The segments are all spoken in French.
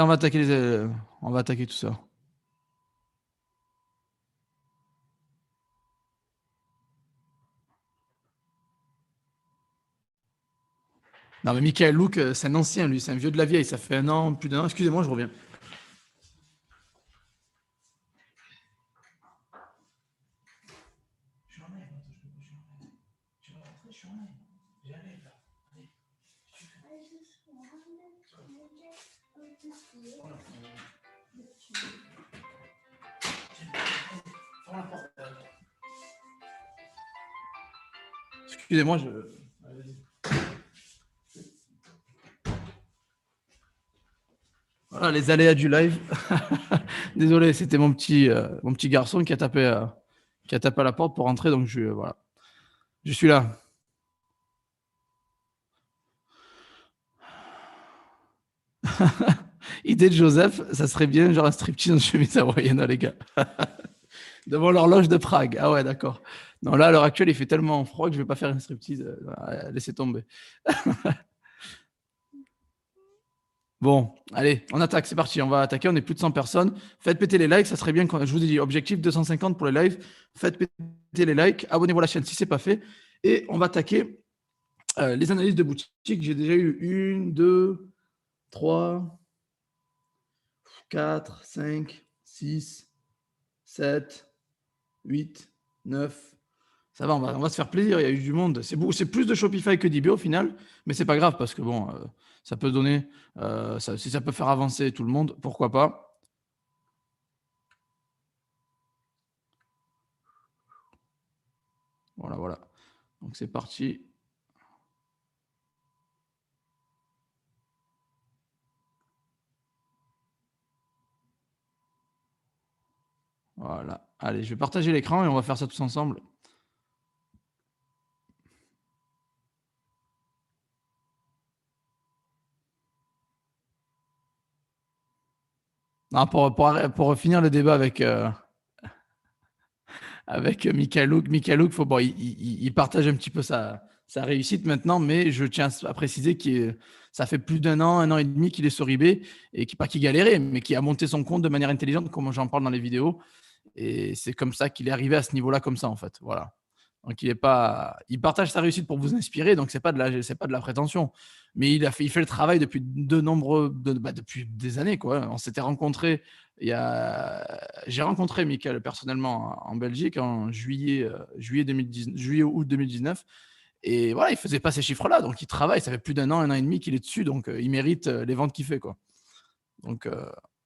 on va attaquer tout ça. Non, mais Michael Luke, c'est un ancien, lui, c'est un vieux de la vieille. Ça fait un an, plus d'un an. Excusez-moi, je reviens. Excusez-moi, je. Voilà, les aléas du live. Désolé, c'était mon petit garçon qui a tapé à la porte pour rentrer, donc voilà. Je suis là. Idée de Joseph, ça serait bien, genre un striptease en chemise hawaïenne, les gars. Devant l'horloge de Prague. Ah ouais, d'accord. Non, là, à l'heure actuelle, il fait tellement froid que je vais pas faire un striptease. Laissez tomber. Bon, allez, on attaque, c'est parti, on va attaquer, on est plus de 100 personnes. Faites péter les likes, ça serait bien, je vous ai dit, objectif 250 pour les lives. Faites péter les likes, abonnez-vous à la chaîne si ce n'est pas fait. Et on va attaquer les analyses de boutique. J'ai déjà eu 1, 2, 3, 4, 5, 6, 7, 8, 9. Ça va, on va se faire plaisir, il y a eu du monde. C'est plus de Shopify que d'eBay au final, mais c'est pas grave parce que bon, ça peut donner, si ça peut faire avancer tout le monde, pourquoi pas. Voilà, voilà. Donc c'est parti. Voilà. Allez, je vais partager l'écran et on va faire ça tous ensemble. Non, pour finir le débat avec Michael Luke, bon, il partage un petit peu sa réussite maintenant, mais je tiens à préciser que ça fait plus d'un an et demi qu'il est sur eBay et pas qu'il galérait, mais qui a monté son compte de manière intelligente, comme j'en parle dans les vidéos. Et c'est comme ça qu'il est arrivé à ce niveau-là, comme ça, en fait. Voilà. Donc, il partage sa réussite pour vous inspirer, donc c'est pas de la prétention. Mais il fait le travail depuis depuis des années, quoi. On s'était rencontrés j'ai rencontré Michael personnellement en Belgique en juillet-août 2019. Et voilà, il faisait pas ces chiffres-là, donc il travaille. Ça fait plus d'un an et demi qu'il est dessus, donc il mérite les ventes qu'il fait, quoi. Donc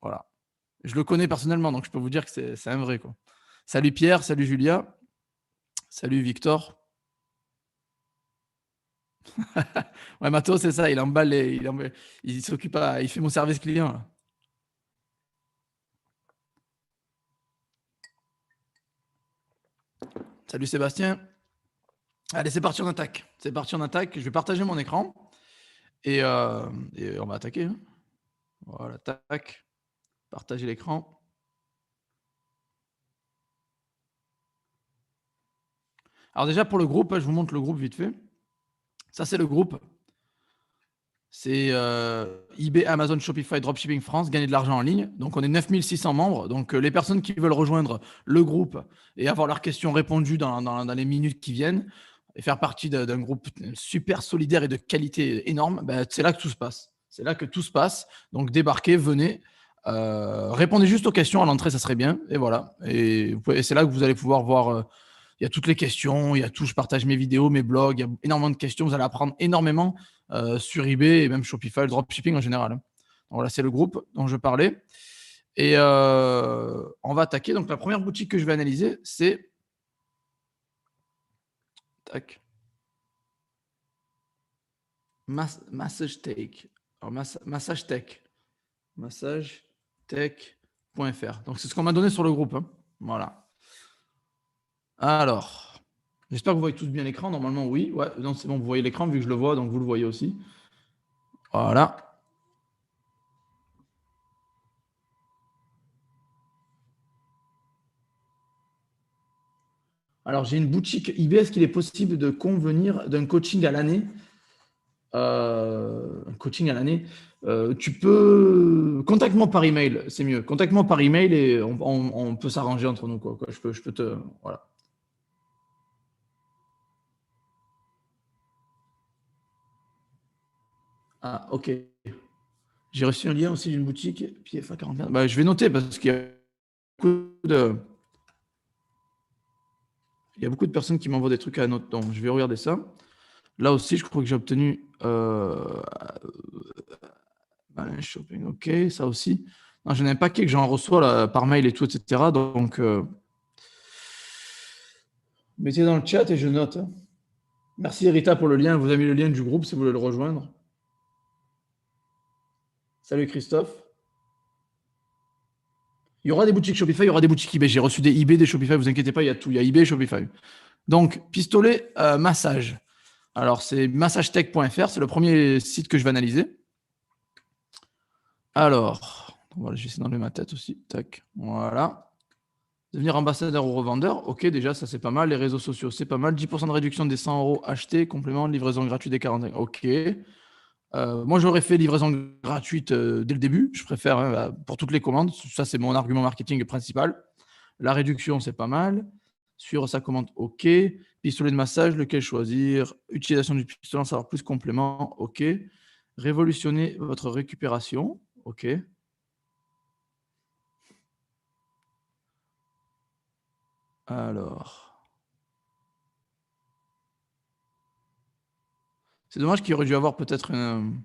voilà. Je le connais personnellement, donc je peux vous dire que c'est un vrai, quoi. Salut Pierre, salut Julia, salut Victor. Ouais, Matos, c'est ça, il emballe il s'occupe il fait mon service client, là. Salut Sébastien. Allez, c'est parti, on attaque. C'est parti, on attaque. Je vais partager mon écran et on va attaquer, hein. Voilà, tac. Partager l'écran. Alors déjà, pour le groupe, je vous montre le groupe vite fait. Ça, c'est le groupe. C'est eBay, Amazon, Shopify, Dropshipping France, gagner de l'argent en ligne. Donc, on est 9600 membres. Donc, les personnes qui veulent rejoindre le groupe et avoir leurs questions répondues dans les minutes qui viennent et faire partie d'un groupe super solidaire et de qualité énorme, ben, c'est là que tout se passe. C'est là que tout se passe. Donc, débarquez, venez. Répondez juste aux questions à l'entrée, ça serait bien. Et voilà. Et c'est là que vous allez pouvoir voir. Il y a toutes les questions, il y a tout. Je partage mes vidéos, mes blogs. Il y a énormément de questions. Vous allez apprendre énormément sur eBay et même Shopify, le dropshipping en général. Donc voilà, c'est le groupe dont je parlais. Et on va attaquer. Donc la première boutique que je vais analyser, c'est tac, Massage Tech. Alors, Massage Tech. MassageTech.fr. Donc c'est ce qu'on m'a donné sur le groupe, hein. Voilà. Alors, j'espère que vous voyez tous bien l'écran. Normalement, oui. Ouais, non, c'est bon, vous voyez l'écran vu que je le vois, donc vous le voyez aussi. Voilà. Alors, j'ai une boutique eBay. Est-ce qu'il est possible de convenir d'un coaching à l'année? Un coaching à l'année. Tu peux. Contacte-moi par email, c'est mieux. Contacte-moi par email et on peut s'arranger entre nous. Quoi. Je peux te. Voilà. Ah, ok. J'ai reçu un lien aussi d'une boutique, PFA 41. Bah, je vais noter parce qu'il y a beaucoup de, il y a beaucoup de personnes qui m'envoient des trucs à noter. Donc, je vais regarder ça. Là aussi, je crois que j'ai obtenu shopping. Ok, ça aussi. Non, j'en ai un paquet que j'en reçois là, par mail et tout, etc. Donc, mettez dans le chat et je note. Merci Rita pour le lien. Vous avez mis le lien du groupe si vous voulez le rejoindre. Salut Christophe. Il y aura des boutiques Shopify, il y aura des boutiques eBay. J'ai reçu des eBay, des Shopify, vous inquiétez pas, il y a tout. Il y a eBay et Shopify. Donc, pistolet massage. Alors, c'est massagetech.fr, c'est le premier site que je vais analyser. Alors, voilà, j'essaie d'enlever ma tête aussi. Tac, voilà. Devenir ambassadeur ou revendeur, ok, déjà, ça c'est pas mal. Les réseaux sociaux, c'est pas mal. 10% de réduction des 100 euros achetés, complément de livraison gratuite des 40. Ok. Moi, j'aurais fait livraison gratuite dès le début. Je préfère pour toutes les commandes. Ça, c'est mon argument marketing principal. La réduction, c'est pas mal. Suivre sa commande, ok. Pistolet de massage, lequel choisir? Utilisation du pistolet, en savoir plus complément, ok. Révolutionner votre récupération, ok. Alors, c'est dommage qu'il aurait dû avoir peut-être une.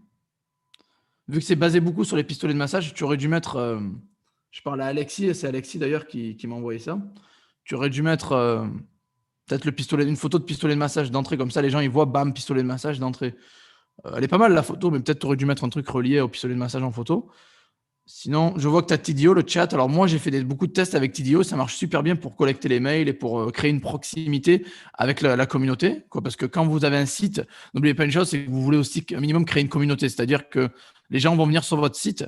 Vu que c'est basé beaucoup sur les pistolets de massage, tu aurais dû mettre. Je parle à Alexis, et c'est Alexis d'ailleurs qui m'a envoyé ça. Tu aurais dû mettre peut-être le pistolet, une photo de pistolet de massage d'entrée, comme ça les gens ils voient, bam, pistolet de massage d'entrée. Elle est pas mal la photo, mais peut-être tu aurais dû mettre un truc relié au pistolet de massage en photo. Sinon, je vois que tu as Tidio, le chat. Alors moi, j'ai fait beaucoup de tests avec Tidio. Ça marche super bien pour collecter les mails et pour créer une proximité avec la communauté. Quoi, parce que quand vous avez un site, n'oubliez pas une chose, c'est que vous voulez aussi un minimum créer une communauté. C'est-à-dire que les gens vont venir sur votre site.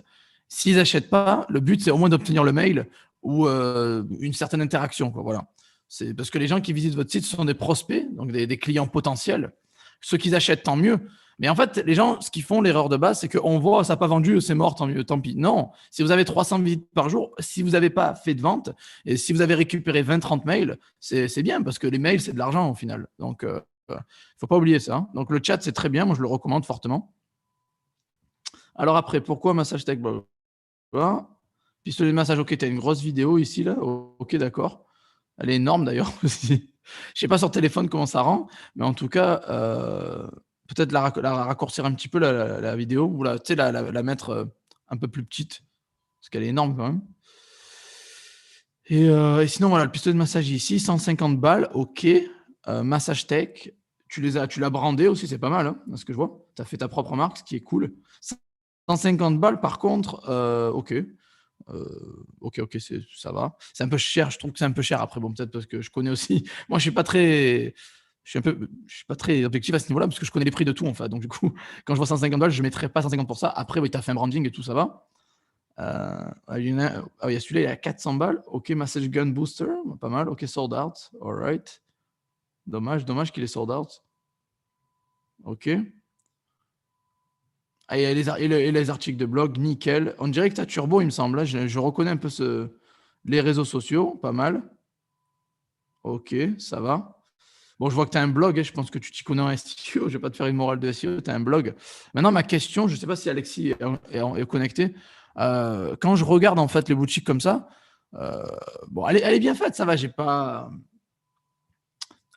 S'ils n'achètent pas, le but, c'est au moins d'obtenir le mail ou une certaine interaction. Quoi, voilà. C'est parce que les gens qui visitent votre site sont des prospects, donc des clients potentiels. Ceux qui achètent, tant mieux. Mais en fait, les gens, ce qu'ils font, l'erreur de base, c'est qu'on voit, ça n'a pas vendu, c'est mort, tant mieux, tant pis. Non, si vous avez 300 visites par jour, si vous n'avez pas fait de vente, et si vous avez récupéré 20-30 mails, c'est bien, parce que les mails, c'est de l'argent au final. Donc, il ne faut pas oublier ça. Donc, le chat, c'est très bien, moi, je le recommande fortement. Alors après, pourquoi Massage Tech? Voilà. Pistolet de massage, ok, tu as une grosse vidéo ici, là. Ok, d'accord. Elle est énorme d'ailleurs aussi. Je sais pas sur téléphone comment ça rend, mais en tout cas, peut-être la raccourcir un petit peu la vidéo ou la mettre un peu plus petite parce qu'elle est énorme quand même. Et sinon, voilà, le pistolet de massage ici, 150 balles, ok. Massage Tech, tu l'as brandé aussi, c'est pas mal, hein, ce que je vois. Tu as fait ta propre marque, ce qui est cool. 150 balles, par contre, ok. Ok, ça va. C'est un peu cher, je trouve que c'est un peu cher. Après, bon, peut-être parce que je connais aussi. Moi, je suis pas très objectif à ce niveau-là parce que je connais les prix de tout en fait. Donc, du coup, quand je vois 150 balles, je ne mettrai pas 150 pour ça. Après, oui, tu as fait un branding et tout, ça va. Il y a celui-là, il est à 400 balles. Ok, Massage Gun Booster, pas mal. Ok, sold out. All right. Dommage qu'il est sold out. Ok. Ah, et les articles de blog, nickel. On dirait que tu as Turbo, il me semble. Là, je reconnais un peu les réseaux sociaux, pas mal. Ok, ça va. Bon, je vois que tu as un blog, hein, je pense que tu t'y connais en SEO, je ne vais pas te faire une morale de SEO, tu as un blog. Maintenant, ma question, je ne sais pas si Alexis est connecté. Quand je regarde en fait les boutiques comme ça, bon, elle est bien faite, ça va, j'ai pas.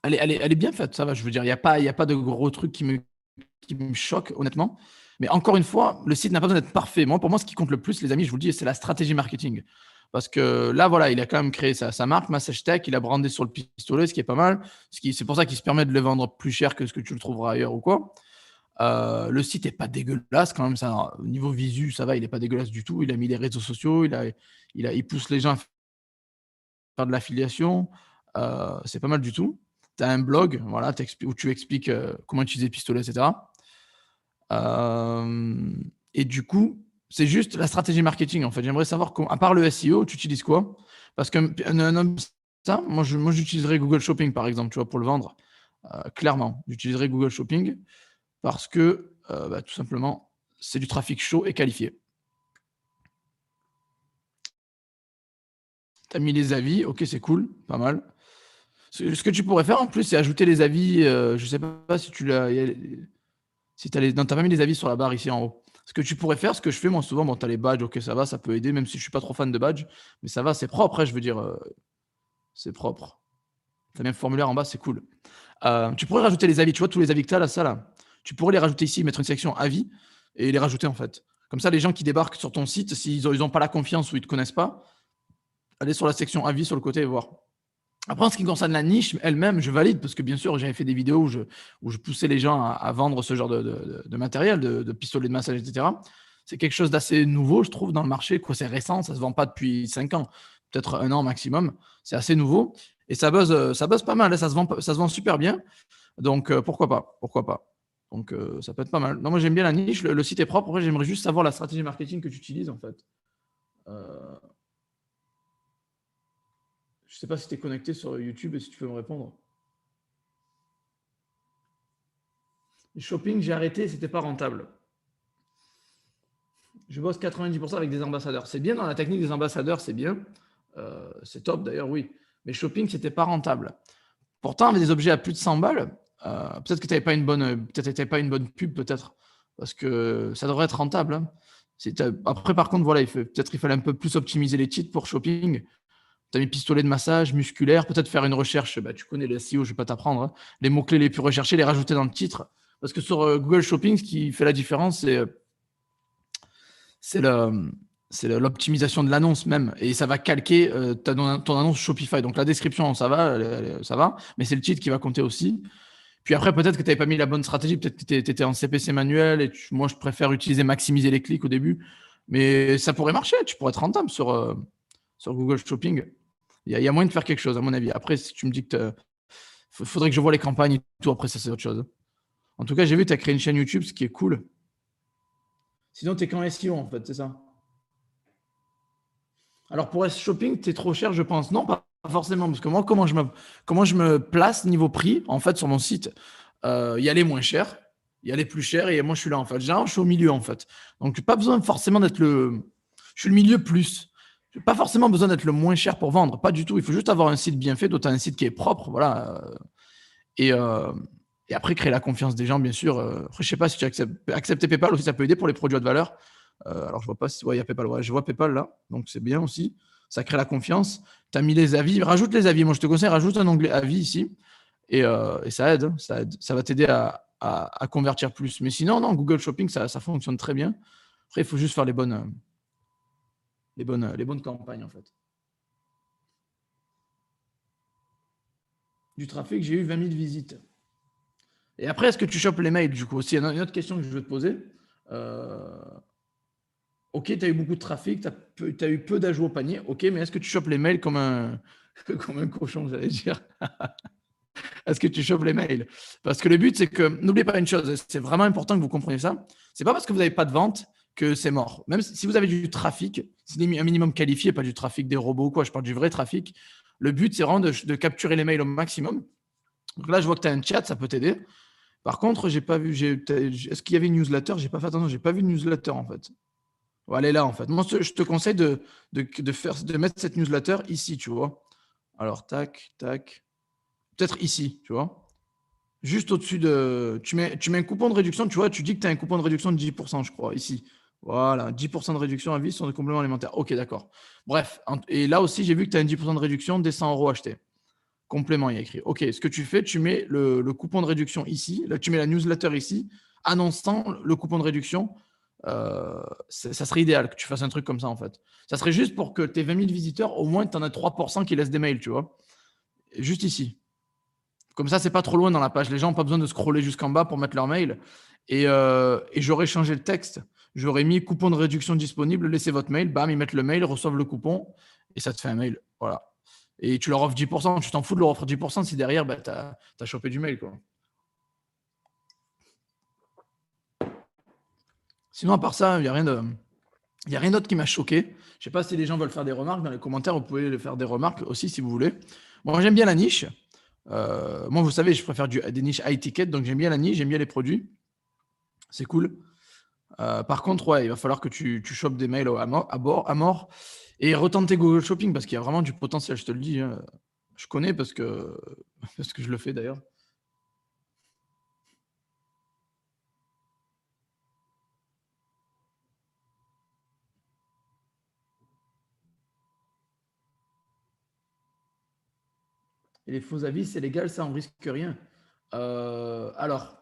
Elle est bien faite, ça va, je veux dire, il y a pas de gros trucs qui me choquent, honnêtement. Mais encore une fois, le site n'a pas besoin d'être parfait. Moi, pour moi, ce qui compte le plus, les amis, je vous le dis, c'est la stratégie marketing. Parce que là, voilà, il a quand même créé sa marque, Massage Tech, il a brandé sur le pistolet, ce qui est pas mal. C'est pour ça qu'il se permet de le vendre plus cher que ce que tu le trouveras ailleurs ou quoi. Le site est pas dégueulasse quand même. Ça, au niveau visu, ça va, il est pas dégueulasse du tout. Il a mis les réseaux sociaux, il pousse les gens à faire de l'affiliation. C'est pas mal du tout. Tu as un blog voilà, où tu expliques comment utiliser le pistolet, etc. Et du coup, c'est juste la stratégie marketing en fait. J'aimerais savoir, à part le SEO, tu utilises quoi? Parce qu'un homme, ça, moi j'utiliserais Google Shopping par exemple, tu vois, pour le vendre. Clairement, j'utiliserais Google Shopping parce que tout simplement, c'est du trafic chaud et qualifié. Tu as mis les avis, ok, c'est cool, pas mal. Ce que tu pourrais faire en plus, c'est ajouter les avis. Je sais pas si tu l'as. Si tu non, t'as pas mis les avis sur la barre ici en haut. Ce que tu pourrais faire, ce que je fais moi souvent, bon, tu as les badges, ok, ça va, ça peut aider, même si je suis pas trop fan de badges, mais ça va, c'est propre, je veux dire, c'est propre. Tu as même formulaire en bas, c'est cool. Tu pourrais rajouter les avis, tu vois, tous les avis que tu as là, ça là. Tu pourrais les rajouter ici, mettre une section avis et les rajouter en fait. Comme ça, les gens qui débarquent sur ton site, s'ils ont pas la confiance ou ils te connaissent pas, aller sur la section avis sur le côté et voir. Après, en ce qui concerne la niche elle-même, je valide parce que bien sûr, j'avais fait des vidéos où je poussais les gens à vendre ce genre de matériel, de pistolets de massage, etc. C'est quelque chose d'assez nouveau, je trouve, dans le marché. Quoi, c'est récent, ça ne se vend pas depuis 5 ans, peut-être 1 an maximum. C'est assez nouveau et ça buzz pas mal. Ça se vend super bien. Donc, pourquoi pas? Pourquoi pas? Donc, ça peut être pas mal. Non, moi, j'aime bien la niche. Le site est propre. Après, j'aimerais juste savoir la stratégie marketing que tu utilises, en fait. Je sais pas si tu es connecté sur YouTube et si tu peux me répondre. Le shopping, j'ai arrêté, c'était pas rentable. Je bosse 90% avec des ambassadeurs. C'est bien dans la technique des ambassadeurs, c'est bien. C'est top d'ailleurs, oui. Mais shopping, c'était pas rentable. Pourtant, avec des objets à plus de 100 balles, peut-être que tu n'avais pas pas une bonne pub, peut-être. Parce que ça devrait être rentable. Hein. Après, par contre, voilà, peut-être il fallait un peu plus optimiser les titres pour shopping. Tu as mis pistolet de massage, musculaire, peut-être faire une recherche. Bah, tu connais les SEO, je ne vais pas t'apprendre. Hein. Les mots-clés les plus recherchés, les rajouter dans le titre. Parce que sur Google Shopping, ce qui fait la différence, c'est l'optimisation de l'annonce même. Et ça va calquer ton annonce Shopify. Donc la description, ça va, mais c'est le titre qui va compter aussi. Puis après, peut-être que tu n'avais pas mis la bonne stratégie. Peut-être que tu étais en CPC manuel et moi, je préfère maximiser les clics au début. Mais ça pourrait marcher. Tu pourrais être rentable sur Google Shopping. Il y a moyen de faire quelque chose, à mon avis. Après, si tu me dis que faudrait que je vois les campagnes et tout, après, ça, c'est autre chose. En tout cas, j'ai vu que tu as créé une chaîne YouTube, ce qui est cool. Sinon, tu es qu'en SEO, en fait, c'est ça. Alors, pour S-Shopping, tu es trop cher, je pense. Non, pas forcément. Parce que moi, comment je me place niveau prix, en fait, sur mon site, il y a les moins chers, il y a les plus chers, et moi, je suis là, en fait. Généralement, je suis au milieu, en fait. Donc, pas besoin forcément d'être Je suis le milieu plus. Je n'ai pas forcément besoin d'être le moins cher pour vendre. Pas du tout. Il faut juste avoir un site bien fait, d'autant un site qui est propre. Voilà. Et, euh, et après, créer la confiance des gens, bien sûr. Après, je ne sais pas si tu acceptes PayPal aussi, ça peut aider pour les produits de valeur. Alors, je ne vois pas si. Ouais, il y a PayPal. Ouais, je vois PayPal là. Donc, c'est bien aussi. Ça crée la confiance. Tu as mis les avis. Rajoute les avis. Moi, je te conseille, rajoute un onglet avis ici. Et ça aide. Ça aide. Ça va t'aider à convertir plus. Mais sinon, non, Google Shopping, ça fonctionne très bien. Après, il faut juste faire les bonnes campagnes, en fait. Du trafic, j'ai eu 20 000 visites. Et après, est-ce que tu chopes les mails, du coup? Aussi, il y a une autre question que je veux te poser. Euh, Ok, tu as eu beaucoup de trafic, tu as eu peu d'ajouts au panier. Ok, mais est-ce que tu chopes les mails comme comme un cochon, j'allais dire? Est-ce que tu chopes les mails? Parce que le but, c'est que, n'oubliez pas une chose, c'est vraiment important que vous compreniez ça. C'est pas parce que vous n'avez pas de vente que c'est mort. Même si vous avez du trafic, c'est un minimum qualifié, pas du trafic des robots, quoi. Je parle du vrai trafic. Le but, c'est vraiment de capturer les mails au maximum. Donc là, je vois que tu as un chat, ça peut t'aider. Par contre, j'ai pas vu. Est-ce qu'il y avait une newsletter? J'ai pas fait attention, j'ai pas vu de newsletter en fait. Bon, elle est là en fait. Moi, je te conseille de mettre cette newsletter ici, tu vois. Alors, tac, tac. Peut-être ici, tu vois. Juste au-dessus de. Tu mets un coupon de réduction, tu vois. Tu dis que tu as un coupon de réduction de 10%, je crois, ici. Voilà, 10% de réduction à vie sur des compléments alimentaires. Ok, d'accord. Bref, et là aussi, j'ai vu que tu as une 10% de réduction des 100 euros achetés. Complément, il y a écrit. Ok, ce que tu fais, tu mets le coupon de réduction ici. Là, tu mets la newsletter ici, annonçant le coupon de réduction. Ça serait idéal que tu fasses un truc comme ça, en fait. Ça serait juste pour que tes 20 000 visiteurs, au moins, tu en as 3% qui laissent des mails, tu vois. Juste ici. Comme ça, c'est pas trop loin dans la page. Les gens n'ont pas besoin de scroller jusqu'en bas pour mettre leur mail. Et j'aurais changé le texte. J'aurais mis coupon de réduction disponible, laissez votre mail, bam, ils mettent le mail, reçoivent le coupon, et ça te fait un mail. Voilà. Et tu leur offres 10%, tu t'en fous de leur offre 10% si derrière, bah, tu as chopé du mail, quoi. Sinon, à part ça, il n'y a rien d'autre qui m'a choqué. Je ne sais pas si les gens veulent faire des remarques. Dans les commentaires, vous pouvez faire des remarques aussi si vous voulez. Moi, j'aime bien la niche. Moi, vous savez, je préfère des niches high ticket, donc j'aime bien la niche, j'aime bien les produits. C'est cool. Par contre, ouais, il va falloir que tu chopes des mails à mort et retenter Google Shopping parce qu'il y a vraiment du potentiel, je te le dis, hein. Je connais parce que, parce que je le fais d'ailleurs. Et les faux avis, c'est légal, ça, on risque rien. Alors,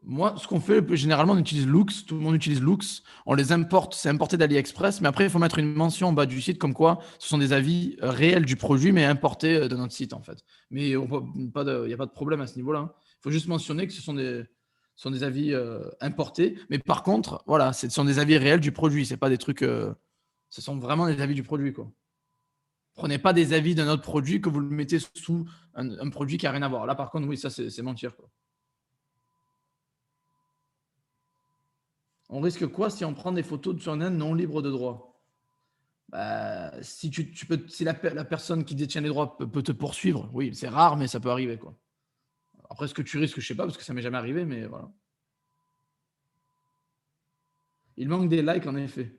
moi, ce qu'on fait, généralement, on utilise Loox, tout le monde utilise Loox, on les importe, c'est importé d'AliExpress, mais après, il faut mettre une mention en bas du site comme quoi ce sont des avis réels du produit, mais importés de notre site, en fait. Mais il n'y a pas de problème à ce niveau-là, hein. Il faut juste mentionner que ce sont des avis importés, mais par contre, voilà, ce sont des avis réels du produit, c'est pas des trucs, ce sont vraiment des avis du produit, quoi. Prenez pas des avis d'un autre produit que vous le mettez sous un produit qui n'a rien à voir. Là, par contre, oui, ça, c'est mentir, quoi. On risque quoi si on prend des photos de son naine non libre de droit? Bah, si la personne qui détient les droits peut te poursuivre, oui, c'est rare, mais ça peut arriver, quoi. Après, ce que tu risques, je sais pas, parce que ça m'est jamais arrivé, mais voilà. Il manque des likes, en effet.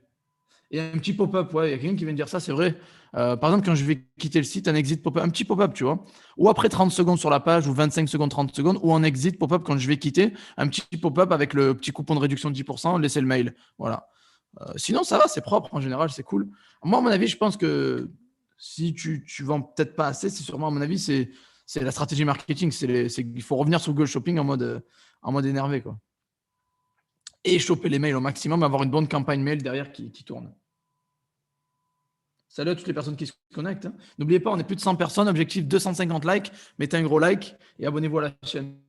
Et un petit pop-up, ouais, il y a quelqu'un qui vient de dire ça, c'est vrai. Par exemple, quand je vais quitter le site, un exit pop-up, un petit pop-up, tu vois. Ou après 30 secondes sur la page, ou 25 secondes, 30 secondes, ou en exit pop-up quand je vais quitter, un petit pop-up avec le petit coupon de réduction de 10%, laissez le mail. Voilà. Sinon, ça va, c'est propre en général, c'est cool. Moi, à mon avis, je pense que si tu vends peut-être pas assez, c'est sûrement, à mon avis, c'est la stratégie marketing. Il faut revenir sur Google Shopping en mode énervé, quoi. Et choper les mails au maximum, avoir une bonne campagne mail derrière qui tourne. Salut à toutes les personnes qui se connectent, hein. N'oubliez pas, on est plus de 100 personnes, objectif 250 likes. Mettez un gros like et abonnez-vous à la chaîne.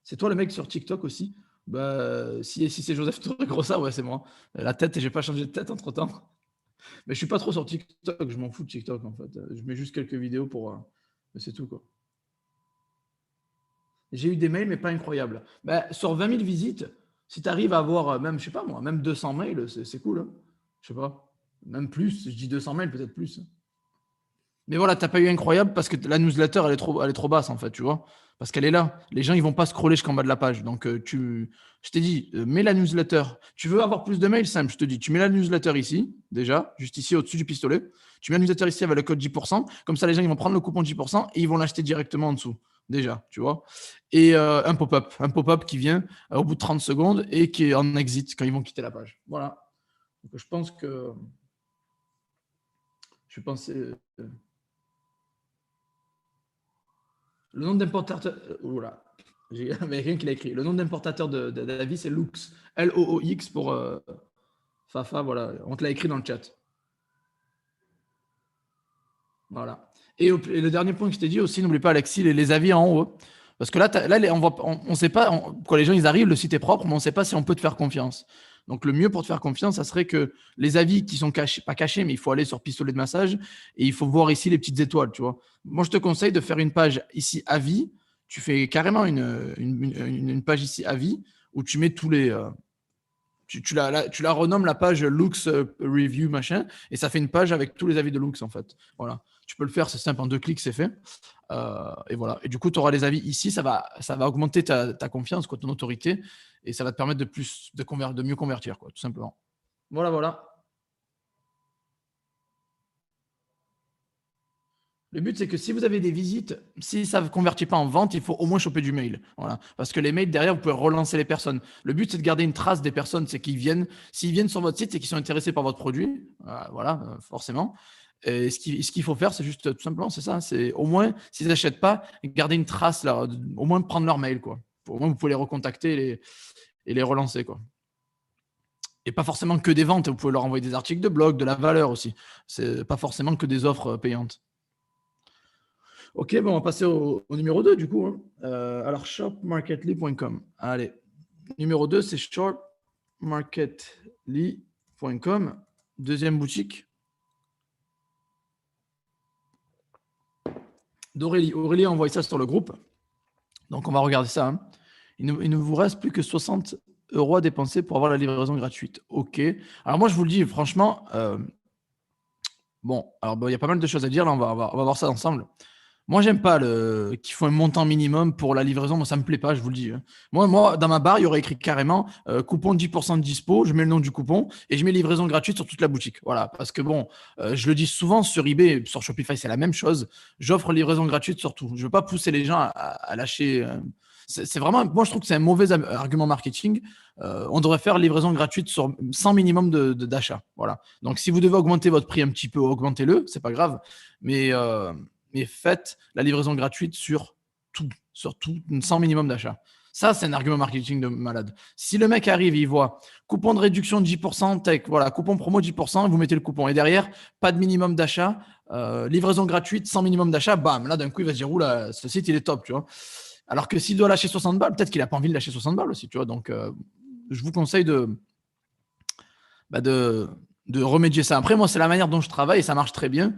C'est toi le mec sur TikTok aussi? Bah, si c'est Joseph Touré Grossa, ouais, c'est moi. La tête, et j'ai pas changé de tête entre temps. Mais je suis pas trop sur TikTok, je m'en fous de TikTok en fait. Je mets juste quelques vidéos pour. Mais c'est tout, quoi. J'ai eu des mails, mais pas incroyables. Bah, sur 20 000 visites, si tu arrives à avoir même, je sais pas moi, même 200 mails, c'est cool, hein. Je sais pas. Même plus, je dis 200 mails, peut-être plus. Mais voilà, t'as pas eu incroyable parce que la newsletter, elle est trop basse, en fait, tu vois. Parce qu'elle est là. Les gens, ils vont pas scroller jusqu'en bas de la page. Donc, je t'ai dit, mets la newsletter. Tu veux avoir plus de mails? Simple, je te dis, tu mets la newsletter ici, déjà, juste ici, au-dessus du pistolet. Tu mets la newsletter ici avec le code 10%. Comme ça, les gens, ils vont prendre le coupon 10% et ils vont l'acheter directement en dessous, déjà, tu vois. Et un pop-up qui vient au bout de 30 secondes et qui est en exit quand ils vont quitter la page. Voilà. Donc, je pense que. Je pense. Le nom d'importateur. Oula. J'ai quelqu'un qui l'a écrit. Le nom d'importateur d'avis, c'est Loox. Loox pour Fafa. Voilà. On te l'a écrit dans le chat. Voilà. Et le dernier point que je t'ai dit aussi, n'oublie pas, Alexis, les avis en haut. Parce que là, on sait pas, quand les gens ils arrivent, le site est propre, mais on ne sait pas si on peut te faire confiance. Donc, le mieux pour te faire confiance, ça serait que les avis qui sont cachés, pas cachés, mais il faut aller sur pistolet de massage et il faut voir ici les petites étoiles, tu vois. Moi, je te conseille de faire une page ici avis. Tu fais carrément une page ici avis où tu mets tous les. Tu la renommes la page Looks Review, machin, et ça fait une page avec tous les avis de Looks, en fait. Voilà. Tu peux le faire, c'est simple, en 2 clics, c'est fait. Et voilà. Et du coup, tu auras les avis ici, ça va augmenter ta confiance, quoi, ton autorité, et ça va te permettre de mieux convertir, quoi, tout simplement. Voilà, voilà. Le but, c'est que si vous avez des visites, si ça ne convertit pas en vente, il faut au moins choper du mail. Voilà. Parce que les mails, derrière, vous pouvez relancer les personnes. Le but, c'est de garder une trace des personnes. C'est qu'ils viennent. S'ils viennent sur votre site, c'est qu'ils sont intéressés par votre produit. Voilà, forcément. Et ce qu'il faut faire, c'est juste tout simplement, c'est ça. C'est au moins, s'ils n'achètent pas, garder une trace, là, au moins prendre leur mail, quoi. Au moins, vous pouvez les recontacter et les relancer, quoi. Et pas forcément que des ventes. Vous pouvez leur envoyer des articles de blog, de la valeur aussi. C'est pas forcément que des offres payantes. Ok, bon, on va passer au numéro 2 du coup, hein. Alors, shopmarketly.com. Allez, numéro 2, c'est shopmarketly.com. Deuxième boutique d'Aurélie. Aurélie a envoyé ça sur le groupe. Donc, on va regarder ça, hein. Il ne vous reste plus que 60 € à dépenser pour avoir la livraison gratuite. Ok. Alors, moi, je vous le dis, franchement, bon, alors il y a pas mal de choses à dire. Là, on va voir ça ensemble. Moi, j'aime pas qu'il faut un montant minimum pour la livraison. Moi, ça me plaît pas, je vous le dis. Moi, dans ma barre, il y aurait écrit carrément coupon 10% de dispo. Je mets le nom du coupon et je mets livraison gratuite sur toute la boutique. Voilà, parce que bon, je le dis souvent sur eBay, sur Shopify, c'est la même chose. J'offre livraison gratuite sur tout. Je veux pas pousser les gens à lâcher. C'est vraiment, moi, je trouve que c'est un mauvais argument marketing. On devrait faire livraison gratuite sur 100 minimum d'achat. Voilà. Donc, si vous devez augmenter votre prix un petit peu, augmentez-le, c'est pas grave. Mais faites la livraison gratuite sur tout, sans minimum d'achat. Ça, c'est un argument marketing de malade. Si le mec arrive et il voit coupon de réduction de 10%, tech, voilà, coupon promo 10%, vous mettez le coupon. Et derrière, pas de minimum d'achat, livraison gratuite sans minimum d'achat, bam, là d'un coup, il va se dire, oula, ce site, il est top, tu vois. Alors que s'il doit lâcher 60 balles, peut-être qu'il n'a pas envie de lâcher 60 balles aussi, tu vois. Donc, je vous conseille bah, de, de remédier ça. Après, moi, c'est la manière dont je travaille et ça marche très bien.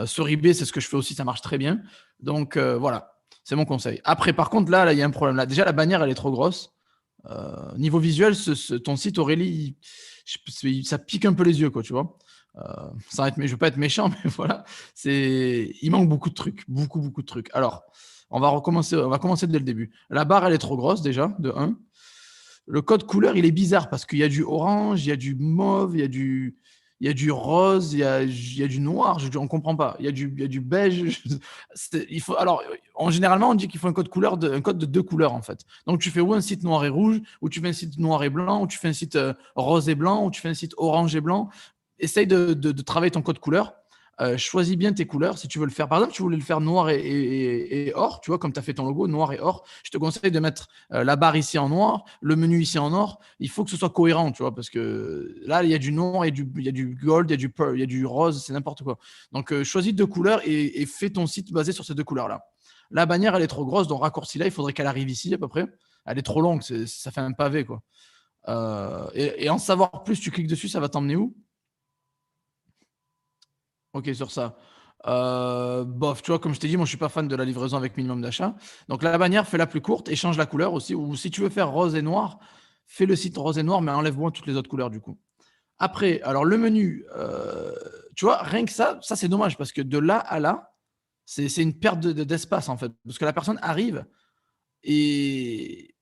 Sur eBay, c'est ce que je fais aussi, ça marche très bien. Donc, voilà, c'est mon conseil. Après, par contre, là, il y a un problème. Là, déjà, la bannière, elle est trop grosse. Niveau visuel, ton site, Aurélie, ça pique un peu les yeux, quoi, tu vois. Je ne veux pas être méchant, mais voilà, il manque beaucoup de trucs, beaucoup de trucs. Alors, on va commencer dès le début. La barre, elle est trop grosse déjà, de 1. Le code couleur, il est bizarre parce qu'il y a du orange, il y a du mauve, il y a du rose, il y a du noir, on ne comprend pas. Il y a du beige. Alors, généralement, on dit qu'il faut un code de 2 couleurs, en fait. Donc, tu fais ou un site noir et rouge, ou tu fais un site noir et blanc, ou tu fais un site rose et blanc, ou tu fais un site orange et blanc. Essaye de travailler ton code couleur. Choisis bien tes couleurs si tu veux le faire. Par exemple, tu voulais le faire noir et or, tu vois, comme tu as fait ton logo, noir et or. Je te conseille de mettre la barre ici en noir, le menu ici en or. Il faut que ce soit cohérent, tu vois, parce que là, il y a du noir, il y a du gold, il y a du rose, c'est n'importe quoi. Donc, choisis 2 couleurs et fais ton site basé sur ces 2 couleurs-là. La bannière, elle est trop grosse, donc raccourcis-la, il faudrait qu'elle arrive ici à peu près. Elle est trop longue, ça fait un pavé, quoi. Et en savoir plus, tu cliques dessus, ça va t'emmener où? Ok, sur ça. Bof, tu vois, comme je t'ai dit, moi je suis pas fan de la livraison avec minimum d'achat. Donc la bannière, fais la plus courte et change la couleur aussi. Ou si tu veux faire rose et noir, fais le site rose et noir, mais enlève-moi toutes les autres couleurs du coup. Après, alors le menu, tu vois, rien que ça c'est dommage parce que de là à là, c'est une perte d'espace en fait. Parce que la personne arrive et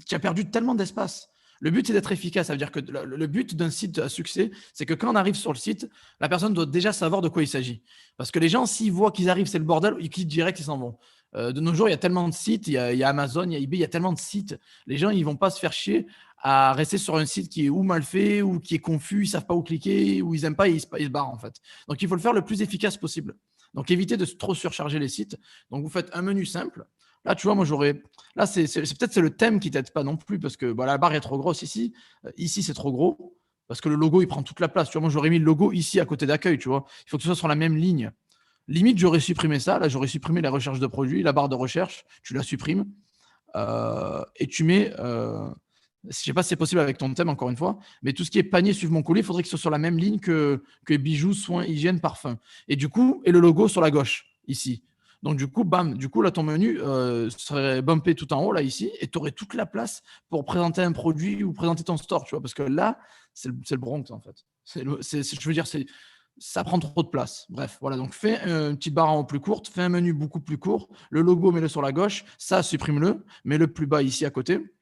tu as perdu tellement d'espace. Le but, c'est d'être efficace. Ça veut dire que le but d'un site à succès, c'est que quand on arrive sur le site, la personne doit déjà savoir de quoi il s'agit. Parce que les gens, s'ils voient qu'ils arrivent, c'est le bordel, ils quittent direct, ils s'en vont. De nos jours, il y a tellement de sites, il y a Amazon, il y a eBay, il y a tellement de sites. Les gens, ils vont pas se faire chier à rester sur un site qui est ou mal fait, ou qui est confus, ils savent pas où cliquer, ou ils aiment pas et ils se barrent en fait. Donc, il faut le faire le plus efficace possible. Donc, évitez de trop surcharger les sites. Donc, vous faites un menu simple. Là, tu vois, moi, j'aurais. Là, peut-être c'est le thème qui t'aide pas non plus parce que bah, la barre est trop grosse ici. Ici, c'est trop gros parce que le logo, il prend toute la place. Tu vois, moi, j'aurais mis le logo ici à côté d'accueil. Tu vois, il faut que ce soit sur la même ligne. Limite, j'aurais supprimé ça. Là, j'aurais supprimé la recherche de produits, la barre de recherche. Tu la supprimes et tu mets. Je ne sais pas si c'est possible avec ton thème, encore une fois, mais tout ce qui est panier, suivre mon colis, il faudrait que ce soit sur la même ligne que bijoux, soins, hygiène, parfum. Et du coup, et le logo sur la gauche, ici. Donc, du coup, bam, du coup, là, ton menu serait bumpé tout en haut, là, ici, et tu aurais toute la place pour présenter un produit ou présenter ton store, tu vois, parce que là, c'est le Bronx, en fait. Je veux dire, ça prend trop de place. Bref, voilà. Donc, fais une petite barre en haut plus courte, fais un menu beaucoup plus court. Le logo, mets-le sur la gauche. Ça, supprime-le. Mets-le plus bas ici à côté.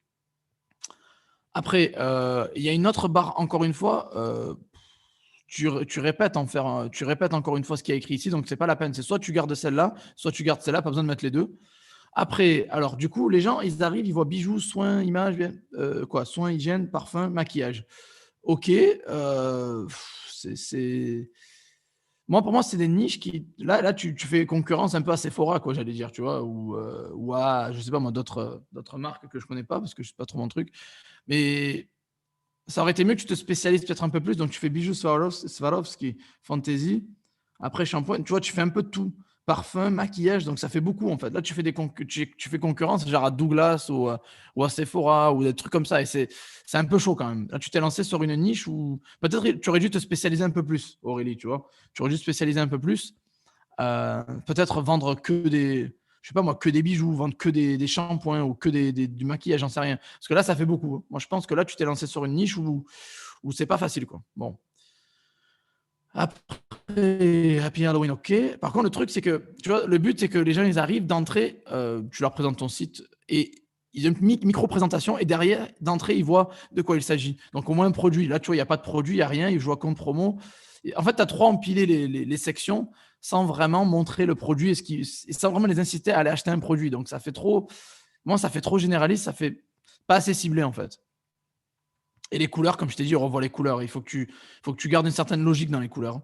Après, il y a une autre barre, encore une fois. Tu répètes tu répètes encore une fois ce qui est écrit ici, donc c'est pas la peine. C'est soit tu gardes celle-là, soit tu gardes celle-là, pas besoin de mettre les deux. Après, alors du coup, les gens, ils arrivent, ils voient bijoux, soins, images, soins, hygiène, parfum, maquillage. Ok, c'est moi, pour moi, c'est des niches qui. Là tu fais concurrence un peu à Sephora, quoi, j'allais dire, tu vois, ou à, je sais pas moi, d'autres marques que je connais pas parce que je sais pas trop mon truc. Mais ça aurait été mieux que tu te spécialises peut-être un peu plus. Donc, tu fais bijoux Swarovski, fantasy. Après, shampoing. Tu vois, tu fais un peu de tout. Parfum, maquillage. Donc, ça fait beaucoup, en fait. Là, tu fais concurrence genre à Douglas ou à Sephora ou des trucs comme ça. Et c'est un peu chaud quand même. Là, tu t'es lancé sur une niche où peut-être tu aurais dû te spécialiser un peu plus, Aurélie, tu vois. Tu aurais dû te spécialiser un peu plus. Peut-être vendre je sais pas moi, que des bijoux, vendre que des shampoings ou que du maquillage, j'en sais rien. Parce que là, ça fait beaucoup. Moi, je pense que là, tu t'es lancé sur une niche où c'est pas facile, quoi. Bon. Après, Après, Happy Halloween, ok. Par contre, le truc, c'est que, tu vois, le but, c'est que les gens, ils arrivent d'entrée, tu leur présentes ton site et ils ont une micro-présentation et derrière, d'entrée, ils voient de quoi il s'agit. Donc, au moins un produit. Là, tu vois, il n'y a pas de produit, il n'y a rien, ils jouent à compte promo. Et en fait, tu as trop empilé les sections sans vraiment montrer le produit et sans vraiment les inciter à aller acheter un produit. Donc, ça fait trop généraliste, ça fait pas assez ciblé, en fait. Et les couleurs, comme je t'ai dit, on revoit les couleurs. Il faut que tu gardes une certaine logique dans les couleurs.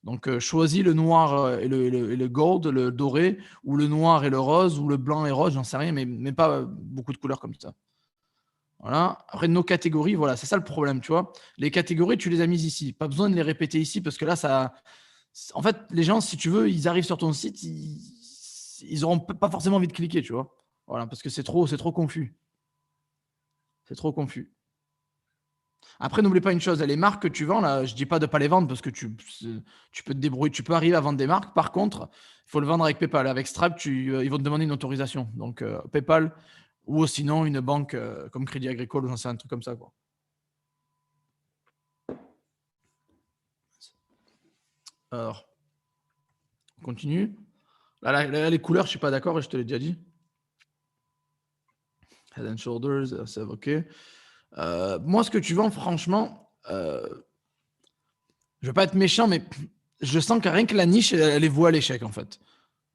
Donc, choisis le noir et le gold, le doré, ou le noir et le rose, ou le blanc et rose, j'en sais rien, mais pas beaucoup de couleurs comme ça. Voilà. Après, nos catégories, voilà, c'est ça le problème, tu vois. Les catégories, tu les as mises ici. Pas besoin de les répéter ici parce que là, ça. En fait, les gens, si tu veux, ils arrivent sur ton site, ils auront pas forcément envie de cliquer, tu vois. Voilà, parce que c'est trop confus. C'est trop confus. Après, n'oublie pas une chose, les marques que tu vends, là, je dis pas de pas les vendre parce que tu peux te débrouiller, tu peux arriver à vendre des marques. Par contre, il faut le vendre avec PayPal. Avec Stripe, ils vont te demander une autorisation. Donc, PayPal ou sinon une banque comme Crédit Agricole ou j'en sais un truc comme ça, quoi. Alors, on continue. Là, les couleurs, je suis pas d'accord, je te l'ai déjà dit. Head and Shoulders, c'est ok. Moi, ce que tu vends, franchement, je veux pas être méchant, mais je sens que rien que la niche, elle est vouée à l'échec, en fait.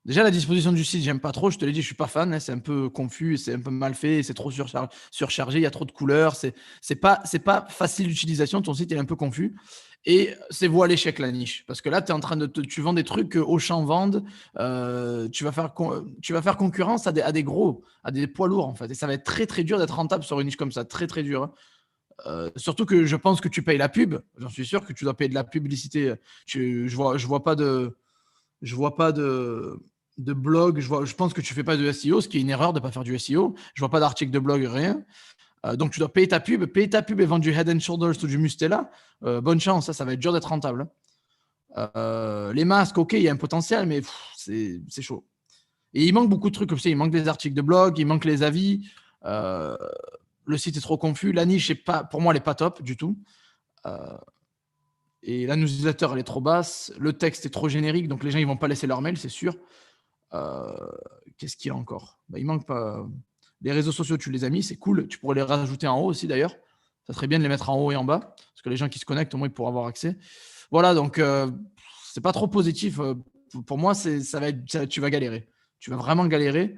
Déjà, la disposition du site, j'aime pas trop. Je te l'ai dit, je suis pas fan, hein, c'est un peu confus, c'est un peu mal fait, c'est trop surchargé, il y a trop de couleurs, c'est pas facile d'utilisation. Ton site il est un peu confus et c'est voué à l'échec la niche. Parce que là, tu vends des trucs que Auchan vendent, tu vas faire concurrence à des gros, à des poids lourds en fait. Et ça va être très très dur d'être rentable sur une niche comme ça, très très dur, hein. Surtout que je pense que tu payes la pub. J'en suis sûr que tu dois payer de la publicité. Je vois pas de blog. Je pense que tu fais pas de SEO, ce qui est une erreur de pas faire du SEO. Je vois pas d'article de blog, rien. Donc tu dois payer ta pub. Payer ta pub et vendre du Head and Shoulders ou du Mustela. Bonne chance, ça va être dur d'être rentable, hein. Les masques, ok, il y a un potentiel, mais c'est chaud. Et il manque beaucoup de trucs comme ça. Il manque des articles de blog, il manque les avis. Euh, le site est trop confus. La niche, pour moi, elle n'est pas top du tout. Et la newsletter, elle est trop basse. Le texte est trop générique, donc les gens, ils vont pas laisser leur mail, c'est sûr. Qu'est-ce qu'il y a encore? Il manque pas. Les réseaux sociaux, tu les as mis, c'est cool. Tu pourrais les rajouter en haut aussi, d'ailleurs. Ça serait bien de les mettre en haut et en bas, parce que les gens qui se connectent, au moins, ils pourront avoir accès. Voilà, donc c'est pas trop positif. Pour moi, tu vas galérer. Tu vas vraiment galérer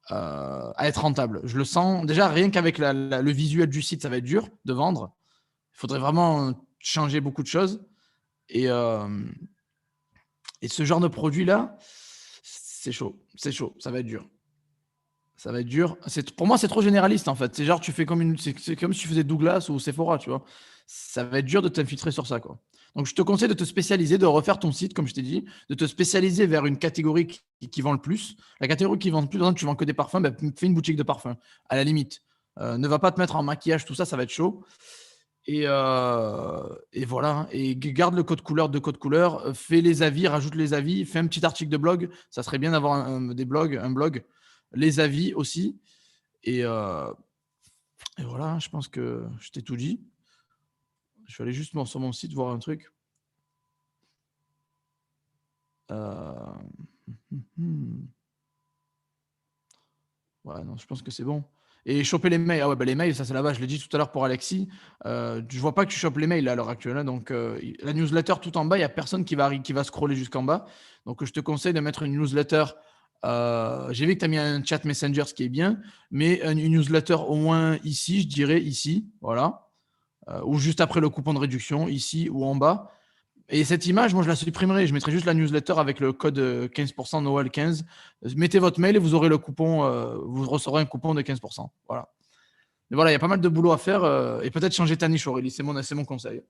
à être rentable. Je le sens. Déjà, rien qu'avec le visuel du site, ça va être dur de vendre. Il faudrait vraiment changer beaucoup de choses. Et ce genre de produit-là, c'est chaud. C'est chaud. Ça va être dur. Ça va être dur. Pour moi, c'est trop généraliste, en fait. C'est genre, c'est comme si tu faisais Douglas ou Sephora, tu vois. Ça va être dur de t'infiltrer sur ça, quoi. Donc, je te conseille de te spécialiser, de refaire ton site, comme je t'ai dit, de te spécialiser vers une catégorie qui vend le plus. La catégorie qui vend le plus, par exemple, tu vends que des parfums, fais une boutique de parfums, à la limite. Ne va pas te mettre en maquillage, tout ça, ça va être chaud. Et voilà. Et garde le code couleur, deux codes couleurs, fais les avis, rajoute les avis, fais un petit article de blog. Ça serait bien d'avoir un blog, les avis aussi. Et voilà, je pense que je t'ai tout dit. Je vais aller juste sur mon site voir un truc. Ouais, non, je pense que c'est bon. Et choper les mails. Ah ouais, les mails, ça c'est là-bas. Je l'ai dit tout à l'heure pour Alexis. Je vois pas que tu chopes les mails là, à l'heure actuelle, hein. Donc, la newsletter tout en bas, il n'y a personne qui va scroller jusqu'en bas. Donc, je te conseille de mettre une newsletter. J'ai vu que tu as mis un chat Messenger, ce qui est bien. Mais une newsletter au moins ici, je dirais ici. Voilà. Ou juste après le coupon de réduction, ici ou en bas. Et cette image, moi, je la supprimerai. Je mettrai juste la newsletter avec le code 15% Noël 15. Mettez votre mail et vous aurez le coupon. Vous recevrez un coupon de 15%. Voilà. Mais voilà, il y a pas mal de boulot à faire et peut-être changer ta niche, Aurélie. C'est mon conseil.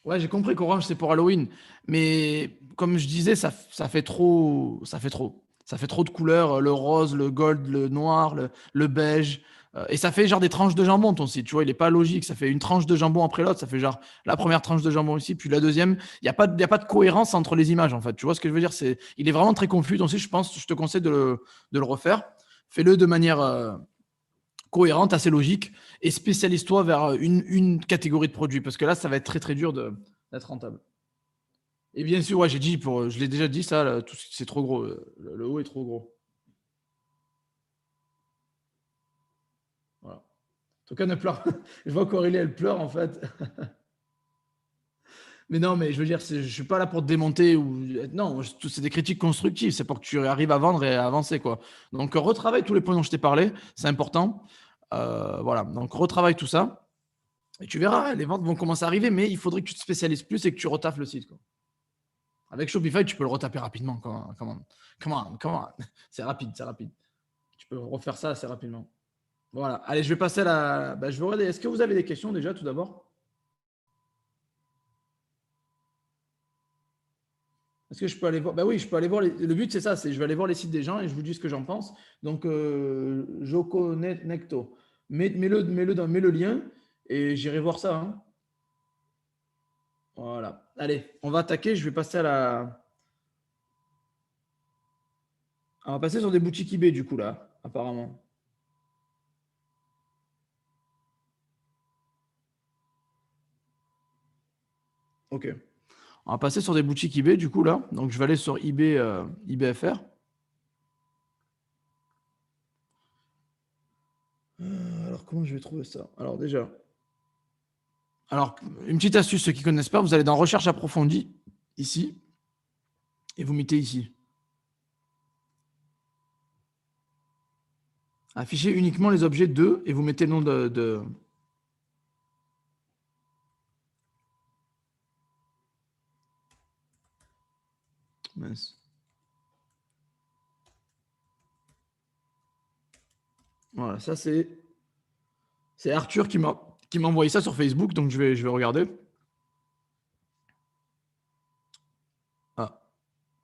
Ouais, j'ai compris qu'Orange, c'est pour Halloween. Mais comme je disais, ça fait trop. Ça fait trop. Ça fait trop de couleurs. Le rose, le gold, le noir, le beige. Et ça fait genre des tranches de jambon, ton site. Tu vois, il n'est pas logique. Ça fait une tranche de jambon après l'autre. Ça fait genre la première tranche de jambon ici, puis la deuxième. Il y a pas de cohérence entre les images, en fait. Tu vois ce que je veux dire? Il est vraiment très confus. Donc, je te conseille de le refaire. Fais-le de manière cohérente, assez logique, et spécialise-toi vers une catégorie de produits, parce que là, ça va être très très dur d'être rentable. Et bien sûr, ouais, je l'ai déjà dit, ça, c'est trop gros. Le haut est trop gros. Voilà. En tout cas, ne pleure. Je vois qu'Aurélie, elle pleure en fait. Mais non, mais je veux dire, je suis pas là pour te démonter ou non, c'est des critiques constructives. C'est pour que tu arrives à vendre et à avancer, quoi. Donc, retravaille tous les points dont je t'ai parlé. C'est important. Voilà. Donc, retravaille tout ça. Et tu verras, les ventes vont commencer à arriver, mais il faudrait que tu te spécialises plus et que tu retaffes le site, quoi. Avec Shopify, tu peux le retaper rapidement. Comment C'est rapide, c'est rapide. Tu peux refaire ça assez rapidement. Voilà. Allez, je vais passer à la. Bah, je vais regarder. Est-ce que vous avez des questions déjà, tout d'abord? Est-ce que je peux aller voir? Bah oui, je peux aller voir. Le but, c'est ça, je vais aller voir les sites des gens et je vous dis ce que j'en pense. Donc, Joko Necto, mets le lien et j'irai voir ça, hein. Voilà. Allez, on va attaquer. Je vais passer à la. On va passer sur des boutiques eBay, du coup, là, apparemment. Ok. On va passer sur des boutiques eBay, du coup, là. Donc, je vais aller sur eBay, eBay FR. Alors, comment je vais trouver ça? Alors, déjà. Alors, une petite astuce, ceux qui ne connaissent pas, vous allez dans Recherche approfondie, ici, et vous mettez ici. Affichez uniquement les objets de, et vous mettez le nom de. Mince. Voilà, ça c'est Arthur qui m'a envoyé ça sur Facebook, donc je vais regarder. Ah,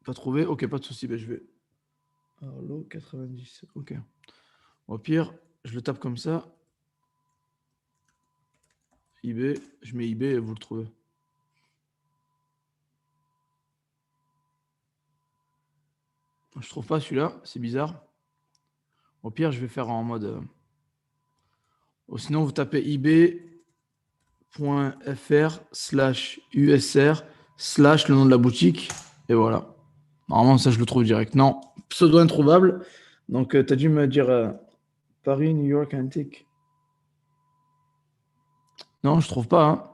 pas trouvé. Ok, pas de souci. Ben, je vais. Arlo 90. Ok. Au pire, je le tape comme ça. eBay. Je mets eBay et vous le trouvez. Je trouve pas celui-là. C'est bizarre. Au pire, je vais faire en mode. Ou sinon, vous tapez ebay.fr/usr/ le nom de la boutique. Et voilà. Normalement, ça, je le trouve direct. Non, pseudo introuvable. Donc, tu as dû me dire Paris, New York, Antique. Non, je trouve pas, hein.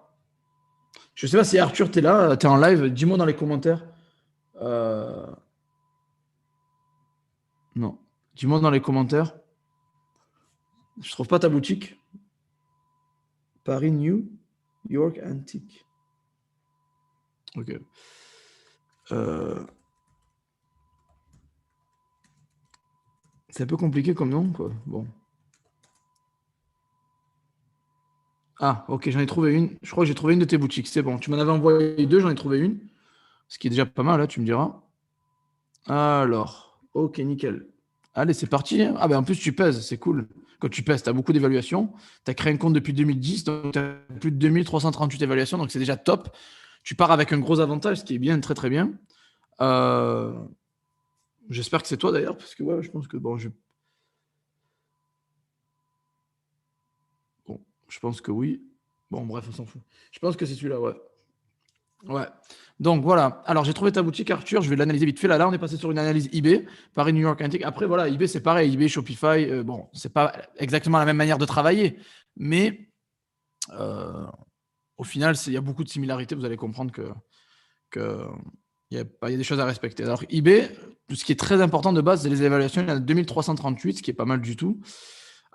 Je sais pas si Arthur, tu es là, tu es en live. Dis-moi dans les commentaires. Euh, Non. Dis-moi dans les commentaires. Je trouve pas ta boutique. Paris, New York, Antique. Ok. Euh, C'est un peu compliqué comme nom, quoi. Bon. Ah, ok, j'en ai trouvé une. Je crois que j'ai trouvé une de tes boutiques. C'est bon. Tu m'en avais envoyé deux, j'en ai trouvé une. Ce qui est déjà pas mal, là, tu me diras. Alors, ok, nickel. Allez, c'est parti, hein. Ah, ben en plus, tu pèses, c'est cool. Quand tu pèses, tu as beaucoup d'évaluations. Tu as créé un compte depuis 2010, donc tu as plus de 2338 évaluations, donc c'est déjà top. Tu pars avec un gros avantage, ce qui est bien, très très bien. Euh, J'espère que c'est toi d'ailleurs, parce que ouais, je pense que bon, je pense que oui. Bon, bref, on s'en fout. Je pense que c'est celui-là, ouais. Ouais. Donc voilà. Alors j'ai trouvé ta boutique, Arthur. Je vais l'analyser vite fait. Là, on est passé sur une analyse eBay, Paris, New York, Antique. Après, voilà, eBay, c'est pareil. eBay, Shopify, bon, c'est pas exactement la même manière de travailler, mais euh, au final, il y a beaucoup de similarités. Vous allez comprendre que il y a des choses à respecter. Alors, eBay, tout ce qui est très important de base, c'est les évaluations. Il y en a 2338, ce qui est pas mal du tout.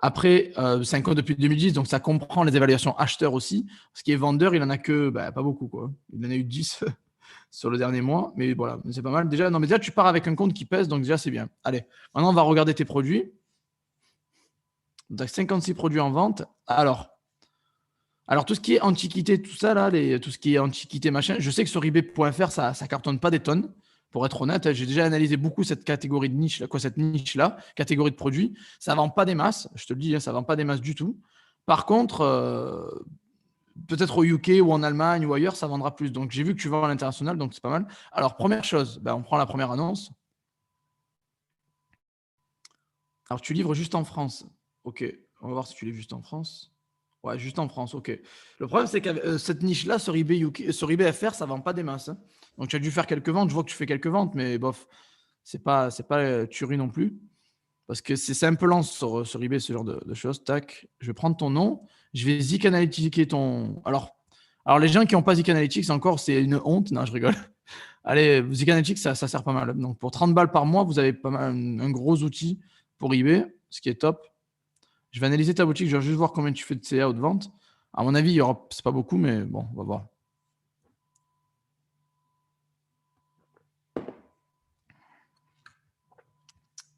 Après, c'est un code depuis 2010, donc ça comprend les évaluations acheteurs aussi. Ce qui est vendeur, il en a que pas beaucoup, quoi. Il en a eu 10 sur le dernier mois, mais voilà, c'est pas mal. Déjà, non, mais déjà, tu pars avec un compte qui pèse, donc déjà, c'est bien. Allez, maintenant, on va regarder tes produits. Donc, 56 produits en vente. Alors, tout ce qui est antiquité, tout ça, là, tout ce qui est antiquité, machin, je sais que sur eBay.fr, ça ne cartonne pas des tonnes. Pour être honnête, j'ai déjà analysé beaucoup cette catégorie de niche, cette niche-là, catégorie de produits. Ça ne vend pas des masses, je te le dis, hein, ça ne vend pas des masses du tout. Par contre, peut-être au UK ou en Allemagne ou ailleurs, ça vendra plus. Donc, j'ai vu que tu vends à l'international, donc c'est pas mal. Alors, première chose, on prend la première annonce. Alors, tu livres juste en France. Ok. On va voir si tu l'es juste en France. Ouais, juste en France, ok. Le problème, c'est que cette niche-là, sur eBay, sur eBay FR, ça ne vend pas des masses, hein. Donc, tu as dû faire quelques ventes. Je vois que tu fais quelques ventes, mais bof, c'est pas tuerie non plus. Parce que c'est un peu lent sur eBay, ce genre de choses. Tac, je vais prendre ton nom. Je vais Zik Analytics ton. Alors, les gens qui n'ont pas Zik Analytics, encore, c'est une honte. Non, je rigole. Allez, Zik Analytics, ça sert pas mal. Donc, pour 30 balles par mois, vous avez pas mal, un gros outil pour eBay, ce qui est top. Je vais analyser ta boutique. Je vais juste voir combien tu fais de CA ou de vente. À mon avis, c'est pas beaucoup, mais bon, on va voir.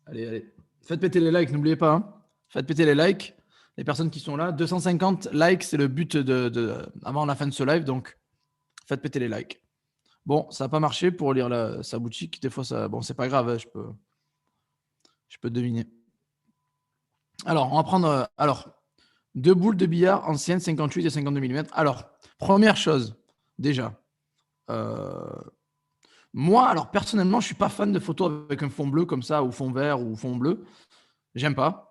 Allez. Faites péter les likes, n'oubliez pas, hein. Faites péter les likes. Les personnes qui sont là, 250 likes, c'est le but avant la fin de ce live. Donc, faites péter les likes. Bon, ça n'a pas marché pour lire sa boutique. Des fois, bon, c'est pas grave, hein, je peux deviner. Alors, on va prendre. Deux boules de billard anciennes, 58 et 52 mm. Alors, première chose, déjà. Moi, alors personnellement, je ne suis pas fan de photos avec un fond bleu comme ça, ou fond vert, ou fond bleu. J'aime pas.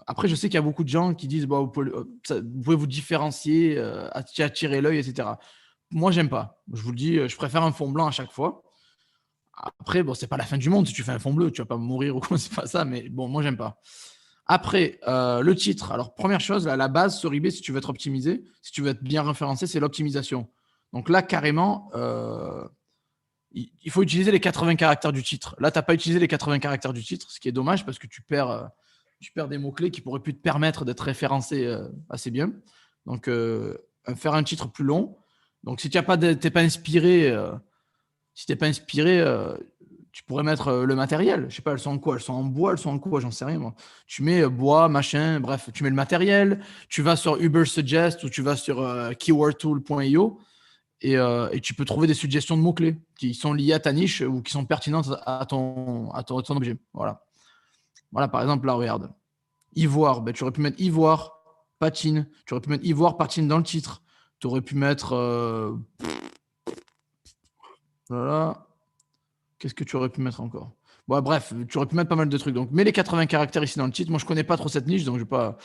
Après, je sais qu'il y a beaucoup de gens qui disent bah, vous pouvez vous différencier, attirer l'œil, etc. Moi, j'aime pas. Je vous le dis, je préfère un fond blanc à chaque fois. Après, bon, c'est pas la fin du monde si tu fais un fond bleu, tu vas pas mourir ou quoi, c'est pas ça, mais bon, moi, j'aime pas. Après, le titre. Alors, première chose, la base sur eBay, si tu veux être optimisé, si tu veux être bien référencé, c'est l'optimisation. Donc là, carrément, il faut utiliser les 80 caractères du titre. Là, tu n'as pas utilisé les 80 caractères du titre, ce qui est dommage parce que tu perds des mots-clés qui pourraient plus te permettre d'être référencé assez bien. Donc, faire un titre plus long. Donc, si tu n'es pas inspiré, tu pourrais mettre le matériel. Je sais pas, elles sont en quoi? Elles sont en bois, elles sont en quoi? J'en sais rien, moi. Tu mets bois, machin, bref, tu mets le matériel. Tu vas sur Ubersuggest ou tu vas sur keywordtool.io et tu peux trouver des suggestions de mots-clés qui sont liées à ta niche ou qui sont pertinentes à ton objet. Voilà, par exemple, là, regarde. Ivoire, ben, tu aurais pu mettre ivoire, patine. Tu aurais pu mettre ivoire, patine dans le titre. Tu aurais pu mettre. Voilà. Qu'est-ce que tu aurais pu mettre encore? Bon, bref, tu aurais pu mettre pas mal de trucs. Donc, mets les 80 caractères ici dans le titre. Moi, je connais pas trop cette niche, donc je vais pas.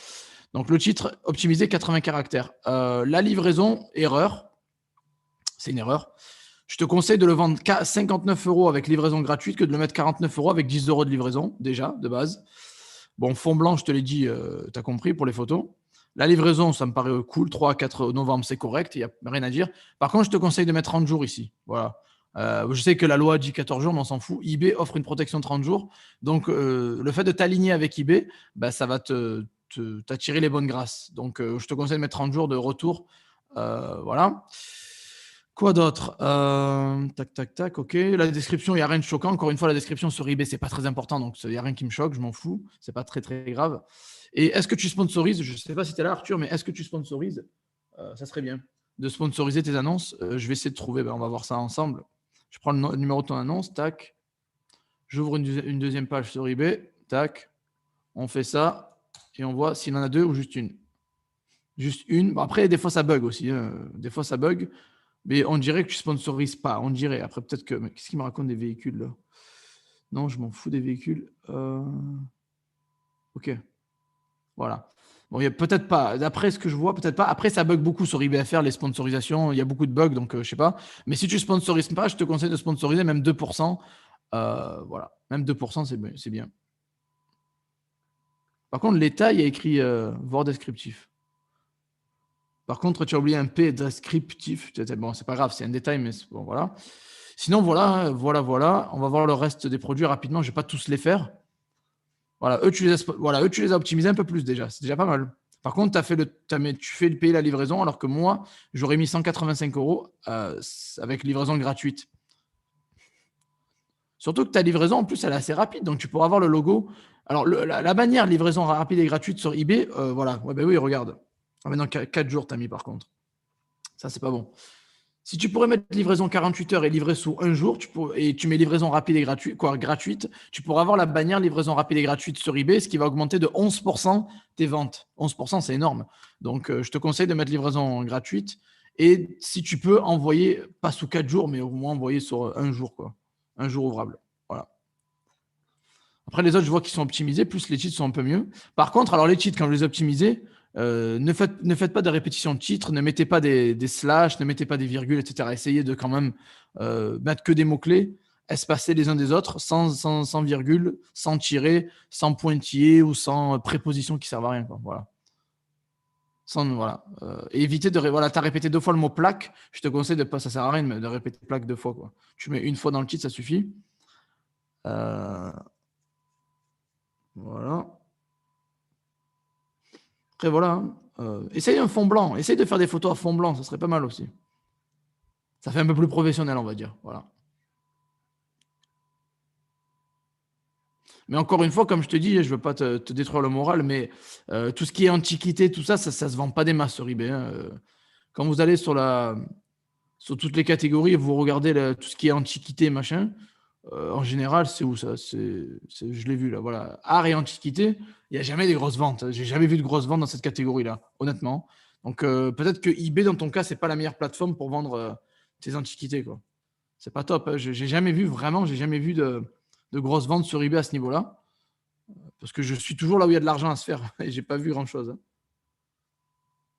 Donc, le titre, optimiser 80 caractères. La livraison, erreur. C'est une erreur. Je te conseille de le vendre 59 € avec livraison gratuite que de le mettre 49 € avec 10 € de livraison, déjà, de base. Bon, fond blanc, je te l'ai dit, tu as compris pour les photos. La livraison, ça me paraît cool. 3 à 4 novembre, c'est correct. Il n'y a rien à dire. Par contre, je te conseille de mettre 30 jours ici. Voilà. Je sais que la loi dit 14 jours, mais on s'en fout. eBay offre une protection de 30 jours. Donc, le fait de t'aligner avec eBay, bah, ça va t'attirer les bonnes grâces. Donc, je te conseille de mettre 30 jours de retour. Voilà. Quoi d'autre? Tac, ok. La description, il n'y a rien de choquant. Encore une fois, la description sur eBay, c'est pas très important, donc il n'y a rien qui me choque, je m'en fous. C'est pas très très grave. Et est-ce que tu sponsorises? Je ne sais pas si tu es là, Arthur, mais est-ce que tu sponsorises? Ça serait bien de sponsoriser tes annonces. Je vais essayer de trouver, on va voir ça ensemble. Je prends le numéro de ton annonce, tac. J'ouvre une deuxième page sur eBay, tac. On fait ça et on voit s'il en a deux ou juste une. Juste une. Bon, après, des fois, ça bug aussi, hein. Des fois, ça bug. Mais on dirait que tu sponsorises pas. On dirait. Après, peut-être que. Mais qu'est-ce qu'il me raconte des véhicules là? Non, je m'en fous des véhicules. Ok. Voilà. Bon, il y a peut-être pas. D'après ce que je vois, peut-être pas. Après, ça bug beaucoup sur eBayFR, les sponsorisations. Il y a beaucoup de bugs, donc je sais pas. Mais si tu sponsorises pas, je te conseille de sponsoriser même 2%. Voilà. Même 2%, c'est bien. Par contre, l'État, il y a écrit voir descriptif. Par contre, tu as oublié un P descriptif. Bon, c'est pas grave, c'est un détail, mais bon, voilà. Sinon, voilà. On va voir le reste des produits rapidement. Je ne vais pas tous les faire. Voilà, eux, tu les as optimisés un peu plus déjà. C'est déjà pas mal. Par contre, tu fais payer la livraison, alors que moi, j'aurais mis 185 € avec livraison gratuite. Surtout que ta livraison, en plus, elle est assez rapide. Donc, tu pourras avoir le logo. Alors, la bannière livraison rapide et gratuite sur eBay, voilà. Ouais, ben oui, regarde. Ah, maintenant, 4 jours, tu as mis par contre. Ça, c'est pas bon. Si tu pourrais mettre livraison 48 heures et livrer sous un jour, et tu mets livraison rapide et gratuite, tu pourras avoir la bannière livraison rapide et gratuite sur eBay, ce qui va augmenter de 11% tes ventes. 11%, c'est énorme. Donc, je te conseille de mettre livraison gratuite. Et si tu peux, envoyer, pas sous 4 jours, mais au moins envoyer sur un jour, quoi. Un jour ouvrable. Voilà. Après, les autres, je vois qu'ils sont optimisés, plus les cheats sont un peu mieux. Par contre, alors les cheats, quand je les optimisez, ne faites pas de répétition de titres, ne mettez pas des slash, ne mettez pas des virgules, etc. Essayez de quand même mettre que des mots-clés, espacés les uns des autres, sans virgule, sans tirer, sans pointillé ou sans préposition qui ne servent à rien. Quoi. Voilà. Voilà. Et éviter de. Voilà, tu as répété 2 fois le mot plaque. Je te conseille de pas. Ça sert à rien de répéter plaque 2 fois. Quoi. Tu mets une fois dans le titre, ça suffit. Voilà. Après, voilà. Essaye un fond blanc. Essaye de faire des photos à fond blanc. Ça serait pas mal aussi. Ça fait un peu plus professionnel, on va dire. Voilà. Mais encore une fois, comme je te dis, je ne veux pas te détruire le moral, mais tout ce qui est antiquité, tout ça, ça ne se vend pas des masses sur eBay. Hein. Quand vous allez sur toutes les catégories, vous regardez tout ce qui est antiquité, machin, en général, c'est où ça je l'ai vu là, voilà. Art et antiquité, il n'y a jamais des grosses ventes. J'ai jamais vu de grosses ventes dans cette catégorie-là, honnêtement. Donc peut-être que eBay, dans ton cas, c'est pas la meilleure plateforme pour vendre tes antiquités, quoi. C'est pas top. Hein. J'ai jamais vu de grosses ventes sur eBay à ce niveau-là. Parce que je suis toujours là où il y a de l'argent à se faire et j'ai pas vu grand-chose. Hein.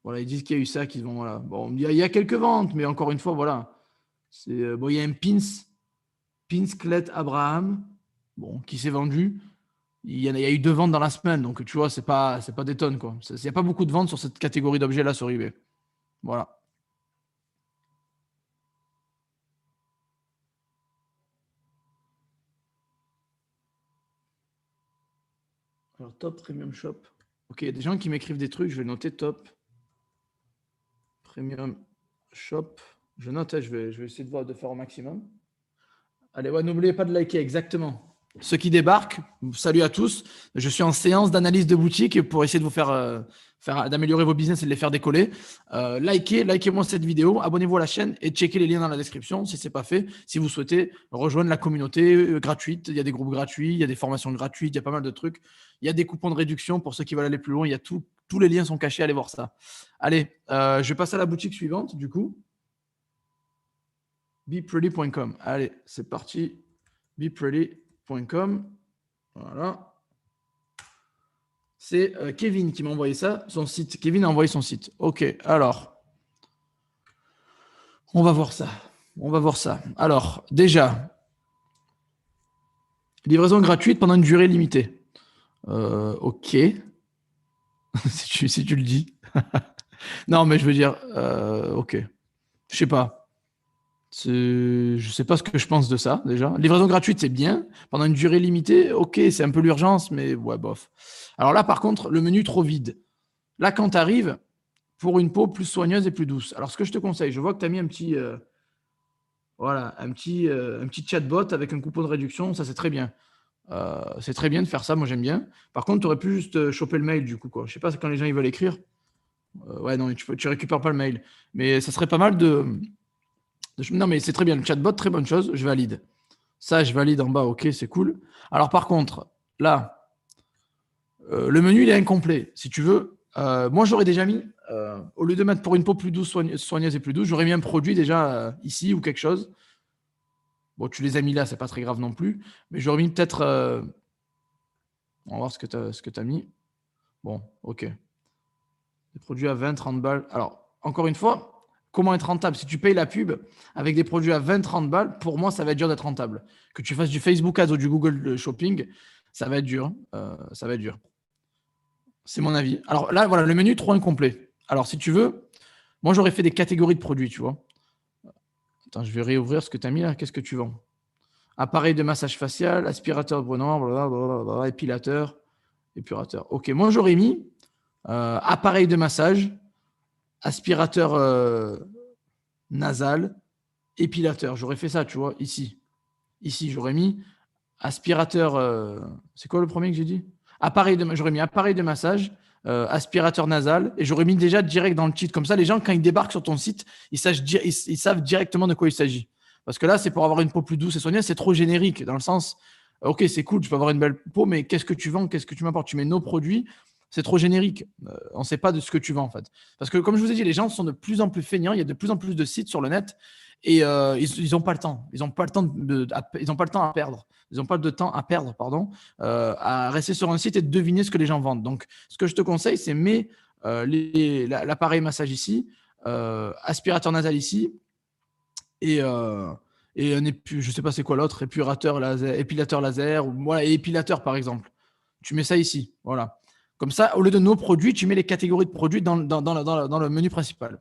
Voilà, ils disent qu'il y a eu ça, qu'ils vont voilà. Bon, il y a quelques ventes, mais encore une fois, voilà. Bon, il y a un Pinsclet Abraham, bon, qui s'est vendu. Il y a eu 2 ventes dans la semaine, donc tu vois, c'est pas des tonnes quoi. Il n'y a pas beaucoup de ventes sur cette catégorie d'objets là sur eBay. Voilà. Alors top premium shop. Ok, il y a des gens qui m'écrivent des trucs, je vais noter top premium shop. Je note, je vais essayer de faire au maximum. Allez, ouais, n'oubliez pas de liker, exactement. Ceux qui débarquent, salut à tous. Je suis en séance d'analyse de boutique pour essayer de vous d'améliorer vos business et de les faire décoller. Likez-moi cette vidéo, abonnez-vous à la chaîne et checkez les liens dans la description si ce n'est pas fait. Si vous souhaitez rejoindre la communauté gratuite, il y a des groupes gratuits, il y a des formations gratuites, il y a pas mal de trucs. Il y a des coupons de réduction pour ceux qui veulent aller plus loin. Il y a tous les liens sont cachés, allez voir ça. Allez, je vais passer à la boutique suivante du coup. Bepready.com. Allez, c'est parti. Bepready.com. Voilà. C'est Kevin qui m'a envoyé ça, son site. Kevin a envoyé son site. Ok, alors. On va voir ça. Alors, déjà, livraison gratuite pendant une durée limitée. Ok. si tu le dis. Non, mais je veux dire, ok. Je sais pas. Je sais pas ce que je pense de ça, déjà. Livraison gratuite, c'est bien. Pendant une durée limitée, ok, c'est un peu l'urgence, mais ouais, bof. Alors là, par contre, le menu trop vide. Là, quand tu arrives, pour une peau plus soigneuse et plus douce. Alors, ce que je te conseille, je vois que tu as mis un petit chatbot avec un coupon de réduction. Ça, c'est très bien. C'est très bien de faire ça. Moi, j'aime bien. Par contre, tu aurais pu juste choper le mail, du coup. Quoi. Je sais pas, quand les gens ils veulent écrire. Ouais, non, tu récupères pas le mail. Mais ça serait pas mal Non, mais c'est très bien. Le chatbot, très bonne chose. Je valide. Ça, je valide en bas. OK, c'est cool. Alors, par contre, là, le menu, il est incomplet. Si tu veux, moi, j'aurais déjà mis, au lieu de mettre pour une peau plus douce, soigneuse et plus douce, j'aurais mis un produit déjà ici ou quelque chose. Bon, tu les as mis là, c'est pas très grave non plus. Mais j'aurais mis peut-être. On va voir ce que tu as mis. Bon, OK. Des produits à 20, 30 balles. Alors, encore une fois, comment être rentable? Si tu payes la pub avec des produits à 20, 30 balles, pour moi, ça va être dur d'être rentable. Que tu fasses du Facebook Ads ou du Google Shopping, ça va être dur. Ça va être dur. C'est mon avis. Alors là, voilà, le menu trop incomplet. Alors, si tu veux, moi, j'aurais fait des catégories de produits, tu vois. Attends, je vais réouvrir ce que tu as mis là. Qu'est-ce que tu vends? Appareil de massage facial, aspirateur brunant, blablabla, épilateur, épurateur. Ok, moi, j'aurais mis appareil de massage, aspirateur nasal, épilateur. J'aurais fait ça, tu vois, ici. Ici, j'aurais mis aspirateur. C'est quoi le premier que j'ai dit? J'aurais mis appareil de massage, aspirateur nasal, et j'aurais mis déjà direct dans le titre. Comme ça, les gens, quand ils débarquent sur ton site, ils savent directement de quoi il s'agit. Parce que là, c'est pour avoir une peau plus douce et soigneuse, c'est trop générique, dans le sens, ok, c'est cool, tu peux avoir une belle peau, mais qu'est-ce que tu vends? Qu'est-ce que tu m'apportes? Tu mets nos produits, c'est trop générique. On ne sait pas de ce que tu vends, en fait. Parce que, comme je vous ai dit, les gens sont de plus en plus feignants, il y a de plus en plus de sites sur le net, Et ils n'ont pas le temps. Ils n'ont pas le temps ils ont pas le temps à perdre. Ils n'ont pas de temps à perdre, pardon, à rester sur un site et de deviner ce que les gens vendent. Donc, ce que je te conseille, c'est mets l'appareil massage ici, aspirateur nasal ici, et je sais pas c'est quoi l'autre, épilateur laser, ou voilà, et épilateur par exemple. Tu mets ça ici, voilà. Comme ça, au lieu de nos produits, tu mets les catégories de produits dans le menu principal.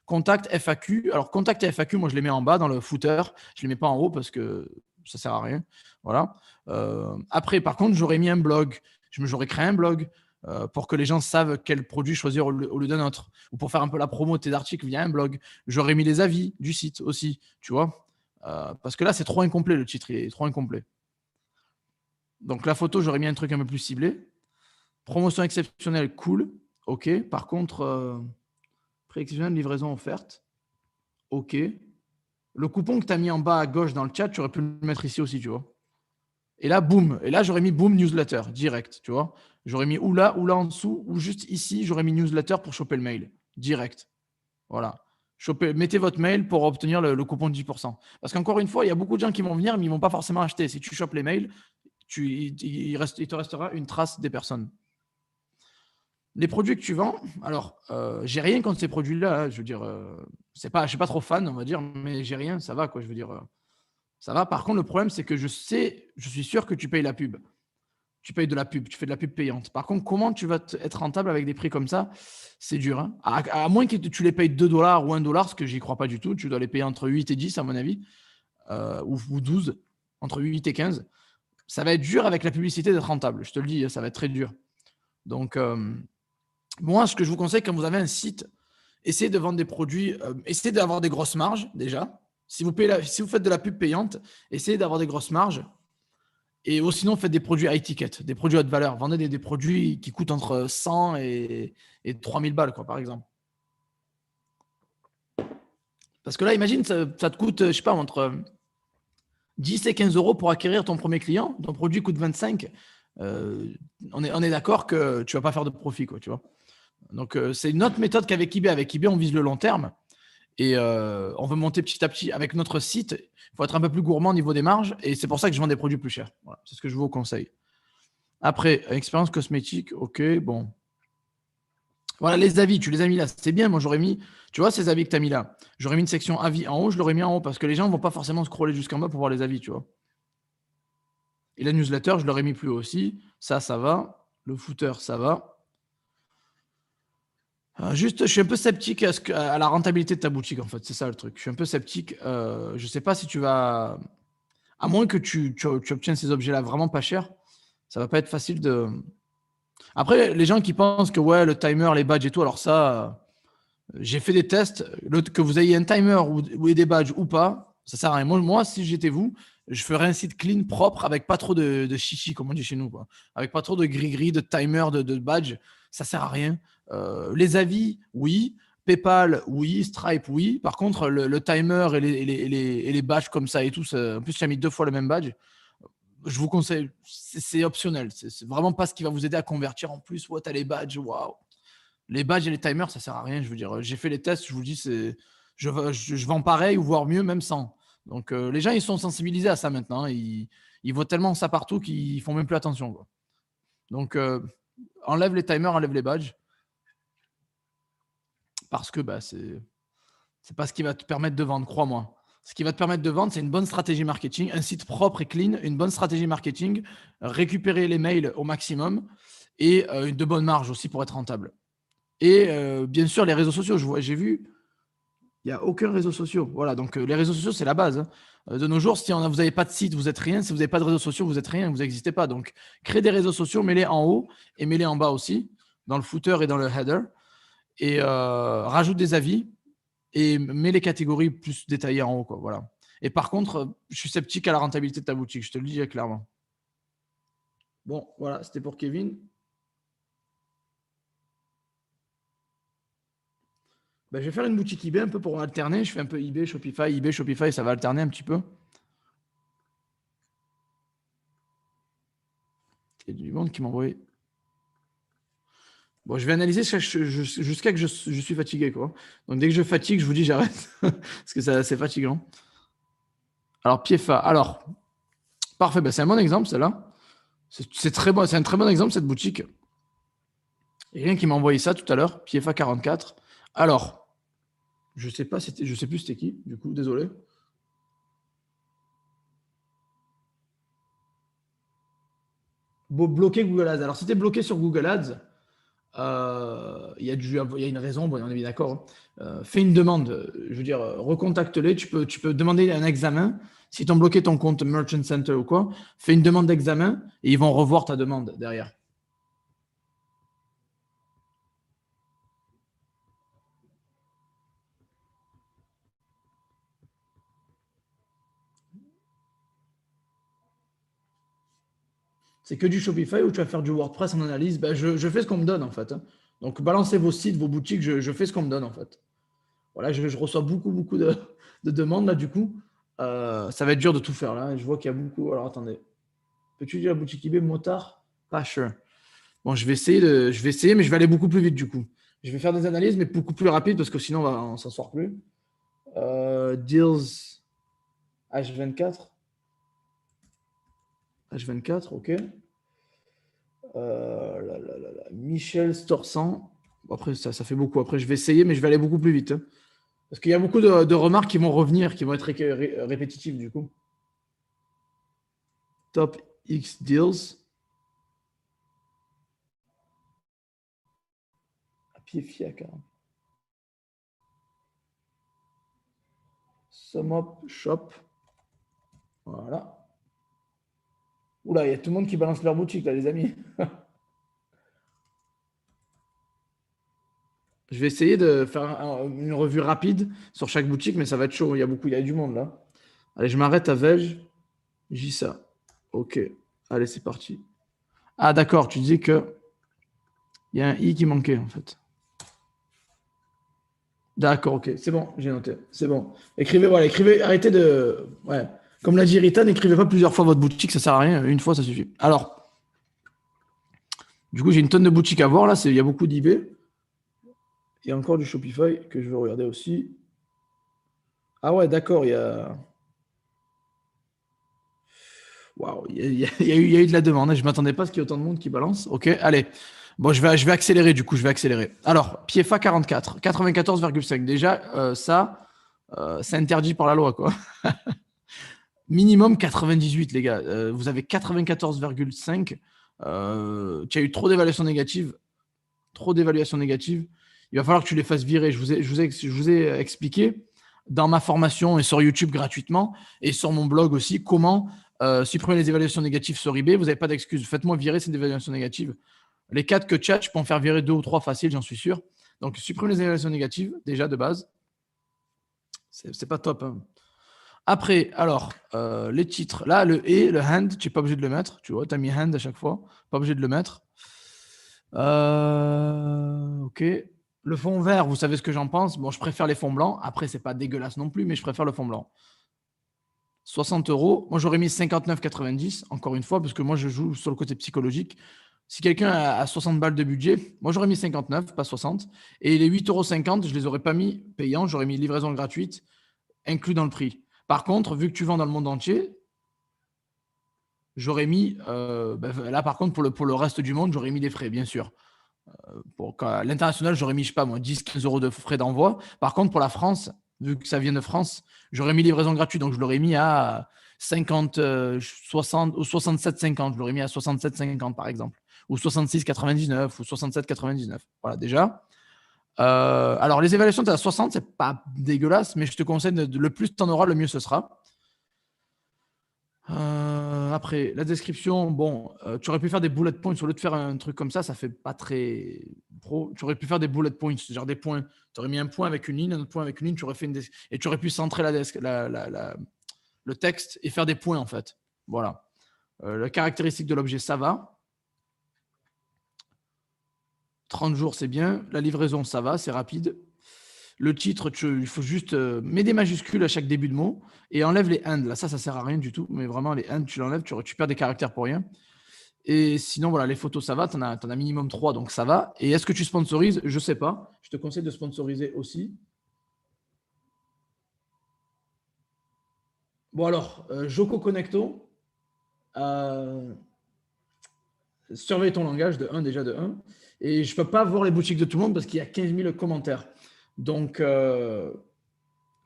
Contact, FAQ. Alors, contact et FAQ, moi, je les mets en bas dans le footer. Je ne les mets pas en haut parce que ça ne sert à rien. Voilà. Après, par contre, j'aurais mis un blog. J'aurais créé un blog pour que les gens savent quel produit choisir au lieu d'un autre. Ou pour faire un peu la promo de tes articles via un blog. J'aurais mis les avis du site aussi, tu vois. Parce que là, c'est trop incomplet, le titre. Il est trop incomplet. Donc, la photo, j'aurais mis un truc un peu plus ciblé. Promotion exceptionnelle, cool. OK. Par contre, prix exceptionnel, livraison offerte. OK. Le coupon que tu as mis en bas à gauche dans le chat, tu aurais pu le mettre ici aussi, tu vois. Et là, boum. Et là, j'aurais mis boom newsletter, direct, tu vois. J'aurais mis ou là en dessous, ou juste ici, j'aurais mis newsletter pour choper le mail, direct. Voilà. Mettez votre mail pour obtenir le coupon de 10%. Parce qu'encore une fois, il y a beaucoup de gens qui vont venir, mais ils ne vont pas forcément acheter. Si tu chopes les mails, il te restera une trace des personnes. Les produits que tu vends, alors, j'ai rien contre ces produits-là. Je veux dire, je ne suis pas trop fan, on va dire, mais j'ai rien, ça va, quoi. Je veux dire, ça va. Par contre, le problème, c'est que je suis sûr que tu payes la pub. Tu payes de la pub, tu fais de la pub payante. Par contre, comment tu vas être rentable avec des prix comme ça? C'est dur. Hein, à moins que tu les payes 2 dollars ou 1 dollar, ce que j'y crois pas du tout. Tu dois les payer entre 8 et 10, à mon avis, ou 12, entre 8 et 15. Ça va être dur avec la publicité d'être rentable. Je te le dis, ça va être très dur. Donc, moi, ce que je vous conseille, quand vous avez un site, essayez de vendre des produits, essayez d'avoir des grosses marges déjà. Si vous faites de la pub payante, essayez d'avoir des grosses marges. Et sinon, faites des produits high ticket, des produits haute valeur. Vendez des produits qui coûtent entre 100 et 3000 balles, quoi, par exemple. Parce que là, imagine, ça te coûte, je sais pas, entre 10 et 15 euros pour acquérir ton premier client. Ton produit coûte 25. On est d'accord que tu vas pas faire de profit, quoi, tu vois. Donc, c'est une autre méthode qu'avec eBay. Avec eBay, on vise le long terme. Et on veut monter petit à petit. Avec notre site, il faut être un peu plus gourmand au niveau des marges. Et c'est pour ça que je vends des produits plus chers. Voilà, c'est ce que je vous conseille. Après, expérience cosmétique, ok, bon. Voilà, les avis, tu les as mis là, c'est bien. Moi, j'aurais mis, tu vois, ces avis que tu as mis là, j'aurais mis une section avis en haut, je l'aurais mis en haut parce que les gens ne vont pas forcément scroller jusqu'en bas pour voir les avis, tu vois. Et la newsletter, je l'aurais mis plus haut aussi. Ça va. Le footer, ça va. Juste, je suis un peu sceptique à la rentabilité de ta boutique, en fait. C'est ça le truc. Je suis un peu sceptique. Je ne sais pas si tu vas. À moins que tu obtiennes ces objets-là vraiment pas chers, ça va pas être facile de. Après, les gens qui pensent que ouais, le timer, les badges et tout, alors ça, j'ai fait des tests. Que vous ayez un timer ou des badges ou pas, ça sert à rien. Moi, si j'étais vous, je ferais un site clean, propre, avec pas trop de chichi, comme on dit chez nous, quoi. Avec pas trop de gris-gris, de timer, de badge. Ça sert à rien. Les avis, oui. PayPal, oui. Stripe, oui. Par contre, le timer et les badges comme ça et tout, en plus, tu as mis 2 fois le même badge. Je vous conseille, c'est optionnel. C'est vraiment pas ce qui va vous aider à convertir en plus. Ouais, t'as les badges, waouh. Les badges et les timers, ça sert à rien. Je veux dire, j'ai fait les tests, je vous dis, je vends pareil ou voire mieux, même sans. Donc, les gens, ils sont sensibilisés à ça maintenant. Ils voient tellement ça partout qu'ils font même plus attention, quoi. Donc, enlève les timers, enlève les badges. Parce que bah, c'est pas ce qui va te permettre de vendre, crois-moi. Ce qui va te permettre de vendre, c'est une bonne stratégie marketing, un site propre et clean, une bonne stratégie marketing, récupérer les mails au maximum et de bonnes marges aussi pour être rentable. Et bien sûr, les réseaux sociaux. J'ai vu, il n'y a aucun réseau social. Voilà, donc les réseaux sociaux, c'est la base. Hein. De nos jours, si vous n'avez pas de site, vous n'êtes rien. Si vous n'avez pas de réseaux sociaux, vous n'êtes rien, vous n'existez pas. Donc, créez des réseaux sociaux, mets-les en haut et mets-les en bas aussi, dans le footer et dans le header. Et rajoute des avis et mets les catégories plus détaillées en haut, quoi. Voilà. Et par contre, je suis sceptique à la rentabilité de ta boutique, je te le dis clairement. Bon, voilà, c'était pour Kevin. Ben, je vais faire une boutique eBay un peu pour alterner. Je fais un peu eBay, Shopify, ça va alterner un petit peu. Il y a du monde qui m'a envoyé. Bon, je vais analyser jusqu'à que je suis fatigué, quoi. Donc, dès que je fatigue, je vous dis j'arrête. Parce que c'est fatigant. Alors, Piefa. Alors, parfait. Ben, c'est un bon exemple, celle-là. C'est très bon. C'est un très bon exemple, cette boutique. Il y a quelqu'un qui m'a envoyé ça tout à l'heure. Piefa 44. Alors, je sais pas, je sais plus c'était qui, du coup, désolé. Bloquer Google Ads. Alors, c'était bloqué sur Google Ads. Il y a une raison, bon, on est bien d'accord. Fais une demande, je veux dire, recontacte-les. Tu peux demander un examen. Si tu as bloqué ton compte Merchant Center ou quoi, fais une demande d'examen et ils vont revoir ta demande derrière. C'est que du Shopify ou tu vas faire du WordPress en analyse. Ben, je fais ce qu'on me donne en fait, hein. Donc balancez vos sites, vos boutiques, je fais ce qu'on me donne en fait. Voilà, je reçois beaucoup de demandes là du coup. Ça va être dur de tout faire là. Je vois qu'il y a beaucoup. Alors attendez. Peux-tu dire la boutique eBay motard? Pas sûr. Bon, je vais essayer, mais je vais aller beaucoup plus vite du coup. Je vais faire des analyses, mais beaucoup plus rapide parce que sinon on s'en sort plus. Deals H24. H24, ok. Michel Storsan. Bon, après, ça fait beaucoup. Après, je vais essayer, mais je vais aller beaucoup plus vite, hein. Parce qu'il y a beaucoup de remarques qui vont revenir, qui vont être répétitives du coup. Top X Deals. À pied fiac. Sum Up Shop. Voilà. Oula, il y a tout le monde qui balance leur boutique là, les amis. Je vais essayer de faire une revue rapide sur chaque boutique, mais ça va être chaud. Il y a du monde là. Allez, je m'arrête à Veg. Ça. Ok. Allez, c'est parti. Ah, d'accord. Tu dis que il y a un i qui manquait en fait. D'accord, ok. C'est bon, j'ai noté. C'est bon. Écrivez, voilà, écrivez. Arrêtez de. Ouais. Comme l'a dit Rita, n'écrivez pas plusieurs fois votre boutique, ça sert à rien. Une fois, ça suffit. Alors, du coup, j'ai une tonne de boutiques à voir là. Il y a beaucoup d'eBay. Il y a encore du Shopify que je veux regarder aussi. Ah ouais, d'accord, il y a. Waouh, il y a eu de la demande. Je ne m'attendais pas à ce qu'il y ait autant de monde qui balance. Ok, allez. Bon, je vais accélérer du coup, je vais accélérer. Alors, Piefa 44, 94,5. Déjà, c'est interdit par la loi, quoi. Minimum 98, les gars. Vous avez 94,5. Tu as eu trop d'évaluations négatives. Trop d'évaluations négatives. Il va falloir que tu les fasses virer. Je vous ai expliqué dans ma formation et sur YouTube gratuitement et sur mon blog aussi comment supprimer les évaluations négatives sur eBay. Vous n'avez pas d'excuses. Faites-moi virer ces évaluations négatives. Les 4 que chat, je peux en faire virer 2 ou 3 faciles, j'en suis sûr. Donc, supprime les évaluations négatives, déjà de base. C'est pas top, hein. Après, alors, les titres. Là, le et, le hand, tu n'es pas obligé de le mettre. Tu vois, tu as mis hand à chaque fois. Pas obligé de le mettre. Ok. Le fond vert, vous savez ce que j'en pense. Bon, je préfère les fonds blancs. Après, c'est pas dégueulasse non plus, mais je préfère le fond blanc. 60 euros. Moi, j'aurais mis 59,90, encore une fois, parce que moi, je joue sur le côté psychologique. Si quelqu'un a 60 balles de budget, moi, j'aurais mis 59, pas 60. Et les 8,50 €, je ne les aurais pas mis payants. J'aurais mis livraison gratuite, inclus dans le prix. Par contre, vu que tu vends dans le monde entier, j'aurais mis, là, par contre, pour le reste du monde, j'aurais mis des frais, bien sûr. À l'international, j'aurais mis, je sais pas moi, 10-15 € de frais d'envoi. Par contre, pour la France, vu que ça vient de France, j'aurais mis livraison gratuite. Donc, je l'aurais mis à 50, 60 ou 67,50. Je l'aurais mis à 67,50 par exemple. Ou 66,99 ou 67,99. Voilà, déjà. Alors, les évaluations, tu as 60, c'est pas dégueulasse, mais je te conseille le plus tu en auras, le mieux ce sera. Après, la description, bon, tu aurais pu faire des bullet points au lieu de faire un truc comme ça fait pas très pro. Tu aurais pu faire des bullet points, genre des points. Tu aurais mis un point avec une ligne, un autre point avec une ligne, tu aurais fait et tu aurais pu centrer le texte et faire des points en fait. Voilà. La caractéristique de l'objet, ça va. 30 jours, c'est bien. La livraison, ça va, c'est rapide. Le titre, il faut juste mettre des majuscules à chaque début de mot et enlève les and. Là, ça sert à rien du tout. Mais vraiment, les and, tu l'enlèves, tu perds des caractères pour rien. Et sinon, voilà, les photos, ça va. Tu en as minimum 3, donc ça va. Et est-ce que tu sponsorises? Je ne sais pas. Je te conseille de sponsoriser aussi. Bon, alors, Joko Connecto, surveille ton langage de 1, déjà de 1. Et je ne peux pas voir les boutiques de tout le monde parce qu'il y a 15 000 commentaires. Donc,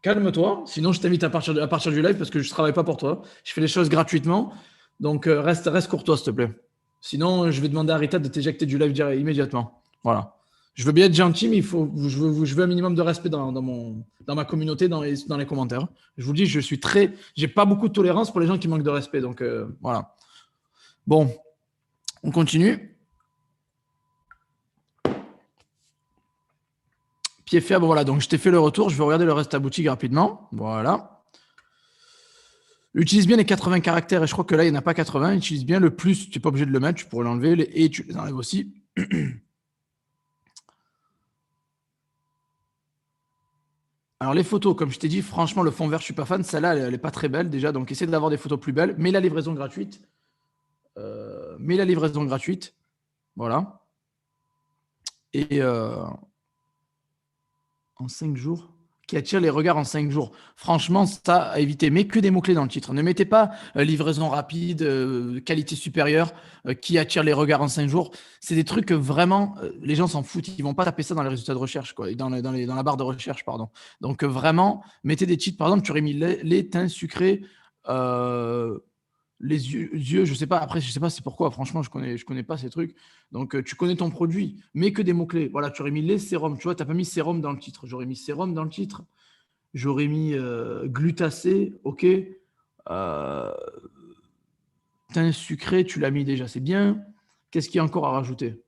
calme-toi. Sinon, je t'invite à partir du live parce que je ne travaille pas pour toi. Je fais les choses gratuitement. Donc, reste courtois, s'il te plaît. Sinon, je vais demander à Rita de t'éjecter du live immédiatement. Voilà. Je veux bien être gentil, mais je veux un minimum de respect dans ma communauté, dans les commentaires. Je vous le dis, j'ai pas beaucoup de tolérance pour les gens qui manquent de respect. Donc, voilà. Bon, on continue. Pied ferme, voilà. Donc, je t'ai fait le retour. Je vais regarder le reste à boutique rapidement. Voilà. Utilise bien les 80 caractères. Et je crois que là, il n'y en a pas 80. Utilise bien le plus. Tu n'es pas obligé de le mettre. Tu pourrais l'enlever. Et tu les enlèves aussi. Alors, les photos, comme je t'ai dit, franchement, le fond vert, je ne suis pas fan. Celle-là, elle n'est pas très belle déjà. Donc, essaie d'avoir des photos plus belles. Mets la livraison gratuite. Voilà. Et en 5 jours, qui attire les regards en 5 jours. Franchement, ça à éviter. Mais que des mots-clés dans le titre. Ne mettez pas livraison rapide, qualité supérieure, qui attire les regards en 5 jours. C'est des trucs que vraiment, les gens s'en foutent. Ils ne vont pas taper ça dans les résultats de recherche, quoi, dans la barre de recherche, pardon. Donc, vraiment, mettez des titres. Par exemple, tu aurais mis lait, thym sucré, les yeux, je sais pas. Après, je sais pas c'est pourquoi. Franchement, je connais pas ces trucs. Donc, tu connais ton produit, mais que des mots-clés. Voilà, tu aurais mis les sérums. Tu vois, tu n'as pas mis sérum dans le titre. J'aurais mis sérum dans le titre. J'aurais mis glutacé, ok. Thym sucré, tu l'as mis déjà, c'est bien. Qu'est-ce qu'il y a encore à rajouter?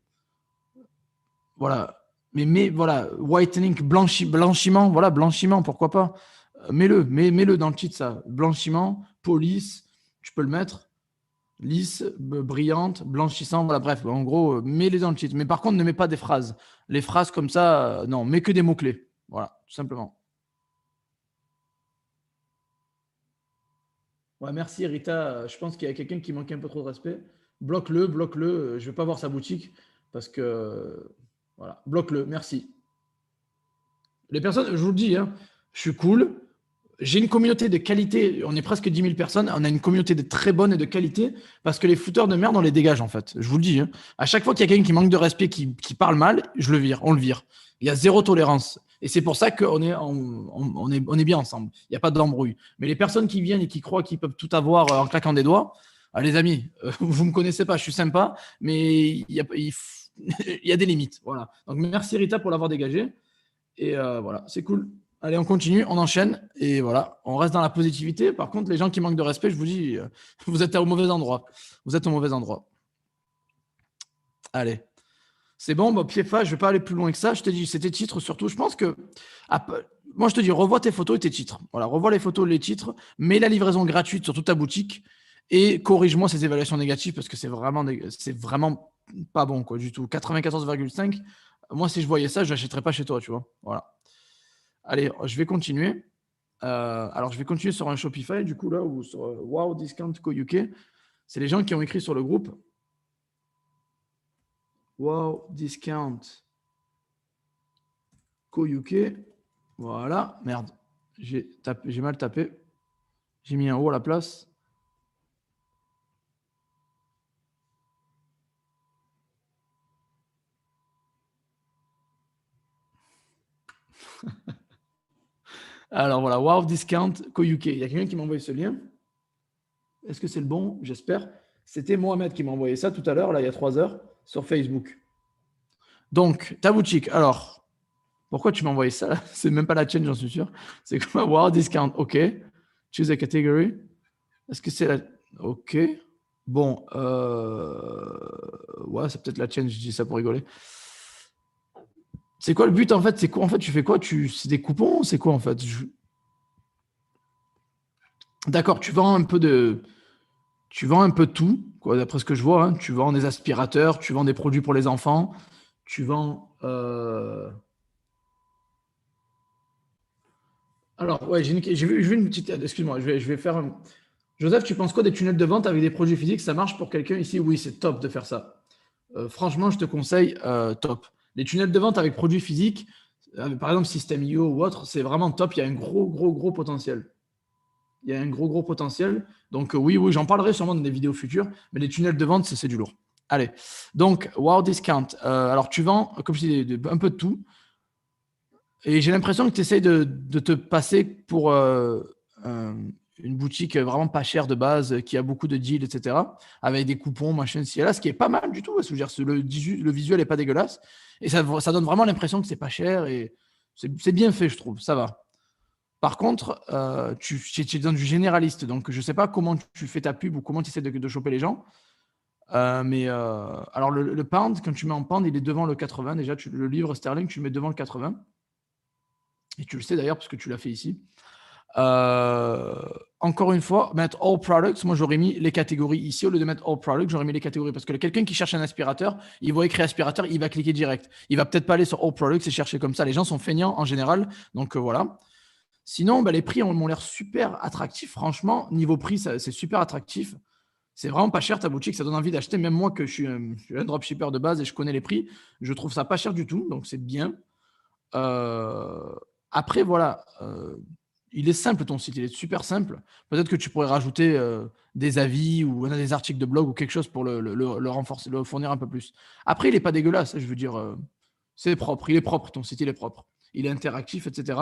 Voilà. Mais voilà, whitening, blanchiment, voilà, blanchiment, pourquoi pas. Mets-le dans le titre, ça. Blanchiment, police, tu peux le mettre. Lisse, brillante, blanchissant, voilà, bref, en gros, mets-les dans le titre. Mais par contre, ne mets pas des phrases. Les phrases comme ça, non, mets que des mots-clés. Voilà, tout simplement. Ouais, merci Rita. Je pense qu'il y a quelqu'un qui manque un peu trop de respect. Bloque-le. Je ne vais pas voir sa boutique parce que. Voilà, bloque-le, merci. Les personnes, je vous le dis, hein, je suis cool. J'ai une communauté de qualité. On est presque 10 000 personnes. On a une communauté de très bonne et de qualité parce que les fouteurs de merde, on les dégage en fait. Je vous le dis. Hein. À chaque fois qu'il y a quelqu'un qui manque de respect, qui parle mal, je le vire. On le vire. Il y a zéro tolérance. Et c'est pour ça qu'on est bien ensemble. Il n'y a pas d'embrouille. Mais les personnes qui viennent et qui croient qu'ils peuvent tout avoir en claquant des doigts, les amis, vous ne me connaissez pas, je suis sympa, mais il y a des limites. Voilà. Donc merci Rita pour l'avoir dégagé. Et voilà, c'est cool. Allez, on continue, on enchaîne. Et voilà, on reste dans la positivité. Par contre, les gens qui manquent de respect, je vous dis, vous êtes au mauvais endroit. Vous êtes au mauvais endroit. Allez. C'est bon, bah, Piefa, je ne vais pas aller plus loin que ça. Je t'ai dit, c'était titres surtout. Je pense que. Moi, je te dis, revois tes photos et tes titres. Voilà, revois les photos et les titres. Mets la livraison gratuite sur toute ta boutique. Et corrige-moi ces évaluations négatives parce que c'est vraiment pas bon, quoi, du tout. 94,5. Moi, si je voyais ça, je n'achèterais pas chez toi, tu vois. Voilà. Allez, je vais continuer. Alors, je vais continuer sur un Shopify, du coup, là, ou sur Wow Discount Co UK. C'est les gens qui ont écrit sur le groupe. Wow Discount Co UK. Voilà. Merde. J'ai mal tapé. J'ai mis un O à la place. Alors voilà, Wow Discount Co UK. Il y a quelqu'un qui m'a envoyé ce lien. Est-ce que c'est le bon? J'espère. C'était Mohamed qui m'a envoyé ça tout à l'heure, là, il y a 3 heures, sur Facebook. Donc, ta boutique. Alors, pourquoi tu m'as envoyé ça? C'est même pas la chaîne, j'en suis sûr. C'est quoi? Wow Discount. OK. Choose a category. Est-ce que c'est la. OK. Bon. Ouais, c'est peut-être la chaîne, je dis ça pour rigoler. C'est quoi le but en fait? C'est quoi en fait? Tu fais quoi? C'est des coupons? C'est quoi en fait? D'accord, tu vends un peu de. Tu vends un peu de tout, quoi, d'après ce que je vois. Hein. Tu vends des aspirateurs, tu vends des produits pour les enfants, tu vends. Alors, ouais, j'ai vu une petite. Excuse-moi, je vais faire. Joseph, tu penses quoi des tunnels de vente avec des produits physiques? Ça marche pour quelqu'un ici? Oui, c'est top de faire ça. Franchement, je te conseille, top. Les tunnels de vente avec produits physiques, par exemple System.io ou autre, c'est vraiment top. Il y a un gros potentiel. Il y a un gros potentiel. Donc, oui, j'en parlerai sûrement dans des vidéos futures, mais les tunnels de vente, c'est du lourd. Allez, donc, Wow Discount. Alors, tu vends, comme je dis, un peu de tout. Et j'ai l'impression que tu essayes de te passer pour une boutique vraiment pas chère de base, qui a beaucoup de deals, etc. Avec des coupons, machin, ci et là, ce qui est pas mal du tout. Je veux dire, le visuel est pas dégueulasse. Et ça donne vraiment l'impression que c'est pas cher et c'est bien fait, je trouve. Ça va. Par contre, tu es dans du généraliste. Donc, je sais pas comment tu fais ta pub ou comment tu essaies de choper les gens. Alors, le pound, quand tu mets en pound, il est devant le 80. Déjà, le livre sterling, tu le mets devant le 80. Et tu le sais d'ailleurs parce que tu l'as fait ici. Encore une fois, mettre all products, moi j'aurais mis les catégories ici au lieu de mettre all products, j'aurais mis les catégories parce que quelqu'un qui cherche un aspirateur, il voit écrit aspirateur, il va cliquer direct. Il va peut-être pas aller sur all products et chercher comme ça. Les gens sont feignants en général, donc voilà. Sinon, les prix m'ont l'air super attractifs. Franchement, niveau prix, c'est super attractif. C'est vraiment pas cher ta boutique, ça donne envie d'acheter. Même moi, que je suis un dropshipper de base et je connais les prix, je trouve ça pas cher du tout, donc c'est bien. Après, voilà, il est simple ton site, il est super simple. Peut-être que tu pourrais rajouter des avis ou des articles de blog ou quelque chose pour le renforcer, le fournir un peu plus. Après, il n'est pas dégueulasse, je veux dire, c'est propre, il est propre, ton site, il est propre. Il est interactif, etc.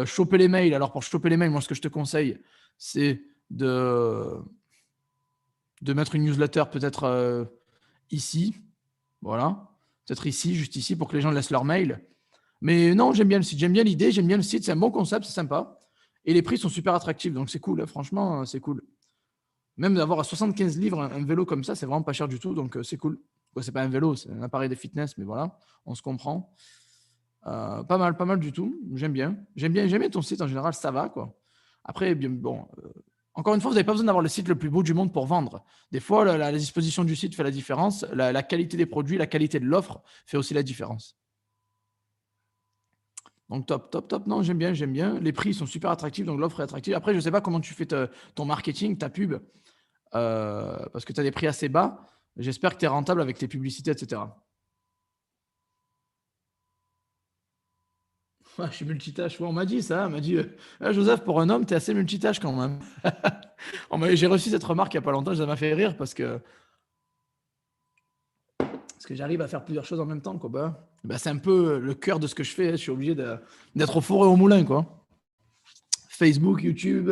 Choper les mails. Alors, pour choper les mails, moi, ce que je te conseille, c'est de mettre une newsletter peut-être ici. Voilà. Peut-être ici, juste ici, pour que les gens laissent leur mail. Mais non, j'aime bien le site, j'aime bien l'idée, j'aime bien le site, c'est un bon concept, c'est sympa. Et les prix sont super attractifs, donc c'est cool, hein, franchement, c'est cool. Même d'avoir à 75 livres un vélo comme ça, c'est vraiment pas cher du tout, donc c'est cool. Ouais, c'est pas un vélo, c'est un appareil de fitness, mais voilà, on se comprend. Pas mal du tout, j'aime bien. J'aime bien ton site en général, ça va, quoi. Après, bien, bon, encore une fois, vous n'avez pas besoin d'avoir le site le plus beau du monde pour vendre. Des fois, la disposition du site fait la différence, la qualité des produits, la qualité de l'offre fait aussi la différence. Donc top. Non, j'aime bien. Les prix sont super attractifs, donc l'offre est attractive. Après, je ne sais pas comment tu fais ton marketing, ta pub, parce que tu as des prix assez bas. J'espère que tu es rentable avec tes publicités, etc. Ah, je suis multitâche. Ouais, on m'a dit ça. On m'a dit, ah, Joseph, pour un homme, tu es assez multitâche quand même. J'ai reçu cette remarque il n'y a pas longtemps. Ça m'a fait rire parce que j'arrive à faire plusieurs choses en même temps, quoi. C'est un peu le cœur de ce que je fais. Je suis obligé d'être au four et au moulin, quoi. Facebook, YouTube,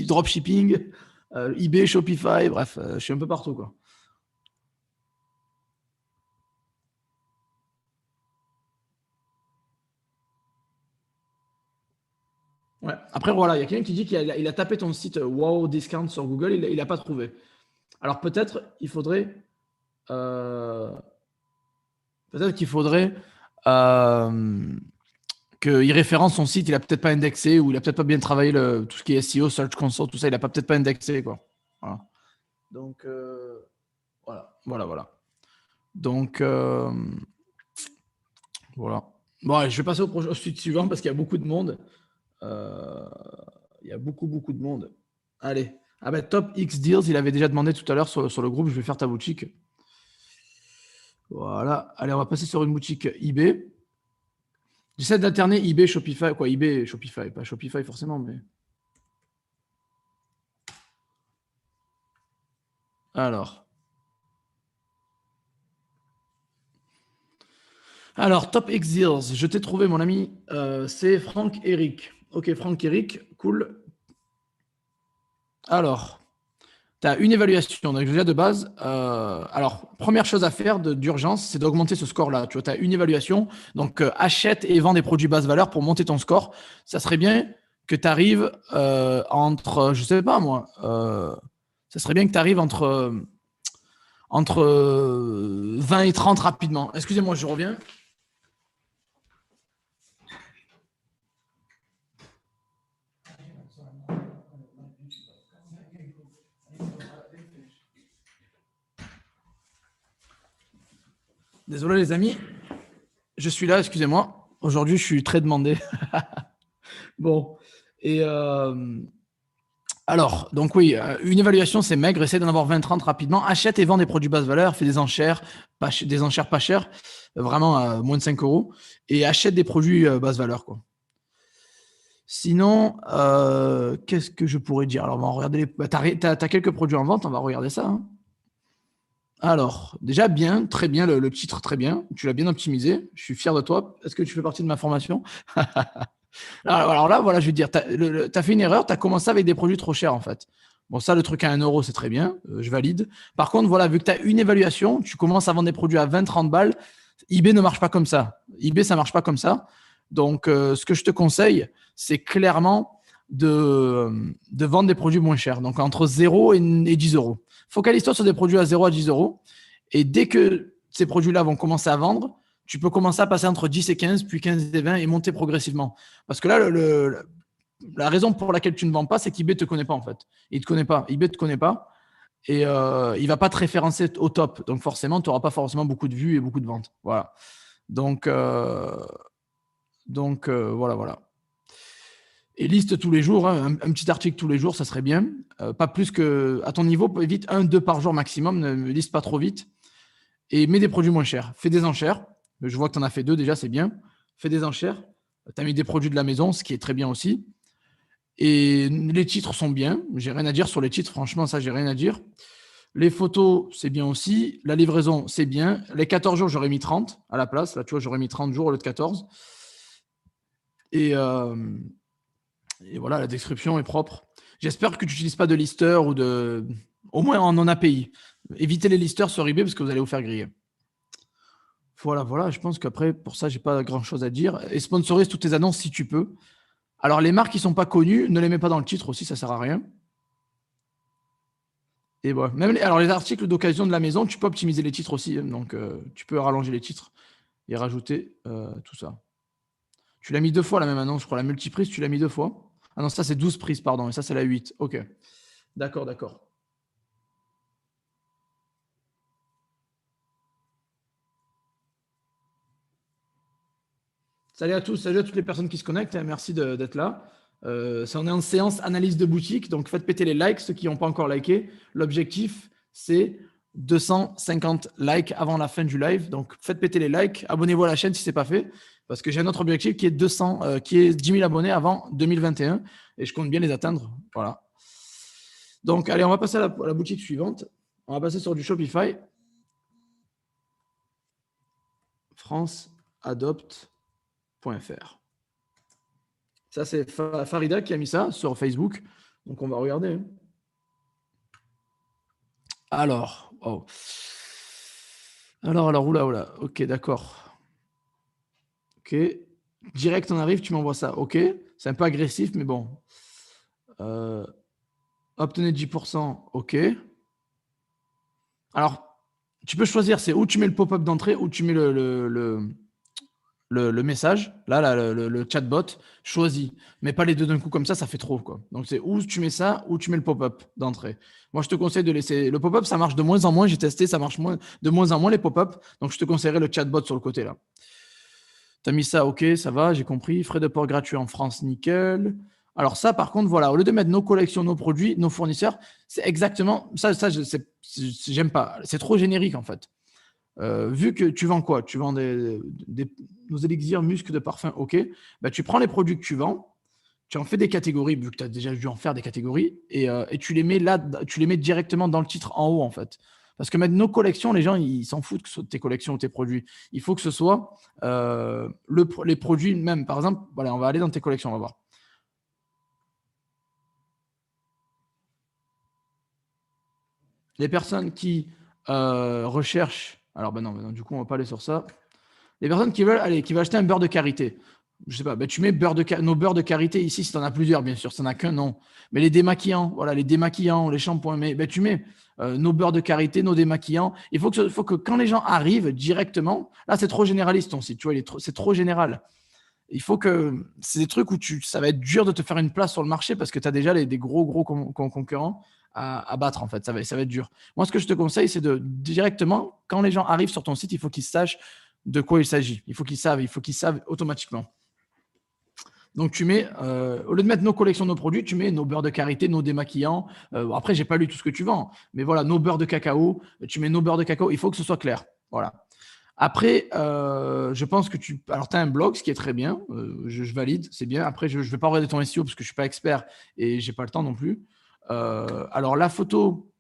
dropshipping, eBay, Shopify, bref, je suis un peu partout, quoi. Ouais. Après, voilà, il y a quelqu'un qui dit qu'il a tapé ton site Wow Discount sur Google, il n'a pas trouvé. Alors euh, peut-être qu'il faudrait qu'il référence son site, il a peut-être pas indexé ou il a peut-être pas bien travaillé tout ce qui est SEO, Search Console, tout ça, il a peut-être pas indexé, quoi. Voilà. Donc, voilà. Donc, voilà. Bon, allez, je vais passer au site suivant parce qu'il y a beaucoup de monde. Euh, il y a beaucoup de monde. Allez. Ah ben, Top X Deals, il avait déjà demandé tout à l'heure sur le groupe, je vais faire ta boutique. Voilà. Allez, on va passer sur une boutique eBay. J'essaie d'alterner eBay, Shopify. Quoi, eBay, Shopify. Pas Shopify forcément, mais. Alors. Top X Deals, je t'ai trouvé, mon ami. C'est Franck Eric. Ok, Franck Eric, cool. Alors. Tu as une évaluation. Donc, déjà de base, alors, première chose à faire d'urgence, c'est d'augmenter ce score-là. Tu vois, tu as une évaluation. Donc, achète et vends des produits basse valeur pour monter ton score. Ça serait bien que tu arrives entre, je sais pas moi, ça serait bien que tu arrives entre 20 et 30 rapidement. Excusez-moi, je reviens. Désolé les amis, je suis là, excusez-moi. Aujourd'hui, je suis très demandé. Bon, et Alors, donc oui, une évaluation, c'est maigre. Essaie d'en avoir 20-30 rapidement. Achète et vends des produits basse valeur. Fais des enchères, des enchères pas chères, vraiment à moins de 5 euros. Et achète des produits basse valeur, quoi. Sinon, qu'est-ce que je pourrais dire? Alors, on va regarder les. Bah, t'as quelques produits en vente, on va regarder ça, hein. Alors, déjà bien, très bien, le titre, très bien. Tu l'as bien optimisé. Je suis fier de toi. Est-ce que tu fais partie de ma formation? Alors là, voilà, je veux dire, tu as fait une erreur, tu as commencé avec des produits trop chers, en fait. Bon, ça, le truc à 1 euro, c'est très bien, je valide. Par contre, voilà, vu que tu as une évaluation, tu commences à vendre des produits à 20-30 balles, eBay ne marche pas comme ça. eBay, ça marche pas comme ça. Donc, ce que je te conseille, c'est clairement de vendre des produits moins chers. Donc, entre 0 et 10 euros. Focalise-toi sur des produits à 0 à 10 euros. Et dès que ces produits-là vont commencer à vendre, tu peux commencer à passer entre 10 et 15, puis 15 et 20 et monter progressivement. Parce que là, la raison pour laquelle tu ne vends pas, c'est qu'eBay ne te connaît pas, en fait. Il ne te connaît pas. eBay ne te connaît pas. Et il ne va pas te référencer au top. Donc, forcément, tu n'auras pas forcément beaucoup de vues et beaucoup de ventes. Voilà. Donc, voilà, voilà. Et liste tous les jours, hein, un petit article tous les jours, ça serait bien. Pas plus que, à ton niveau, évite 1-2 par jour maximum, ne liste pas trop vite. Et mets des produits moins chers. Fais des enchères. Je vois que tu en as fait 2 déjà, c'est bien. Fais des enchères. Tu as mis des produits de la maison, ce qui est très bien aussi. Et les titres sont bien. J'ai rien à dire sur les titres, franchement, ça, j'ai rien à dire. Les photos, c'est bien aussi. La livraison, c'est bien. Les 14 jours, j'aurais mis 30 à la place. Là, tu vois, j'aurais mis 30 jours au lieu de 14. Et, voilà, la description est propre. J'espère que tu n'utilises pas de lister ou de. Au moins en non-API. Évitez les listers sur eBay parce que vous allez vous faire griller. Voilà, voilà, je pense qu'après, pour ça, j'ai pas grand-chose à dire. Et sponsorise toutes tes annonces si tu peux. Alors, les marques qui sont pas connues, ne les mets pas dans le titre aussi, ça sert à rien. Et voilà. Même alors, les articles d'occasion de la maison, tu peux optimiser les titres aussi. Donc, tu peux rallonger les titres et rajouter tout ça. Tu l'as mis 2 fois la même annonce, je crois. La multiprise, tu l'as mis 2 fois. Ah non, ça, c'est 12 prises, pardon. Et ça, c'est la 8. OK. D'accord, d'accord. Salut à tous, salut à toutes les personnes qui se connectent. Merci d'être là. On est en séance analyse de boutique. Donc, faites péter les likes, ceux qui n'ont pas encore liké. L'objectif, c'est 250 likes avant la fin du live. Donc, faites péter les likes. Abonnez-vous à la chaîne si ce n'est pas fait. Parce que j'ai un autre objectif qui est 10 000 abonnés avant 2021. Et je compte bien les atteindre. Voilà. Donc, allez, on va passer à la boutique suivante. On va passer sur du Shopify. France adopte. .fr. Ça, c'est Farida qui a mis ça sur Facebook. Donc, on va regarder. Alors, oh. Alors, oula. Ok, d'accord. Ok. Direct, on arrive, tu m'envoies ça. Ok. C'est un peu agressif, mais bon. Obtenez 10%. Ok. Alors, tu peux choisir, c'est où tu mets le pop-up d'entrée, où tu mets le message, là le chatbot, choisis. Mais pas les deux d'un coup comme ça fait trop, quoi. Donc, c'est où tu mets ça, où tu mets le pop-up d'entrée. Moi, je te conseille de laisser. Le pop-up, ça marche de moins en moins. J'ai testé, ça marche de moins en moins les pop-up. Donc, je te conseillerais le chatbot sur le côté, là. Tu as mis ça, ok, ça va, j'ai compris. Frais de port gratuits en France, nickel. Alors, ça, par contre, voilà, au lieu de mettre nos collections, nos produits, nos fournisseurs, c'est exactement ça, j'aime pas. C'est trop générique, en fait. Vu que tu vends quoi? Tu vends nos élixirs, muscles de parfum, ok. Bah, tu prends les produits que tu vends, tu en fais des catégories, vu que tu as déjà dû en faire des catégories, et tu les mets là, tu les mets directement dans le titre en haut, en fait. Parce que mettre nos collections, les gens, ils s'en foutent que ce soit tes collections ou tes produits. Il faut que ce soit les produits même. Par exemple, voilà, on va aller dans tes collections, on va voir. Les personnes qui recherchent, alors ben non, du coup, on va pas aller sur ça. Les personnes qui veulent acheter un beurre de karité. Je sais pas, ben tu mais nos beurres de karité ici, si tu en as plusieurs, bien sûr, si tu n'en as qu'un, non. Mais les démaquillants, voilà, les démaquillants, les shampoings, mais ben, tu mets nos beurres de karité, nos démaquillants. Il faut que quand les gens arrivent directement, là, c'est trop généraliste ton site, tu vois, c'est trop général. Il faut que c'est des trucs où ça va être dur de te faire une place sur le marché parce que tu as déjà des gros concurrents à battre, en fait. Ça va être dur. Moi, ce que je te conseille, c'est de directement, quand les gens arrivent sur ton site, il faut qu'ils sachent de quoi il s'agit. Il faut qu'ils savent automatiquement. Donc, tu mets, au lieu de mettre nos collections, nos produits, tu mets nos beurres de karité, nos démaquillants. Après, j'ai pas lu tout ce que tu vends, mais voilà, nos beurres de cacao. Tu mets nos beurres de cacao. Il faut que ce soit clair. Voilà. Après, je pense que tu. Alors, tu as un blog, ce qui est très bien. Je valide, c'est bien. Après, je ne vais pas regarder ton SEO parce que je ne suis pas expert et je n'ai pas le temps non plus. Alors, la photo,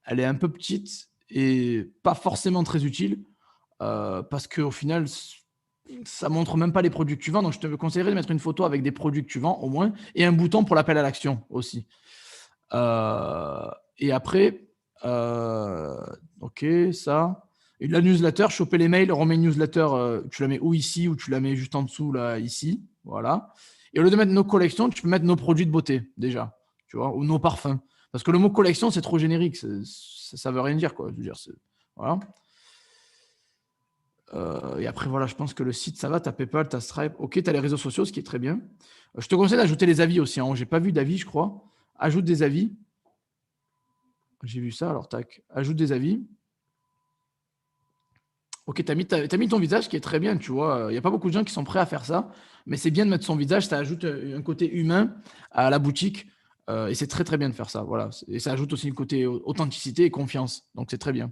elle est un peu petite et pas forcément très utile parce qu'au final, ça montre même pas les produits que tu vends. Donc, je te conseillerais de mettre une photo avec des produits que tu vends au moins et un bouton pour l'appel à l'action aussi. Et après, ok, ça. Et la newsletter, choper les mails, remets une newsletter, tu la mets où ici ou tu la mets juste en dessous, là, ici. Voilà. Et au lieu de mettre nos collections, tu peux mettre nos produits de beauté, déjà. Tu vois, ou nos parfums. Parce que le mot collection, c'est trop générique. Ça veut rien dire, quoi. Je veux dire, voilà. Et après, voilà, je pense que le site, ça va. Tu as PayPal, tu as Stripe. Ok, tu as les réseaux sociaux, ce qui est très bien. Je te conseille d'ajouter les avis aussi. Hein. J'ai pas vu d'avis, je crois. Ajoute des avis. J'ai vu ça, alors tac. Ajoute des avis. Ok, tu as mis ton visage qui est très bien, tu vois. Il n'y a pas beaucoup de gens qui sont prêts à faire ça, mais c'est bien de mettre son visage, ça ajoute un côté humain à la boutique. Et c'est très très bien de faire ça. Voilà. Et ça ajoute aussi le côté authenticité et confiance. Donc c'est très bien.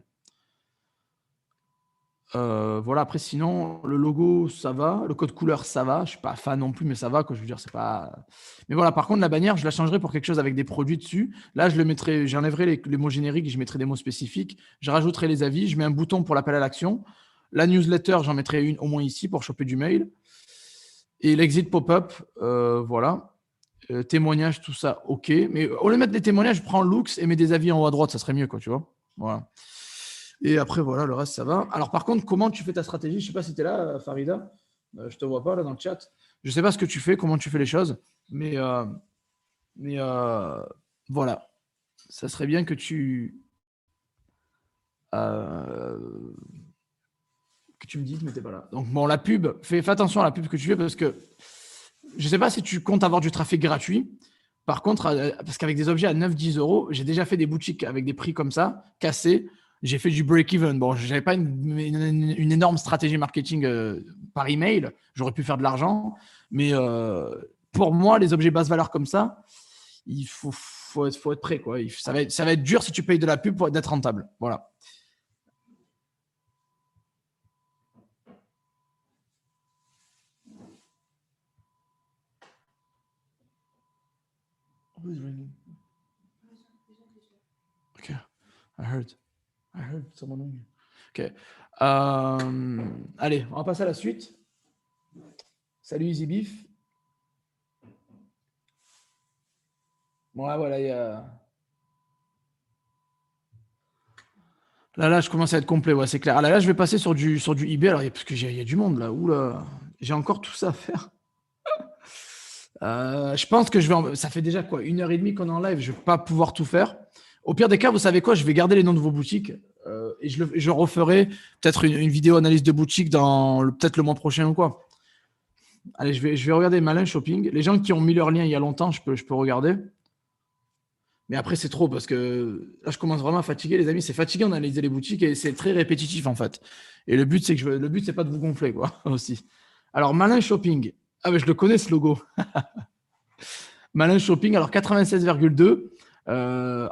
Voilà, après, sinon, le logo, ça va. Le code couleur, ça va. Je ne suis pas fan non plus, mais ça va. Quoi. Je veux dire, c'est pas. Mais voilà, par contre, la bannière, je la changerai pour quelque chose avec des produits dessus. Là, je le mettrai, j'enlèverai les mots génériques, je mettrai des mots spécifiques. Je rajouterai les avis. Je mets un bouton pour l'appel à l'action. La newsletter, j'en mettrai une au moins ici pour choper du mail. Et l'exit pop-up, voilà. Témoignages, tout ça, ok. Mais au lieu de mettre des témoignages, je prends Looks et mets des avis en haut à droite, ça serait mieux, quoi, tu vois. Voilà. Et après, voilà, le reste, ça va. Alors, par contre, comment tu fais ta stratégie? Je ne sais pas si tu es là, Farida. Je ne te vois pas là dans le chat. Je ne sais pas ce que tu fais, comment tu fais les choses. Mais voilà. Ça serait bien euh, que tu me dises, mais tu n'es pas là. Donc, bon, la pub, fais attention à la pub que tu fais parce que je ne sais pas si tu comptes avoir du trafic gratuit. Par contre, parce qu'avec des objets à 9-10 euros, j'ai déjà fait des boutiques avec des prix comme ça, cassés. J'ai fait du break-even. Bon, je n'avais pas une énorme stratégie marketing par email. J'aurais pu faire de l'argent. Mais pour moi, les objets basse valeur comme ça, il faut être prêt. Quoi. Ça va être dur si tu payes de la pub pour être rentable. Voilà. Ok, I heard someone. Ok. Allez, on va passer à la suite. Salut Easy Beef. Ouais, voilà, il y a. Là, je commence à être complet, ouais, c'est clair. Ah, là, je vais passer sur du eBay, alors, parce qu'il y a du monde là. Oula, j'ai encore tout ça à faire. Je pense que ça fait déjà quoi, 1 heure et demie qu'on est en live, je vais pas pouvoir tout faire. Au pire des cas, vous savez quoi, je vais garder les noms de vos boutiques et je referai peut-être une vidéo analyse de boutique dans peut-être le mois prochain ou quoi. Allez, je vais regarder Malin Shopping. Les gens qui ont mis leur lien il y a longtemps, je peux regarder. Mais après, c'est trop parce que là, je commence vraiment à fatiguer, les amis. C'est fatigant d'analyser les boutiques et c'est très répétitif en fait. Et le but, c'est pas de vous gonfler, quoi, aussi. Alors, Malin Shopping. Ah, mais je le connais ce logo. Malin Shopping, alors 96,2.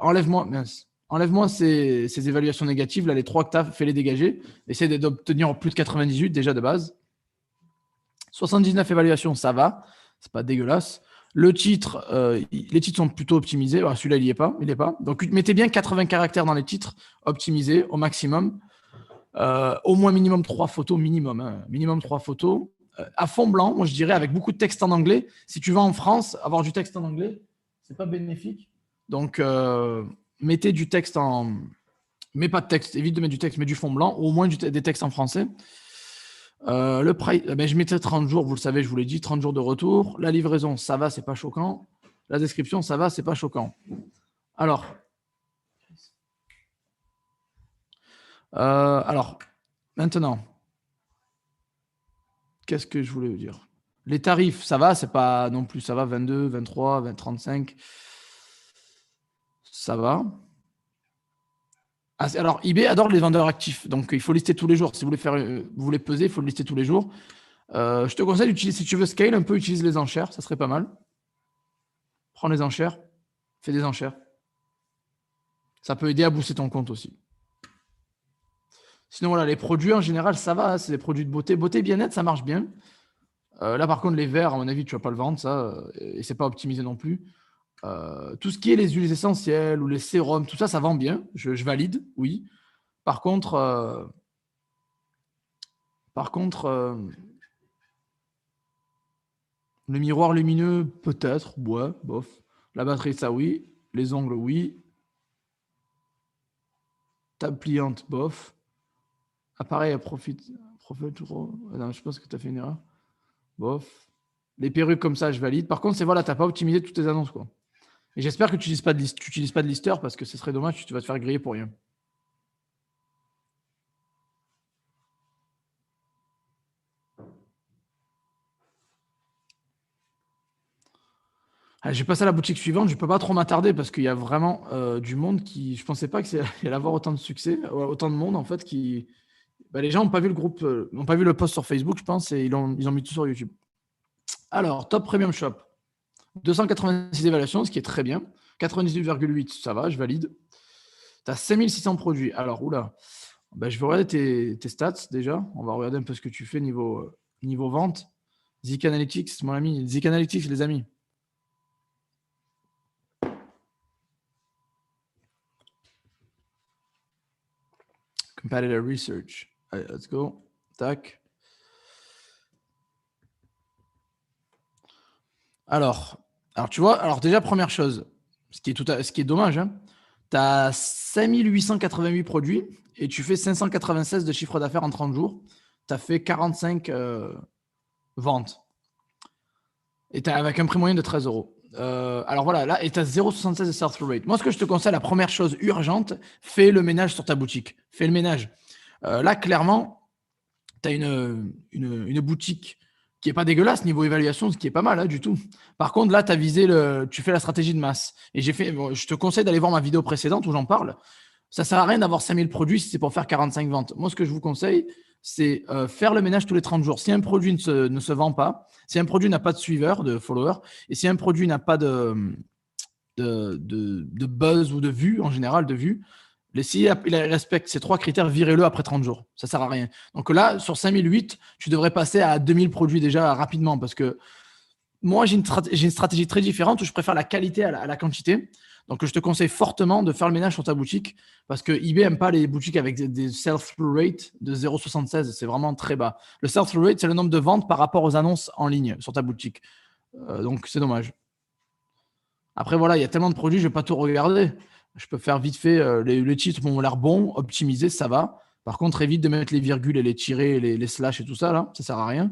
Enlève-moi, mince. Enlève-moi ces évaluations négatives. Là, les 3 que tu as, fais-les dégager. Essaye d'obtenir plus de 98 déjà de base. 79 évaluations, ça va. C'est pas dégueulasse. Le titre, les titres sont plutôt optimisés. Alors, celui-là, il n'y est pas. Il est pas. Donc, mettez bien 80 caractères dans les titres, optimisés au maximum. Au moins minimum 3 photos, minimum. Hein. Minimum 3 photos. À fond blanc, moi je dirais avec beaucoup de texte en anglais. Si tu vas en France, avoir du texte en anglais, c'est pas bénéfique. Donc, mettez du texte en. Mais pas de texte, évite de mettre du texte, mais du fond blanc, ou au moins des textes en français. Le price, ben, je mettais 30 jours, vous le savez, je vous l'ai dit, 30 jours de retour. La livraison, ça va, c'est pas choquant. La description, ça va, c'est pas choquant. Alors maintenant, qu'est-ce que je voulais vous dire? Les tarifs, ça va, c'est pas non plus, ça va, 22, 23, 20, 35. Ça va. Ah, alors, eBay adore les vendeurs actifs. Donc, il faut lister tous les jours. Si vous voulez peser, il faut le lister tous les jours. Je te conseille d'utiliser, si tu veux scale, un peu utilise les enchères, ça serait pas mal. Prends les enchères, fais des enchères. Ça peut aider à booster ton compte aussi. Sinon, voilà, les produits en général, ça va, c'est des produits de beauté. Beauté bien-être, ça marche bien. Là, par contre, les verres, à mon avis, tu vas pas le vendre, ça, et c'est pas optimisé non plus. Tout ce qui est les huiles essentielles ou les sérums, tout ça, ça vend bien. Je valide, oui. Par contre, le miroir lumineux, peut-être, ouais, bof. La batterie, ça, oui. Les ongles, oui. Table pliante, bof. Appareil à profit. Non, je pense que tu as fait une erreur. Bof. Les perruques comme ça, je valide. Par contre, c'est voilà, tu n'as pas optimisé toutes tes annonces, quoi. Et j'espère que tu n'utilises pas de lister parce que ce serait dommage, tu vas te faire griller pour rien. Allez, je vais passer à la boutique suivante. Je ne peux pas trop m'attarder parce qu'il y a vraiment du monde qui. Je ne pensais pas qu'il allait avoir autant de succès, autant de monde en fait qui. Bah, les gens n'ont pas vu le groupe, n'ont pas vu le post sur Facebook, je pense, et ils ont mis tout sur YouTube. Alors, Top Premium Shop, 286 évaluations, ce qui est très bien. 98,8, ça va, je valide. Tu as 5600 produits. Alors, oula, bah, je vais regarder tes stats déjà. On va regarder un peu ce que tu fais niveau vente. Zik Analytics, mon ami. Zik Analytics, les amis. Competitor Research. Allez, let's go. Tac. Alors, tu vois, alors déjà, première chose, ce qui est dommage, hein, tu as 5888 produits et tu fais 596 de chiffre d'affaires en 30 jours. Tu as fait 45 ventes. Et tu as avec un prix moyen de 13 euros. Alors voilà, là, et tu as 0,76 de sell-through rate. Moi, ce que je te conseille, la première chose urgente, fais le ménage sur ta boutique. Fais le ménage. Là, clairement, tu as une boutique qui est pas dégueulasse niveau évaluation, ce qui est pas mal du tout. Par contre, là, tu fais la stratégie de masse. Et je te conseille d'aller voir ma vidéo précédente où j'en parle. Ça sert à rien d'avoir 5000 produits si c'est pour faire 45 ventes. Moi, ce que je vous conseille, c'est faire le ménage tous les 30 jours. Si un produit ne se vend pas, si un produit n'a pas de suiveurs, de followers, et si un produit n'a pas de buzz ou de vues, en général, de vues, si il respecte ces 3 critères, virez-le après 30 jours. Ça ne sert à rien. Donc là, sur 5008, tu devrais passer à 2000 produits déjà rapidement parce que moi, j'ai une stratégie très différente où je préfère la qualité à la quantité. Donc, je te conseille fortement de faire le ménage sur ta boutique parce que eBay n'aime pas les boutiques avec des sell-through rate de 0,76. C'est vraiment très bas. Le sell-through rate, c'est le nombre de ventes par rapport aux annonces en ligne sur ta boutique. Donc, c'est dommage. Après, voilà, il y a tellement de produits, je ne vais pas tout regarder. Je peux faire vite fait, les titres ont l'air bons, optimisés, ça va. Par contre, évite de mettre les virgules et les tirés, les slash et tout ça, là, ça ne sert à rien.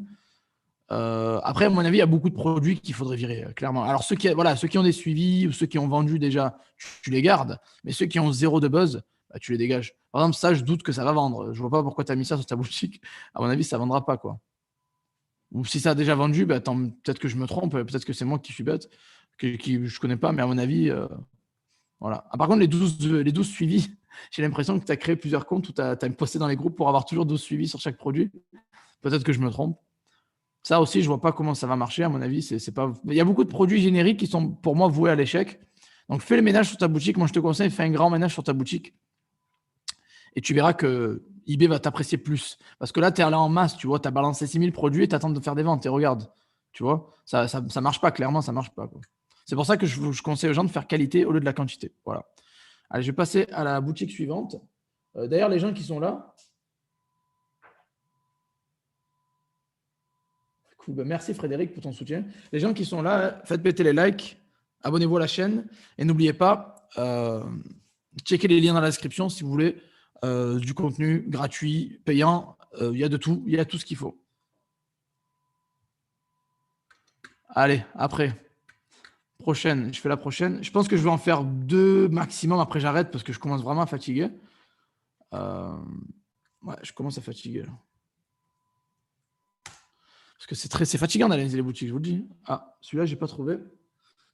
Après, à mon avis, il y a beaucoup de produits qu'il faudrait virer, clairement. Alors, ceux qui ont des suivis ou ceux qui ont vendu déjà, tu les gardes. Mais ceux qui ont zéro de buzz, bah, tu les dégages. Par exemple, ça, je doute que ça va vendre. Je vois pas pourquoi tu as mis ça sur ta boutique. À mon avis, ça vendra pas, quoi. Ou si ça a déjà vendu, bah, peut-être que je me trompe, peut-être que c'est moi qui suis bête, qui je connais pas, mais à mon avis, voilà. Ah, par contre, les 12 suivis, j'ai l'impression que tu as créé plusieurs comptes ou tu as posté dans les groupes pour avoir toujours 12 suivis sur chaque produit. Peut-être que je me trompe. Ça aussi, je vois pas comment ça va marcher. À mon avis, c'est pas. Il y a beaucoup de produits génériques qui sont pour moi voués à l'échec. Donc, fais le ménage sur ta boutique. Moi, je te conseille, fais un grand ménage sur ta boutique et tu verras que eBay va t'apprécier plus. Parce que là, tu es allé en masse, tu vois, tu as balancé 6000 produits et tu attends de faire des ventes. Et regarde, tu vois, ça marche pas, clairement, ça marche pas, quoi. C'est pour ça que je conseille aux gens de faire qualité au lieu de la quantité. Voilà. Allez, je vais passer à la boutique suivante. D'ailleurs, les gens qui sont là, cool, ben merci Frédéric pour ton soutien. Les gens qui sont là, faites péter les likes, abonnez-vous à la chaîne et n'oubliez pas, checkez les liens dans la description si vous voulez du contenu gratuit, payant. Il y a de tout, il y a tout ce qu'il faut. Allez, après, prochaine, je fais la prochaine. Je pense que je vais en faire 2 maximum. Après, j'arrête parce que je commence vraiment à fatiguer. Ouais, je commence à fatiguer. Là. Parce que c'est fatigant d'analyser les boutiques, je vous le dis. Ah, celui-là, j'ai pas trouvé.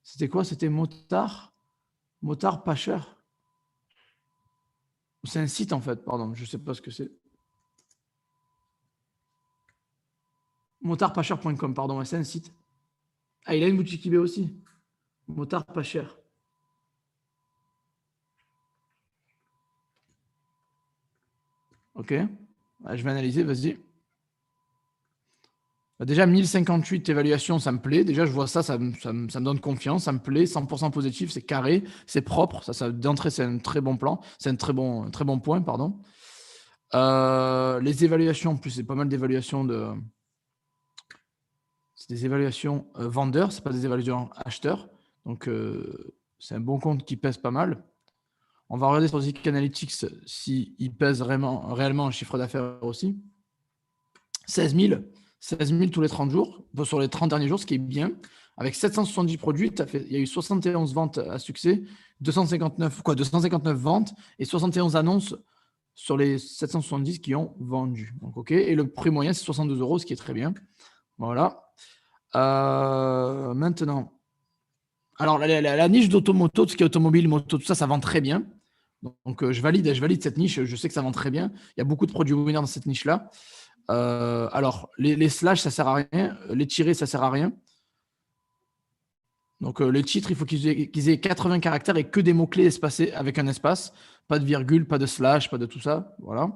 C'était quoi? C'était Motard pas cher. C'est un site en fait, pardon, je sais pas ce que c'est. Motardpascher.com, pardon, c'est un site. Ah, il a une boutique eBay aussi. Motard pas cher. Ok. Ah, je vais analyser, vas-y. Bah, déjà, 1058 évaluations, ça me plaît. Déjà, je vois ça, ça me donne confiance, ça me plaît. 100% positif, c'est carré, c'est propre. D'entrée, c'est un très bon plan. C'est un très bon point, pardon. Les évaluations, en plus, c'est pas mal d'évaluations de. C'est des évaluations vendeurs, c'est pas des évaluations acheteurs. Donc, c'est un bon compte qui pèse pas mal. On va regarder sur Zik Analytics s'il pèse réellement un chiffre d'affaires aussi. 16 000 tous les 30 jours, sur les 30 derniers jours, ce qui est bien. Avec 770 produits, il y a eu 71 ventes à succès, 259 ventes et 71 annonces sur les 770 qui ont vendu. Donc, OK. Et le prix moyen, c'est 62 €, ce qui est très bien. Voilà. Maintenant, alors la niche d'automoto, tout ce qui est automobile, moto, tout ça, ça vend très bien. Donc, je valide cette niche. Je sais que ça vend très bien. Il y a beaucoup de produits winners dans cette niche-là. Alors, les slash, ça sert à rien. Les tirés, ça sert à rien. Donc, les titres, il faut qu'ils aient 80 caractères et que des mots-clés espacés avec un espace. Pas de virgule, pas de slash, pas de tout ça. Voilà.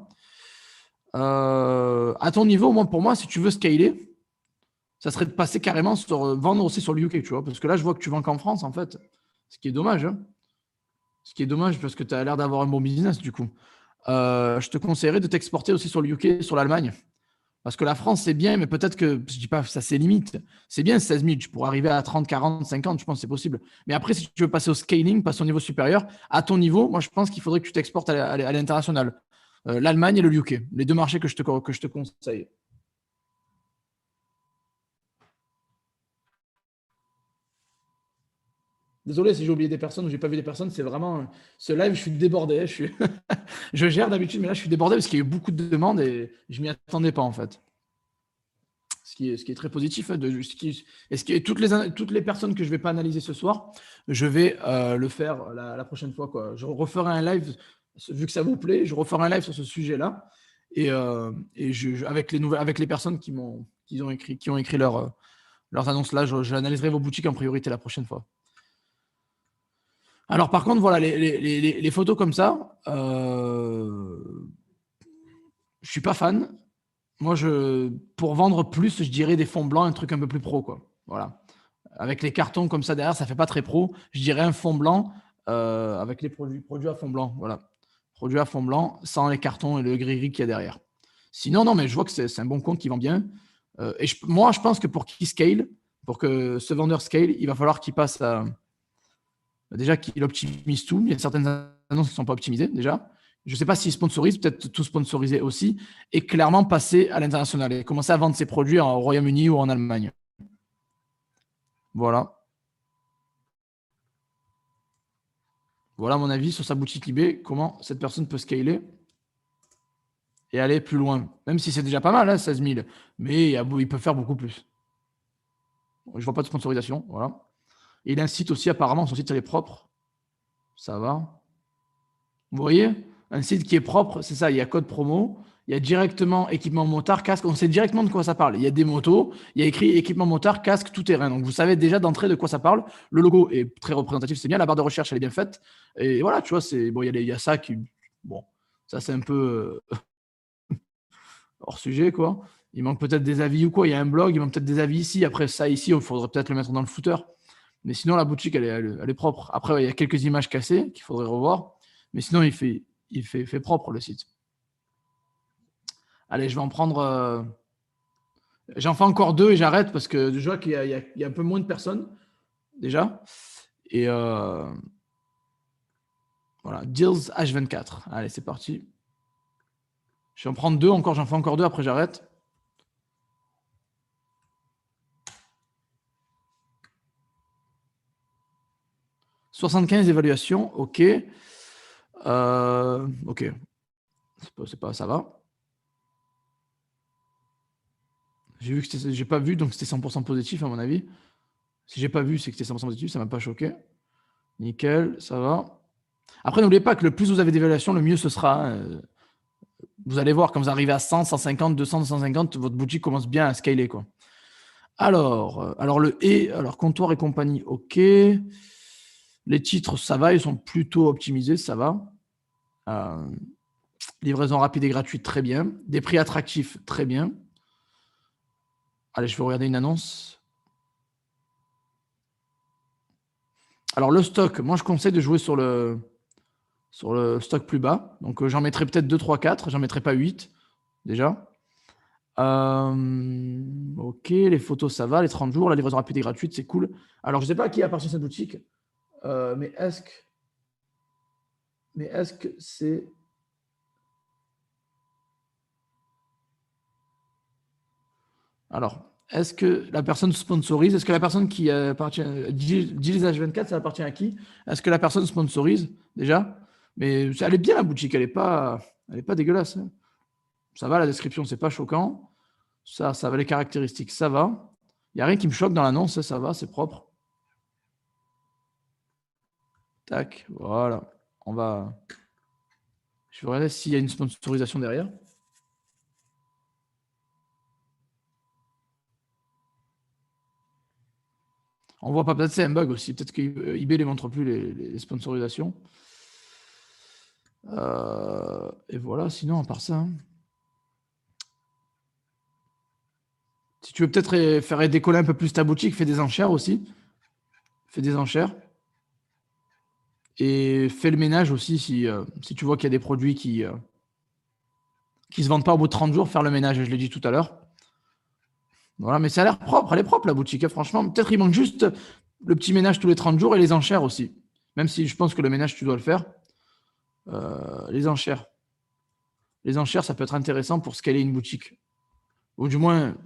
À ton niveau, pour moi, si tu veux scaler, ça serait de passer carrément sur vendre aussi sur le UK, tu vois. Parce que là, je vois que tu vends qu'en France, en fait. Ce qui est dommage. Hein. Ce qui est dommage parce que tu as l'air d'avoir un bon business, du coup. Je te conseillerais de t'exporter aussi sur le UK, sur l'Allemagne. Parce que la France, c'est bien, mais peut-être que, je dis pas, ça c'est limite. C'est bien 16 000, tu pourrais arriver à 30, 40, 50, je pense que c'est possible. Mais après, si tu veux passer au scaling, passer au niveau supérieur, à ton niveau, moi je pense qu'il faudrait que tu t'exportes à l'international. L'Allemagne et le UK, les deux marchés que je te conseille. Désolé si j'ai oublié des personnes ou j'ai pas vu des personnes, c'est vraiment ce live, je suis débordé. Je gère d'habitude, mais là je suis débordé parce qu'il y a eu beaucoup de demandes et je m'y attendais pas en fait. Ce qui est très positif. Hein, toutes les personnes que je ne vais pas analyser ce soir, je vais le faire la prochaine fois. Quoi. Je referai un live, vu que ça vous plaît, je referai un live sur ce sujet-là. Et avec les personnes qui ont écrit leurs annonces là, j'analyserai vos boutiques en priorité la prochaine fois. Alors par contre, voilà, les photos comme ça, je suis pas fan. Moi, pour vendre plus, je dirais des fonds blancs, un truc un peu plus pro, quoi. Voilà. Avec les cartons comme ça derrière, ça fait pas très pro. Je dirais un fond blanc avec les produits à fond blanc. Voilà. Produits à fond blanc, sans les cartons et le gris-gris qu'il y a derrière. Sinon, non, mais je vois que c'est un bon compte qui vend bien. Et moi, je pense que pour qu'il scale, pour que ce vendeur scale, il va falloir qu'il passe à. Déjà qu'il optimise tout. Il y a certaines annonces qui ne sont pas optimisées, déjà. Je ne sais pas s'il sponsorise, peut-être tout sponsoriser aussi, et clairement passer à l'international et commencer à vendre ses produits au Royaume-Uni ou en Allemagne. Voilà. Voilà mon avis sur sa boutique eBay, comment cette personne peut scaler et aller plus loin. Même si c'est déjà pas mal, hein, 16 000, mais il peut faire beaucoup plus. Je ne vois pas de sponsorisation, voilà. Et il a un site aussi, apparemment, son site il est propre. Ça va. Vous voyez, un site qui est propre, c'est ça, il y a code promo, il y a directement équipement motard, casque, on sait directement de quoi ça parle. Il y a des motos, il y a écrit équipement motard, casque, tout terrain. Donc vous savez déjà d'entrée de quoi ça parle. Le logo est très représentatif, c'est bien, la barre de recherche elle est bien faite. Et voilà, tu vois, il y a ça qui, bon, ça c'est un peu hors sujet quoi. Il manque peut-être des avis ou quoi. Il y a un blog, il manque peut-être des avis ici. Après ça ici, il faudrait peut-être le mettre dans le footer. Mais sinon la boutique elle est propre. Après il y a quelques images cassées qu'il faudrait revoir. Mais sinon il fait propre le site. Allez, je vais en prendre. J'en fais encore deux et j'arrête parce que je vois qu'il y a un peu moins de personnes déjà. Et voilà, Deals H24. Allez, c'est parti. Je vais en prendre deux encore, j'en fais encore deux, après j'arrête. « 75 évaluations, ok. Ok. Ça va. J'ai vu que j'ai pas vu, donc c'était 100% positif à mon avis. Si j'ai pas vu, c'est que c'était 100% positif, ça m'a pas choqué. Nickel, ça va. Après, n'oubliez pas que le plus vous avez d'évaluations, le mieux ce sera. Vous allez voir, quand vous arrivez à 100, 150, 200, 250, votre boutique commence bien à scaler, quoi. Alors alors comptoir et compagnie, OK. Les titres, ça va, ils sont plutôt optimisés, ça va. Livraison rapide et gratuite, très bien. Des prix attractifs, très bien. Allez, je vais regarder une annonce. Alors, le stock, moi, je conseille de jouer sur le stock plus bas. Donc, j'en mettrai peut-être 2, 3, 4. J'en mettrai pas 8, déjà. OK, les photos, ça va. Les 30 jours, la livraison rapide et gratuite, c'est cool. Alors, je ne sais pas à qui appartient cette boutique, mais est-ce que c'est... Alors, est-ce que la personne sponsorise? Est-ce que la personne qui appartient, Gilles H24, ça appartient à qui? Est-ce que la personne sponsorise déjà? Mais elle est bien la boutique, elle n'est pas dégueulasse, hein. Ça va, la description, c'est pas choquant. Ça va, les caractéristiques, ça va. Il n'y a rien qui me choque dans l'annonce, ça va, c'est propre. Tac, voilà. Je vais regarder s'il y a une sponsorisation derrière. On voit pas, peut-être c'est un bug aussi. Peut-être que eBay ne montre plus les sponsorisations. Et voilà, sinon, à part ça, hein. Si tu veux peut-être faire décoller un peu plus ta boutique, fais des enchères aussi. Fais des enchères. Et fais le ménage aussi si tu vois qu'il y a des produits qui ne se vendent pas au bout de 30 jours, faire le ménage, je l'ai dit tout à l'heure. Voilà, mais ça a l'air propre, elle est propre la boutique, hein, franchement. Peut-être il manque juste le petit ménage tous les 30 jours et les enchères aussi. Même si je pense que le ménage, tu dois le faire. Les enchères. Les enchères, ça peut être intéressant pour scaler une boutique. Ou du moins,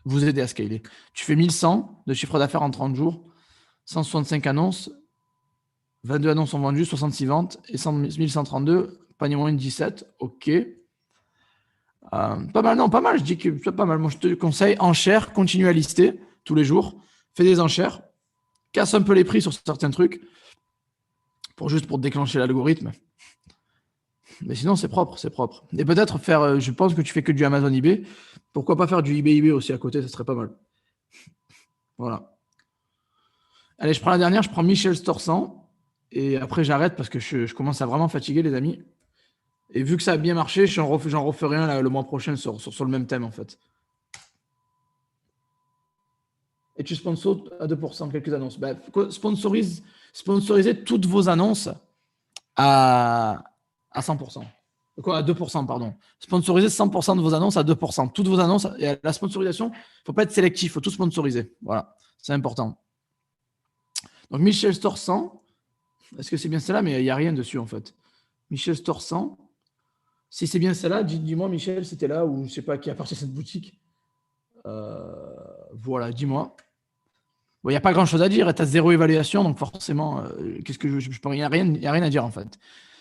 vous aider à scaler. Tu fais 1100 de chiffre d'affaires en 30 jours, 165 annonces, 22 annonces sont vendues, 66 ventes et 1132, panier moyen 17. OK. Pas mal, non, pas mal. Je dis que c'est pas mal. Moi, je te conseille enchères, continue à lister tous les jours. Fais des enchères. Casse un peu les prix sur certains trucs pour déclencher l'algorithme. Mais sinon, c'est propre, c'est propre. Et peut-être faire, je pense que tu fais que du Amazon eBay. Pourquoi pas faire du eBay aussi à côté, ça serait pas mal. Voilà. Allez, je prends la dernière, je prends Michel Store 100. Et après, j'arrête parce que je commence à vraiment fatiguer, les amis. Et vu que ça a bien marché, j'en referai un le mois prochain sur le même thème, en fait. Et tu sponsors à 2% quelques annonces. Ben, sponsorisez toutes vos annonces à 100%. Quoi, à 2%, pardon. Sponsorisez 100% de vos annonces à 2%. Toutes vos annonces, et la sponsorisation, il ne faut pas être sélectif, il faut tout sponsoriser. Voilà, c'est important. Donc, Michel Store 100, est-ce que c'est bien celle-là? Mais il n'y a rien dessus, en fait. Michel Store 100. Si c'est bien celle-là, dis-moi, Michel, c'était là ou je ne sais pas qui a parti cette boutique. Voilà, dis-moi. Il n'y a pas grand-chose à dire, tu as 0 évaluation, donc forcément, qu'est-ce que il n'y a rien à dire en fait.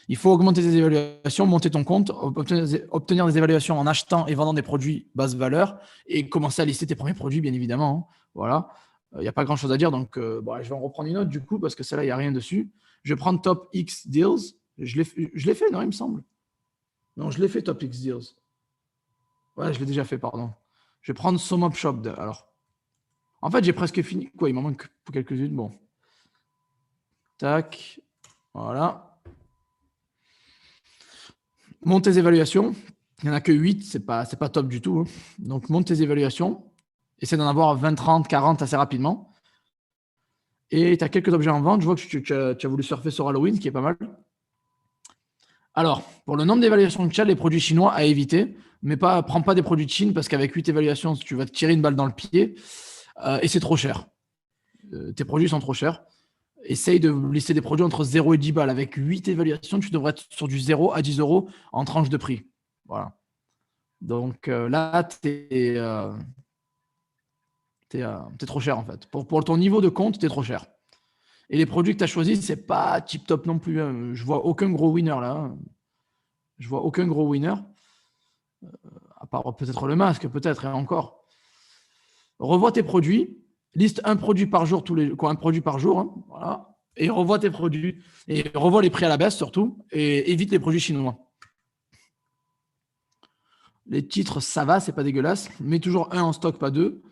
Il faut augmenter tes évaluations, monter ton compte, obtenir des évaluations en achetant et vendant des produits basse valeur et commencer à lister tes premiers produits, bien évidemment, hein. Voilà, il n'y a pas grand-chose à dire, donc je vais en reprendre une autre du coup, parce que celle-là, il n'y a rien dessus. Je vais prendre Top X Deals. Je l'ai fait, non, il me semble. Non, je l'ai fait, Top X Deals. Ouais, je l'ai déjà fait, pardon. Je vais prendre Sum Up Shop, alors. En fait, j'ai presque fini. Quoi, il m'en manque pour quelques-unes. Bon. Tac. Voilà. Monte tes évaluations. Il n'y en a que 8. C'est pas top du tout, hein. Donc, monte tes évaluations. Essaie d'en avoir 20, 30, 40 assez rapidement. Et tu as quelques objets en vente. Je vois que tu as voulu surfer sur Halloween, ce qui est pas mal. Alors, pour le nombre d'évaluations que tu as, les produits chinois à éviter. Mais prends pas des produits de Chine parce qu'avec 8 évaluations, tu vas te tirer une balle dans le pied. Et c'est trop cher. Tes produits sont trop chers. Essaye de lister des produits entre 0 et 10 balles. Avec 8 évaluations, tu devrais être sur du 0 à 10 euros en tranche de prix. Voilà. Donc là, tu es trop cher en fait. Pour ton niveau de compte, tu es trop cher. Et les produits que tu as choisis, c'est pas tip top non plus, hein. Je vois aucun gros winner là. Je vois aucun gros winner. À part peut-être le masque, peut-être, et encore. Revois tes produits. Liste un produit par jour, un produit par jour, hein, voilà. Et revois tes produits. Et revois les prix à la baisse surtout. Et évite les produits chinois. Les titres, ça va, c'est pas dégueulasse. Mets toujours un en stock, pas deux.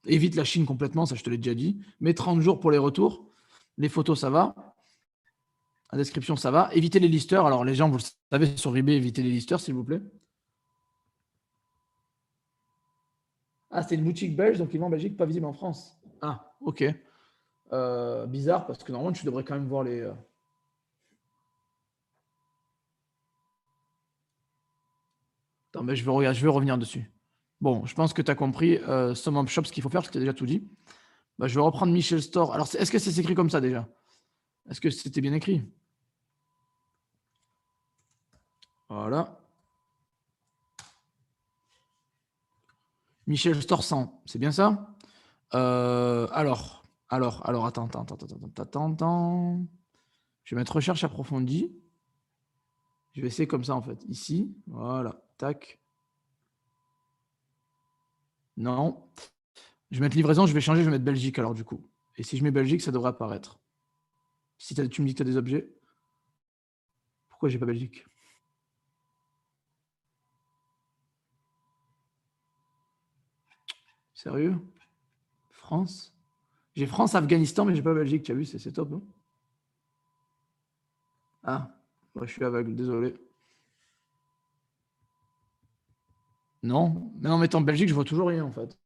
Évite la Chine complètement, ça je te l'ai déjà dit. Mets 30 jours pour les retours. Les photos, ça va. La description, ça va. Évitez les listeurs. Alors, les gens, vous le savez, sur eBay, évitez les listeurs, s'il vous plaît. Ah, c'est une boutique belge, donc ils vont en Belgique, pas visible en France. Ah, ok. Bizarre, parce que normalement, tu devrais quand même voir les. Attends, mais je vais revenir dessus. Bon, je pense que tu as compris Sum of Shop, ce qu'il faut faire, parce que tu as déjà tout dit. Bah, je vais reprendre Michel Store. Alors, est-ce que c'est écrit comme ça déjà? Est-ce que c'était bien écrit? Voilà. Michel Store 100, c'est bien ça? Alors, attends. Je vais mettre recherche approfondie. Je vais essayer comme ça, en fait. Ici, voilà, tac. Non. Je vais mettre livraison, je vais changer, je vais mettre Belgique, alors, du coup. Et si je mets Belgique, ça devrait apparaître. Si tu me dis que tu as des objets, pourquoi j'ai pas Belgique? Sérieux? France? J'ai France-Afghanistan, mais j'ai pas Belgique, tu as vu, c'est top, hein? Ah, moi, je suis aveugle, désolé. Non, mais en mettant Belgique, je vois toujours rien, en fait.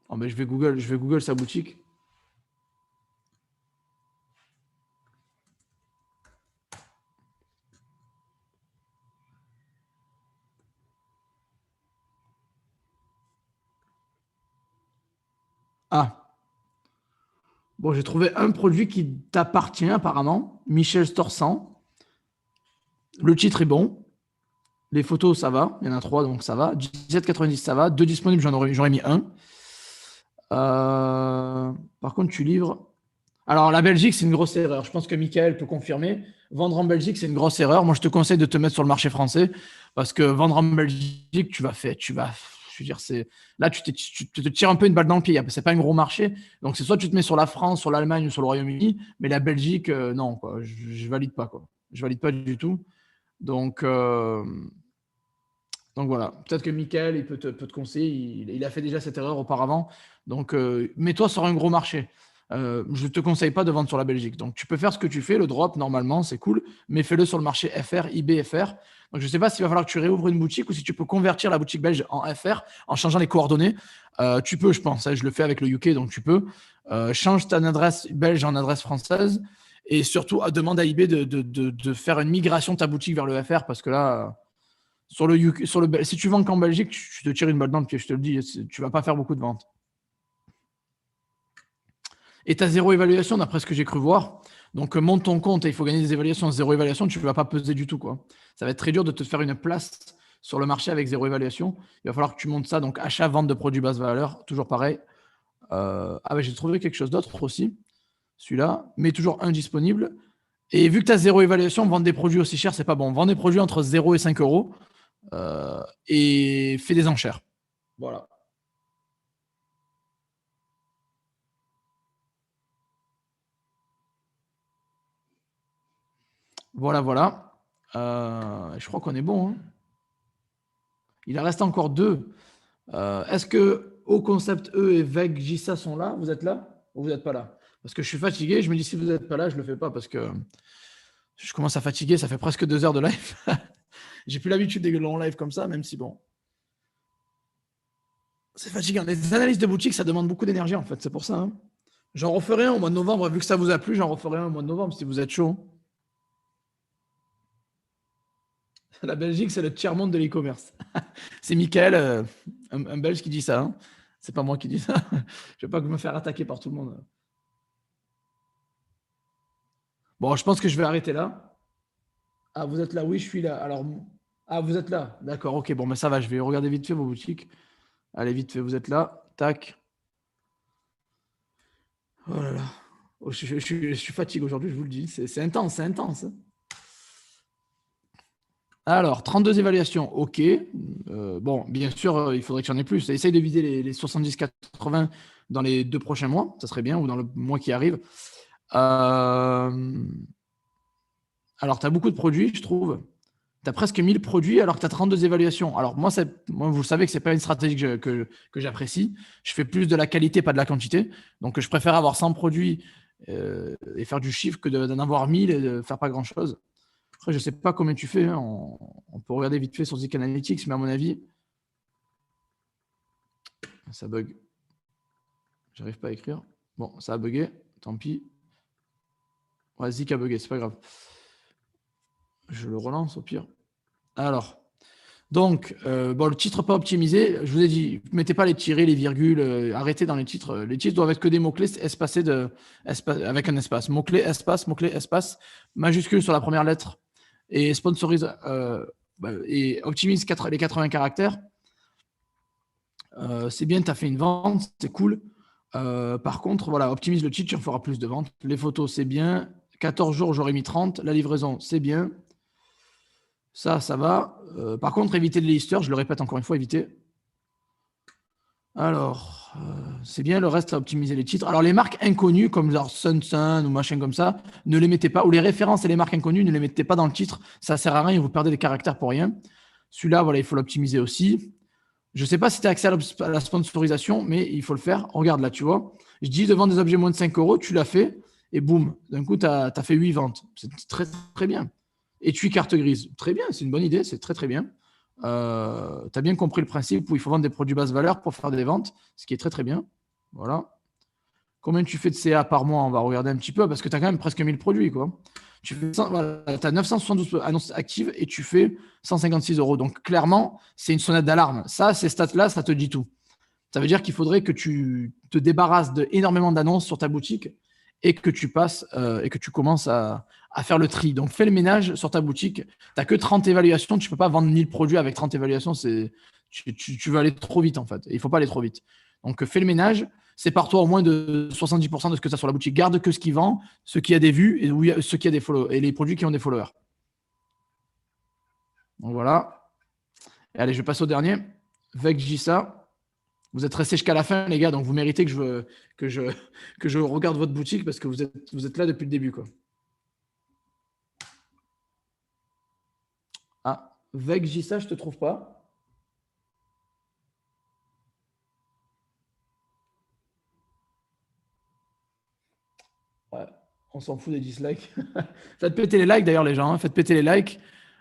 Oh, mais je vais Google sa boutique. Ah, bon, j'ai trouvé un produit qui t'appartient apparemment, Michel Store 100. Le titre est bon. Les photos, ça va. Il y en a 3, donc ça va. 17,90, ça va. 2 disponibles, j'aurais mis un. Par contre, tu livres. Alors, la Belgique, c'est une grosse erreur. Je pense que Michael peut confirmer. Vendre en Belgique, c'est une grosse erreur. Moi, je te conseille de te mettre sur le marché français parce que vendre en Belgique, je veux dire, là, tu te tires un peu une balle dans le pied. C'est pas un gros marché. Donc, c'est soit tu te mets sur la France, sur l'Allemagne ou sur le Royaume-Uni, mais la Belgique, non, quoi. Je valide pas, quoi. Je valide pas du tout. Donc, donc voilà, peut-être que Michael, il peut te conseiller, il a fait déjà cette erreur auparavant. Donc mets-toi sur un gros marché. Je ne te conseille pas de vendre sur la Belgique. Donc tu peux faire ce que tu fais, le drop normalement, c'est cool, mais fais-le sur le marché FR, IBFR. Donc je ne sais pas s'il va falloir que tu réouvres une boutique ou si tu peux convertir la boutique belge en FR en changeant les coordonnées. Tu peux, je pense, hein, je le fais avec le UK, donc tu peux. Change ta adresse belge en adresse française et surtout demande à eBay de faire une migration de ta boutique vers le FR parce que là sur le UK, si tu vends qu'en Belgique, tu te tires une balle dans le pied, je te le dis. Tu vas pas faire beaucoup de ventes. Et tu as zéro évaluation, d'après ce que j'ai cru voir. Donc, monte ton compte et il faut gagner des évaluations. Zéro évaluation, tu ne vas pas peser du tout, quoi. Ça va être très dur de te faire une place sur le marché avec zéro évaluation. Il va falloir que tu montes ça. Donc, achat, vente de produits basse valeur, toujours pareil. J'ai trouvé quelque chose d'autre aussi. Celui-là, mais toujours indisponible. Et vu que tu as zéro évaluation, vendre des produits aussi chers, c'est pas bon. Vendre des produits entre 0 et 5 euros et fais des enchères. Voilà. Voilà. Je crois qu'on est bon, hein. Il en reste encore deux. Est-ce que Au Concept E et Veg Jissa sont là? Vous êtes là ou vous n'êtes pas là? Parce que je suis fatigué. Je me dis, si vous n'êtes pas là, je ne le fais pas parce que je commence à fatiguer. Ça fait presque 2 heures de live. J'ai plus l'habitude des longs lives comme ça, même si bon. C'est fatigant. Les analyses de boutique, ça demande beaucoup d'énergie en fait. C'est pour ça, hein. J'en referai un au mois de novembre. Vu que ça vous a plu, j'en referai un au mois de novembre si vous êtes chaud. La Belgique, c'est le tiers-monde de l'e-commerce. C'est Michael, un Belge, qui dit ça, hein. C'est pas moi qui dis ça. Je ne vais pas me faire attaquer par tout le monde. Bon, je pense que je vais arrêter là. Ah, vous êtes là? Oui, je suis là. Alors, ah, vous êtes là? D'accord, ok. Bon, mais ça va, je vais regarder vite fait vos boutiques. Allez, vite fait, vous êtes là. Tac. Oh là là. Oh, je suis fatigué aujourd'hui, je vous le dis. C'est intense, c'est intense, hein. Alors, 32 évaluations, ok. Bon, bien sûr, il faudrait que j'en ai plus. Essaye de viser les 70-80 dans les 2 prochains mois, ça serait bien, ou dans le mois qui arrive. Alors, tu as beaucoup de produits, je trouve. tu as presque 1000 produits alors que tu as 32 évaluations. Alors, moi, vous savez que ce n'est pas une stratégie que j'apprécie. Je fais plus de la qualité, pas de la quantité. Donc, je préfère avoir 100 produits et faire du chiffre que d'en avoir 1000 et de faire pas grand-chose. Après, je ne sais pas combien tu fais. Hein. On peut regarder vite fait sur Zik Analytics, mais à mon avis, ça bug. J'arrive pas à écrire. Bon, ça a bugué. Tant pis. Ouais, Zik a bugué, c'est pas grave. Je le relance au pire. Alors, donc, bon, le titre pas optimisé, je vous ai dit, ne mettez pas les tirets, les virgules, arrêtez dans les titres. Les titres doivent être que des mots-clés espacés avec un espace. Mot-clé, espace, majuscule sur la première lettre et sponsorise et optimise les 80 caractères. C'est bien, tu as fait une vente, c'est cool. Par contre, voilà, optimise le titre, tu en feras plus de ventes. Les photos, c'est bien. 14 jours, j'aurais mis 30. La livraison, c'est bien. Ça va. Par contre, éviter les listers, je le répète encore une fois, éviter. Alors, c'est bien, le reste, à optimiser les titres. Alors, les marques inconnues, comme genre Sun ou machin comme ça, ne les mettez pas. Ou les références et les marques inconnues, ne les mettez pas dans le titre. Ça sert à rien, vous perdez des caractères pour rien. Celui-là, voilà, il faut l'optimiser aussi. Je ne sais pas si tu as accès à la sponsorisation, mais il faut le faire. Regarde là, tu vois. Je dis devant des objets moins de 5 €, tu l'as fait, et boum, d'un coup, tu as fait 8 ventes. C'est très, très bien. Et tu carte grise. Très bien, c'est une bonne idée, c'est très, très bien. Tu as bien compris le principe où il faut vendre des produits basse valeur pour faire des ventes, ce qui est très, très bien. Voilà. Combien tu fais de CA par mois? On va regarder un petit peu, parce que tu as quand même presque 1000 produits, quoi. Tu as 972 annonces actives et tu fais 156 €. Donc, clairement, c'est une sonnette d'alarme. Ça, ces stats-là, ça te dit tout. Ça veut dire qu'il faudrait que tu te débarrasses d'énormément d'annonces sur ta boutique et que tu passes et que tu commences à faire le tri. Donc, fais le ménage sur ta boutique. Tu n'as que 30 évaluations. Tu ne peux pas vendre 1000 produits avec 30 évaluations. Tu veux aller trop vite, en fait. Il ne faut pas aller trop vite. Donc, fais le ménage. Sépare-toi au moins de 70% de ce que tu as sur la boutique. Garde que ce qui vend, ce qui a des vues et ce qui a des followers, et les produits qui ont des followers. Donc, voilà. Et allez, je vais passer au dernier. Vegisa. Vous êtes restés jusqu'à la fin, les gars, donc vous méritez que je regarde votre boutique parce que vous êtes là depuis le début, quoi. Ah, Vegisa, je ne te trouve pas. Ouais, on s'en fout des dislikes. Faites péter les likes, d'ailleurs, les gens. Hein. Faites péter les likes.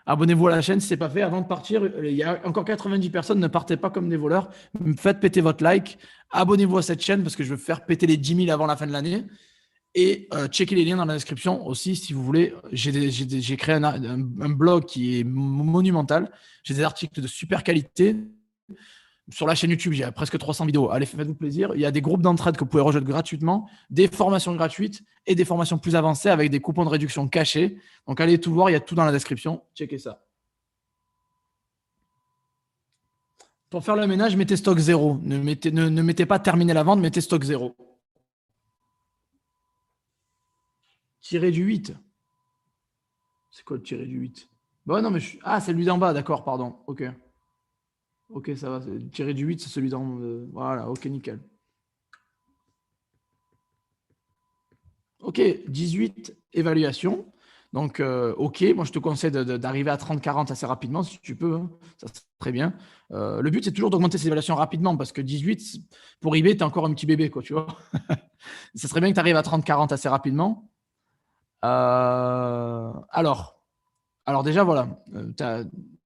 Abonnez-vous à la chaîne si ce n'est pas fait. Avant de partir, il y a encore 90 personnes. Ne partez pas comme des voleurs. Faites péter votre like. Abonnez-vous à cette chaîne parce que je veux faire péter les 10 000 avant la fin de l'année. Et checkez les liens dans la description aussi si vous voulez. J'ai créé un blog qui est monumental. J'ai des articles de super qualité. Sur la chaîne YouTube, il y a presque 300 vidéos. Allez, faites-vous plaisir. Il y a des groupes d'entraide que vous pouvez rejoindre gratuitement, des formations gratuites et des formations plus avancées avec des coupons de réduction cachés. Donc, allez tout voir. Il y a tout dans la description. Checkez ça. Pour faire le ménage, mettez stock 0. Ne mettez pas terminer la vente, mettez stock 0. Tiré du 8. C'est quoi le tiré du 8? Bah non, mais ah, c'est lui d'en bas, d'accord, pardon. Ok. Ok, ça va. Tiré du 8, c'est celui d'en. Voilà, ok, nickel. Ok, 18 évaluations. Donc, ok, moi je te conseille d'arriver à 30-40 assez rapidement si tu peux. Hein. Ça, c'est très bien. Le but, c'est toujours d'augmenter ces évaluations rapidement parce que 18, pour eBay, tu es encore un petit bébé, quoi, tu vois. Ça serait bien que tu arrives à 30-40 assez rapidement. Alors déjà, voilà.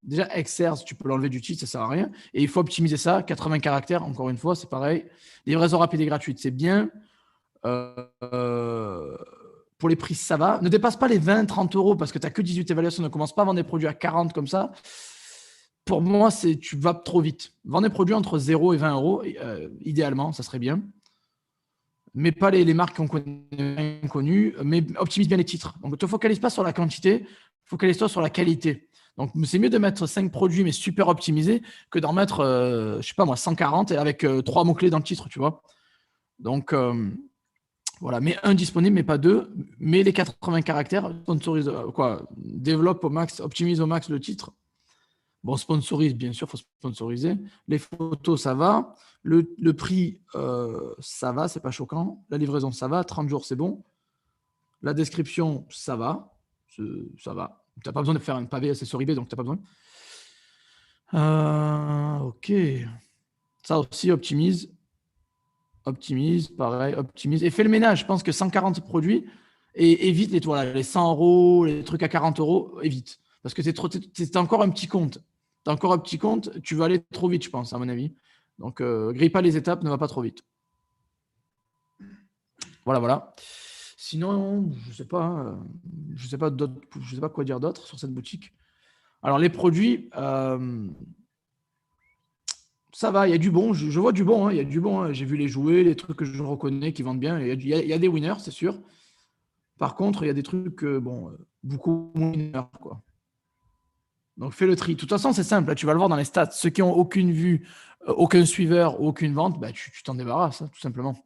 Déjà, Exerce, tu peux l'enlever du titre, ça ne sert à rien. Et il faut optimiser ça. 80 caractères, encore une fois, c'est pareil. Livraison rapide et gratuite, c'est bien. Pour les prix, ça va. Ne dépasse pas les 20-30 € parce que tu n'as que 18 évaluations. Ne commence pas à vendre des produits à 40 comme ça. Pour moi, tu vas trop vite. Vends des produits entre 0 et 20 €, idéalement, ça serait bien. Mais pas les marques qu'on connaît inconnues, mais optimise bien les titres. Donc, ne te focalise pas sur la quantité, focalise-toi sur la qualité. Donc, c'est mieux de mettre 5 produits, mais super optimisés, que d'en mettre, je ne sais pas moi, 140 et avec 3 mots-clés dans le titre, tu vois. Donc, voilà, mets un disponible, mais pas deux. Mets les 80 caractères, sponsorise, développe au max, optimise au max le titre. Bon, sponsorise, bien sûr, il faut sponsoriser. Les photos, ça va. Le prix, ça va, c'est pas choquant. La livraison, ça va. 30 jours, c'est bon. La description, ça va. Ça va. Tu n'as pas besoin de faire un pavé sur eBay, donc tu n'as pas besoin. Ok. Ça aussi, optimise. Optimise, pareil, optimise. Et fais le ménage. Je pense que 140 produits, et évite les 100 euros, les trucs à 40 euros, évite. Parce que c'est encore un petit compte. Tu as encore un petit compte, tu vas aller trop vite, je pense, à mon avis. Donc, grille pas les étapes, ne va pas trop vite. Voilà, voilà. Sinon, je sais pas, je sais pas quoi dire d'autre sur cette boutique. Alors, les produits, ça va, il y a du bon. Je vois du bon, hein, il y a du bon, hein. J'ai vu les jouets, les trucs que je reconnais qui vendent bien. Il y a des winners, c'est sûr. Par contre, il y a des trucs, beaucoup moins winners, quoi. Donc, fais le tri. De toute façon, c'est simple. Là, tu vas le voir dans les stats. Ceux qui n'ont aucune vue, aucun suiveur, aucune vente, bah, tu t'en débarrasses, hein, tout simplement.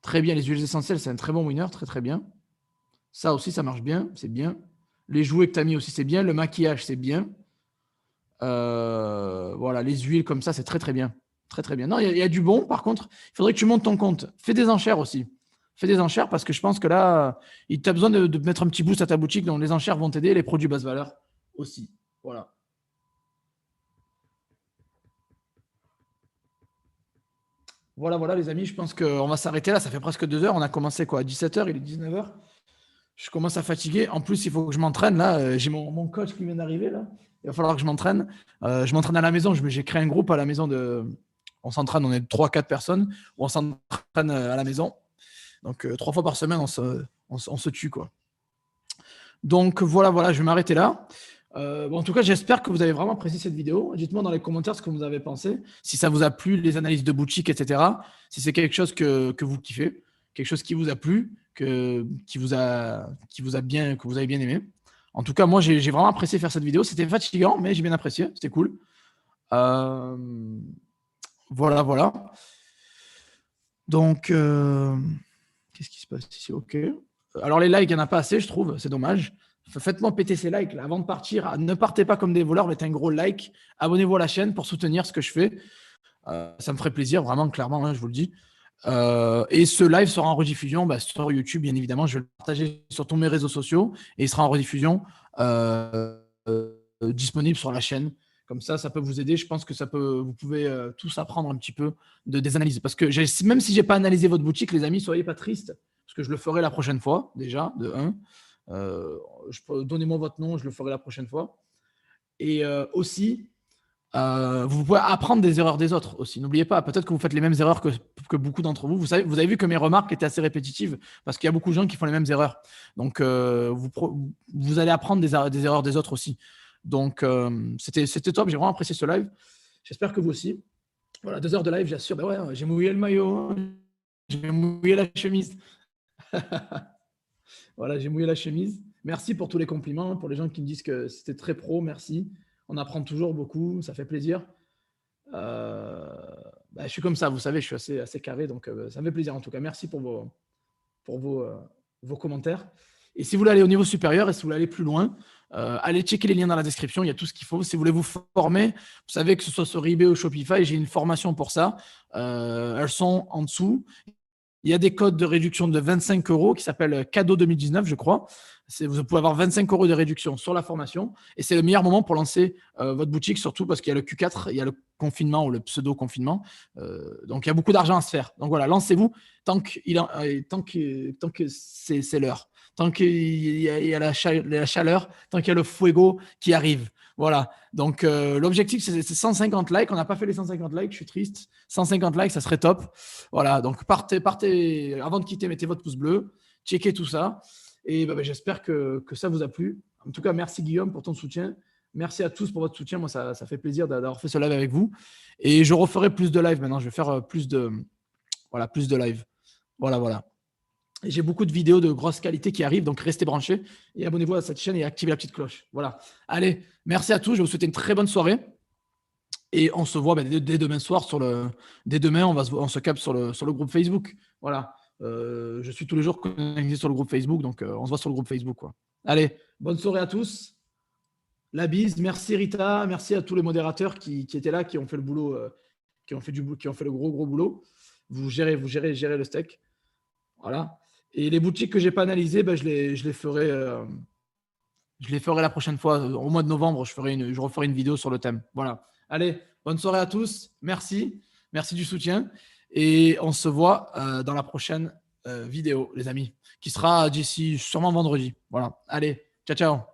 Très bien. Les huiles essentielles, c'est un très bon winner. Très, très bien. Ça aussi, ça marche bien. C'est bien. Les jouets que tu as mis aussi, c'est bien. Le maquillage, c'est bien. Voilà, les huiles comme ça, c'est très, très bien. Très, très bien. Non, il y a du bon. Par contre, il faudrait que tu montes ton compte. Fais des enchères aussi. Fais des enchères parce que je pense que là, tu as besoin de mettre un petit boost à ta boutique. Donc, les enchères vont t'aider. Les produits basse valeur aussi. Voilà. Voilà, voilà, les amis. Je pense qu'on va s'arrêter là. Ça fait presque 2 heures. On a commencé quoi à 17 h. Il est 19 h. Je commence à fatiguer. En plus, il faut que je m'entraîne. Là, j'ai mon coach qui vient d'arriver. Là. Il va falloir que je m'entraîne. Je m'entraîne à la maison. J'ai créé un groupe à la maison. On s'entraîne. On est 3-4 personnes. On s'entraîne à la maison. Donc, 3 fois par semaine, on se tue, quoi. Donc, voilà, voilà, je vais m'arrêter là. Bon, en tout cas, j'espère que vous avez vraiment apprécié cette vidéo. Dites-moi dans les commentaires ce que vous avez pensé. Si ça vous a plu, les analyses de boutique, etc. Si c'est quelque chose que vous kiffez, quelque chose qui vous a plu, qui vous a bien, que vous avez bien aimé. En tout cas, moi, j'ai vraiment apprécié faire cette vidéo. C'était fatigant, mais j'ai bien apprécié. C'était cool. Euh, voilà, voilà. Donc, qu'est-ce qui se passe ici? Ok. Alors, les likes, il n'y en a pas assez, je trouve. C'est dommage. Faites-moi péter ces likes là, avant de partir. Ne partez pas comme des voleurs, mettez un gros like. Abonnez-vous à la chaîne pour soutenir ce que je fais. Ça me ferait plaisir, vraiment, clairement, hein, je vous le dis. Et ce live sera en rediffusion sur YouTube, bien évidemment. Je vais le partager sur tous mes réseaux sociaux et il sera en rediffusion disponible sur la chaîne. Comme ça peut vous aider. Je pense que vous pouvez tous apprendre un petit peu des analyses. Parce que même si je n'ai pas analysé votre boutique, les amis, soyez pas tristes. Parce que je le ferai la prochaine fois, déjà, de 1. Donnez-moi votre nom, je le ferai la prochaine fois. Et aussi, vous pouvez apprendre des erreurs des autres aussi. N'oubliez pas, peut-être que vous faites les mêmes erreurs que beaucoup d'entre vous. Vous avez vu que mes remarques étaient assez répétitives parce qu'il y a beaucoup de gens qui font les mêmes erreurs. Donc, vous allez apprendre des erreurs des autres aussi. Donc, c'était top. J'ai vraiment apprécié ce live. J'espère que vous aussi. Voilà, 2 heures de live, j'assure. Ben ouais, j'ai mouillé le maillot. Hein. J'ai mouillé la chemise. Voilà, j'ai mouillé la chemise. Merci pour tous les compliments, pour les gens qui me disent que c'était très pro. Merci. On apprend toujours beaucoup. Ça fait plaisir. Je suis comme ça, vous savez, je suis assez carré, donc ça me fait plaisir en tout cas. Merci pour vos commentaires. Et si vous voulez aller au niveau supérieur et si vous voulez aller plus loin, allez checker les liens dans la description, il y a tout ce qu'il faut. Si vous voulez vous former, vous savez que ce soit sur eBay ou Shopify, j'ai une formation pour ça. Elles sont en dessous. Il y a des codes de réduction de 25 € qui s'appellent Cadeau 2019, je crois. Vous pouvez avoir 25 € de réduction sur la formation. Et c'est le meilleur moment pour lancer votre boutique, surtout parce qu'il y a le Q4, il y a le confinement ou le pseudo-confinement. Donc, il y a beaucoup d'argent à se faire. Donc, voilà, lancez-vous tant que c'est l'heure. Tant qu'il y a la chaleur, tant qu'il y a le fuego qui arrive. Voilà. Donc, l'objectif, c'est 150 likes. On n'a pas fait les 150 likes. Je suis triste. 150 likes, ça serait top. Voilà. Donc, partez. Avant de quitter, mettez votre pouce bleu. Checkez tout ça. Et j'espère que ça vous a plu. En tout cas, merci Guillaume pour ton soutien. Merci à tous pour votre soutien. Moi, ça fait plaisir d'avoir fait ce live avec vous. Et je referai plus de live maintenant. Je vais faire plus de live. Voilà, voilà. Et j'ai beaucoup de vidéos de grosse qualité qui arrivent, donc restez branchés et abonnez-vous à cette chaîne et activez la petite cloche. Voilà. Allez, merci à tous. Je vais vous souhaiter une très bonne soirée. Et on se voit dès demain soir dès demain, on se capte sur le groupe Facebook. Voilà. Je suis tous les jours connecté sur le groupe Facebook, donc on se voit sur le groupe Facebook, quoi. Allez, bonne soirée à tous. La bise. Merci Rita. Merci à tous les modérateurs qui étaient là, qui ont fait le boulot, qui ont fait le gros boulot. Vous gérez le steak. Voilà. Et les boutiques que j'ai pas analysées, je les ferai Je les ferai la prochaine fois. Au mois de novembre, je referai une vidéo sur le thème. Voilà. Allez, bonne soirée à tous. Merci. Merci du soutien. Et on se voit dans la prochaine vidéo, les amis, qui sera d'ici sûrement vendredi. Voilà. Allez, ciao, ciao.